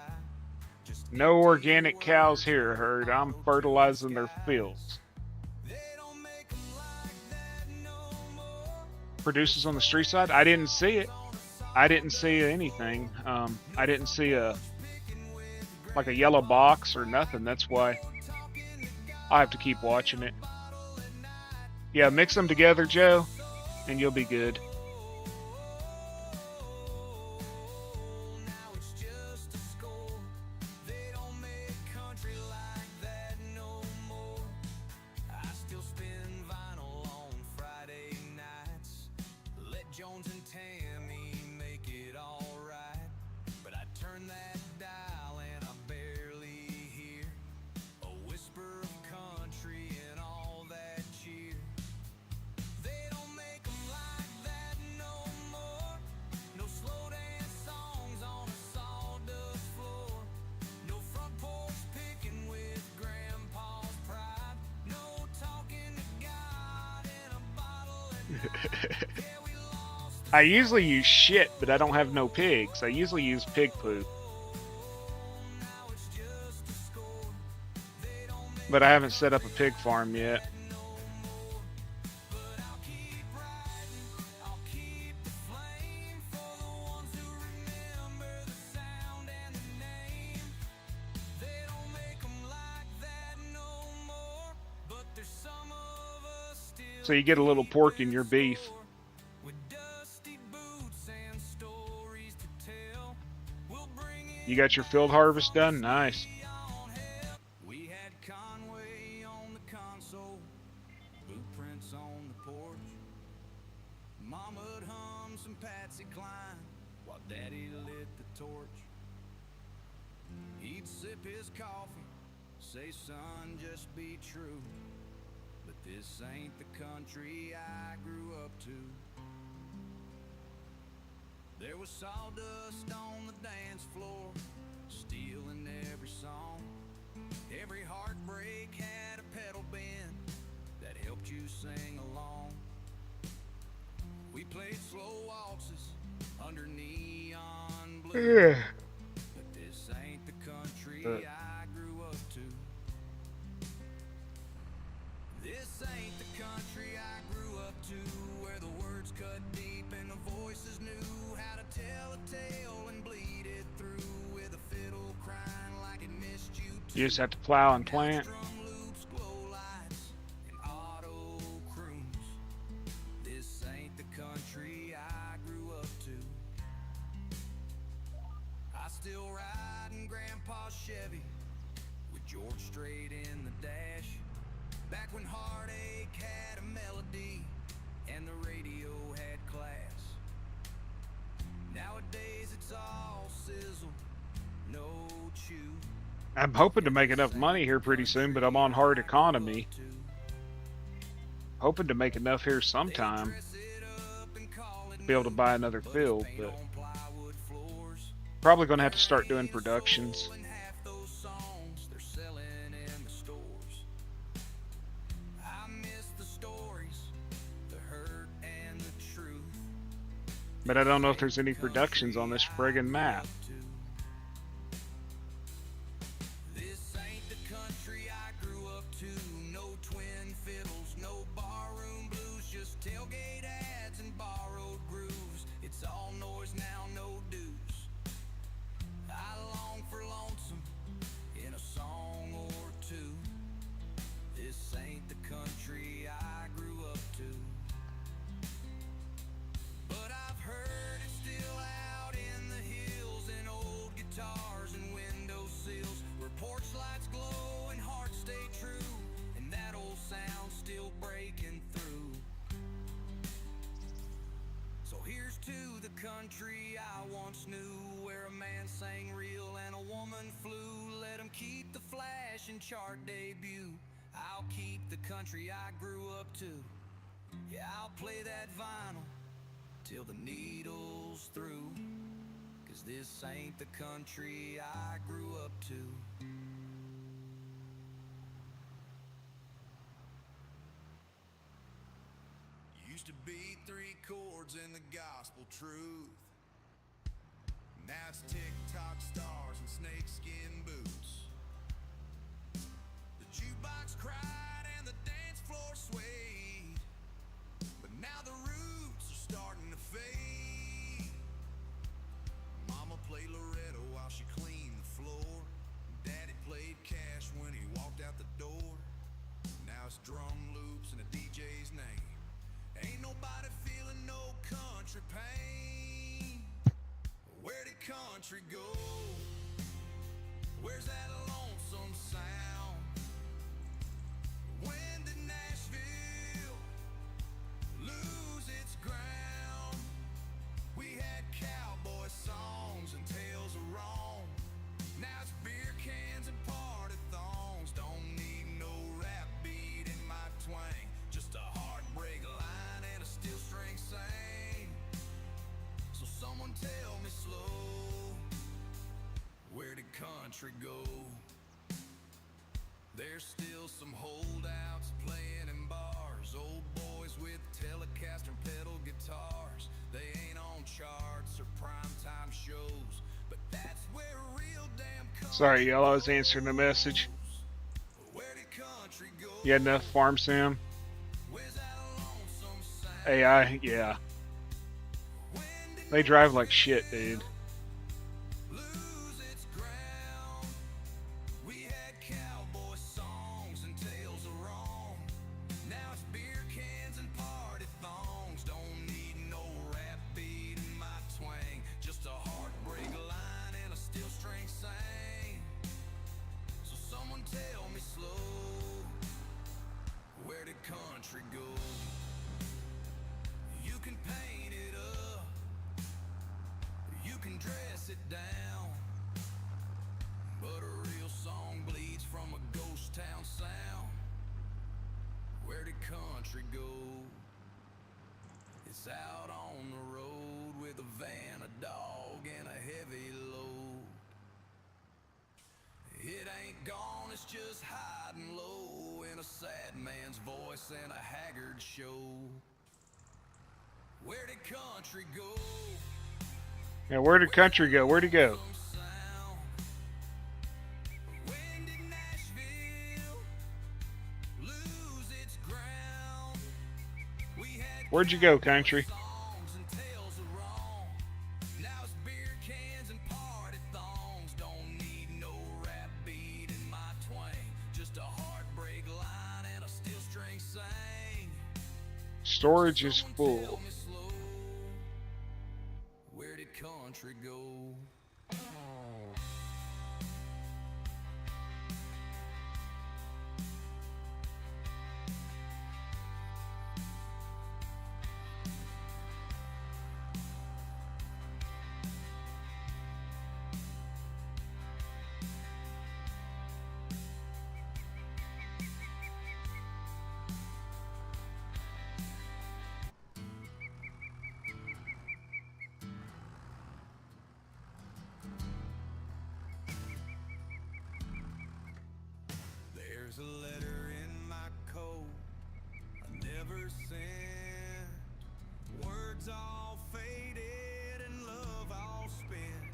Just no organic cows here, herd. I'm fertilizing their fields. they don't make 'em like that no more. Produces on the street side? I didn't see it. I didn't see anything. I didn't see a yellow box or nothing. That's why I have to keep watching it. Yeah, mix them together, Joe, and you'll be good. Now it's just a score. They don't make country like that no more. I still spin vinyl on Friday nights. Let Jones and Tammy make it all right. But I turn that dial and I barely hear a whisper of country and all that cheer. They don't make 'em like that no more. No slow dance songs on a sawdust floor. No front porch picking with grandpa's pride. No talking to God in a bottle at night. Yeah, we lost I usually use shit, but I don't have no pigs. I usually use pig poop, now it's just a score. They don't make but I haven't set up a pig farm yet. no more. But I'll keep riding. I'll keep the flame for the ones who remember the sound. So you get a little pork in your beef. with dusty boots and stories to tell. We'll bring You it got your field back harvest from done? Nice. beyond hell. We had Conway on the console, boot prints on the porch. Mama'd hum some Patsy Cline while Daddy lit the torch. He'd sip his coffee, say, son, just be true. But this ain't the country I grew up to. There was sawdust on the dance floor, steel in every song. Every heartbreak had a pedal bend that helped you sing along. We played slow waltzes under neon blue. Yeah. But this ain't the country I grew up to. This ain't the country I grew up to, where the words cut deep and the voices knew how to tell a tale and bleed it through, with a fiddle crying like it missed you too. You just have to plow and Now it's plant. drum loops, glow lights, and auto croons. This ain't the country I grew up to. I still ride in Grandpa's Chevy with George Strait in the dash. Back when heartache had a melody and the radio had class. Nowadays it's all sizzle, no chew. I'm hoping to make enough money here pretty soon, but I'm on hard economy. Hoping to make enough here sometime. Be able to buy another field, but probably going to have to start doing productions. But I don't know if there's any productions on this friggin' map. This ain't the country I grew up to. No twin fiddles, no barroom blues, just tailgate ads and borrowed grooves. It's all noise now, no dues. I long for lonesome in a song or two. This ain't the country I grew up to. But I've heard it's still out in the hills, in old guitars and window sills, where porch lights glow and hearts stay true, and that old sound still breaking through. So here's to the country I once knew, where a man sang real and a woman flew. Let him keep the flash and chart debut. I'll keep the country I grew up to. Yeah, I'll play that vinyl till the needle's through, 'cause this ain't the country I grew up to. Used to be 3 chords in the gospel truth. Now it's TikTok stars and snakeskin boots. The jukebox cried and the dance floor swayed, but now the roots are starting to fade. Mama played Loretto while she cleaned the floor. Daddy played Cash when he walked out the door. Now it's drum loops and a DJ's name. Ain't nobody feeling no country pain. Where did country go? Where's that lonesome sound? When did Nashville lose its ground? We had cowboy songs and tales of wrong. Now it's beer cans and party thongs. Don't need no rap beat in my twang, just a heartbreak line and a steel string sang. So someone tell me slow, where did country go? There's still some holdouts playing in bars, old boys with Telecaster and pedal guitars. They ain't on charts or primetime shows, but that's where real damn country Sorry, y'all. I was answering the message. goes. Where did country go? You had enough farm sim? Where's that lonesome sound? AI? Yeah. They drive like shit, dude. Lose its ground. We had cowboy songs and tales of wrong. Now it's beer cans and strength sang. So someone tell me slow, where did country go? You can paint it up, you can dress it down, but a real song bleeds from a ghost town sound. Where did country go? It's out on the road with a van, a dog, and a heavy load. It ain't gone, it's just hiding low in a sad man's voice and a haggard show. Where did country go? Yeah, where did Where did country that go? Where'd he go? lonesome sound? When did Nashville lose its ground? We had Where'd you go, cowboy country? songs and tales of wrong. Now it's beer cans and party thongs. Don't need no rap beat in my twang. Just a heartbreak line and a steel string sang. Storage So is someone tell full. me slow, where did country go? There's a letter in my coat I never sent. Words all faded and love all spent.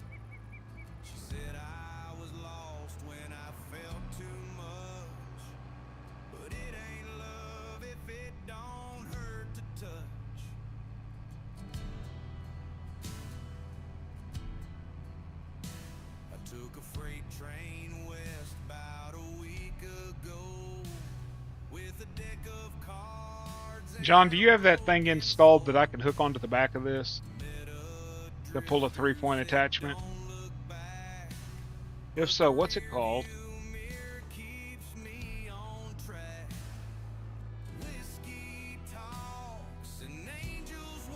She said I was lost when I felt too much. But it ain't love if it don't hurt to touch. I took a freight train west about a week ago with a deck of cards John, do and you a have that thing broken installed that I soul. can hook onto the back of this Met a to pull a drifter, 3-point said attachment? don't look back, If but the so, what's it rear called? view mirror keeps me on track. Whiskey talks and angels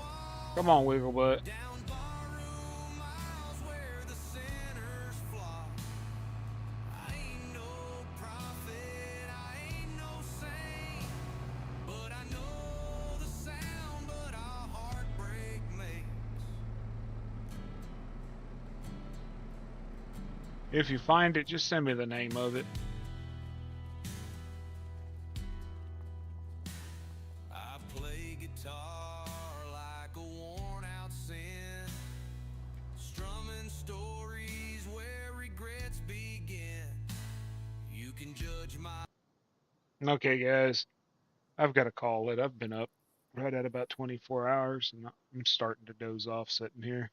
Come walk on, Wigglebutt. down barroom aisles where the sinners flock. I ain't no prophet, I ain't no saint, but I know the sound but our heartbreak makes. If you find it, just send me the name of it. I play guitar like a worn out sin, strumming stories where regrets begin. You can judge my Okay, guys, I've got to call it. I've been up right at about 24 hours, and I'm starting to doze off sitting here.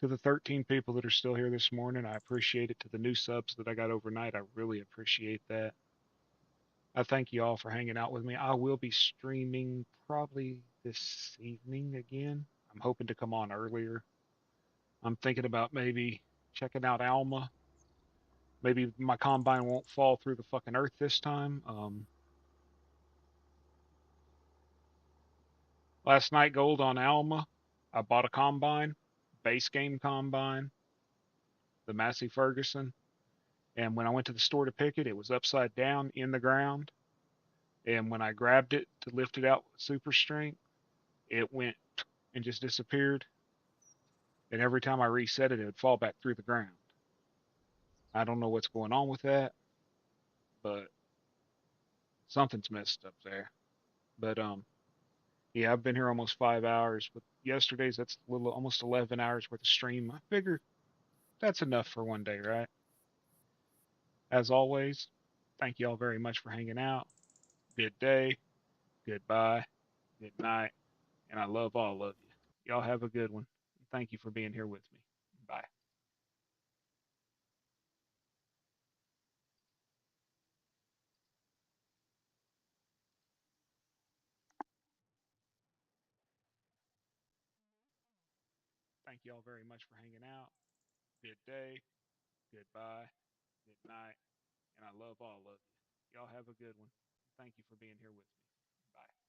To the 13 people that are still here this morning, I appreciate it. To the new subs that I got overnight, I really appreciate that. I thank you all for hanging out with me. I will be streaming probably this evening again. I'm hoping to come on earlier. I'm thinking about maybe checking out Alma. Maybe my combine won't fall through the fucking earth this time. Last night, gold on Alma. I bought a combine, base game combine, the Massey Ferguson. And when I went to the store to pick it, it was upside down in the ground. And when I grabbed it to lift it out with super strength, it went and just disappeared. And every time I reset it, it would fall back through the ground. I don't know what's going on with that, but something's messed up there. But yeah, I've been here almost 5 hours. But yesterday's that's a little almost 11 hours worth of stream. I figure that's enough for one day, right? As always, thank you all very much for hanging out. Good day, goodbye, good night, and I love all of you. Y'all have a good one. Thank you for being here with me. Bye. Thank you all very much for hanging out. Good day, Goodbye, good night, and I love all of you. Y'all have a good one. Thank you for being here with me. Bye.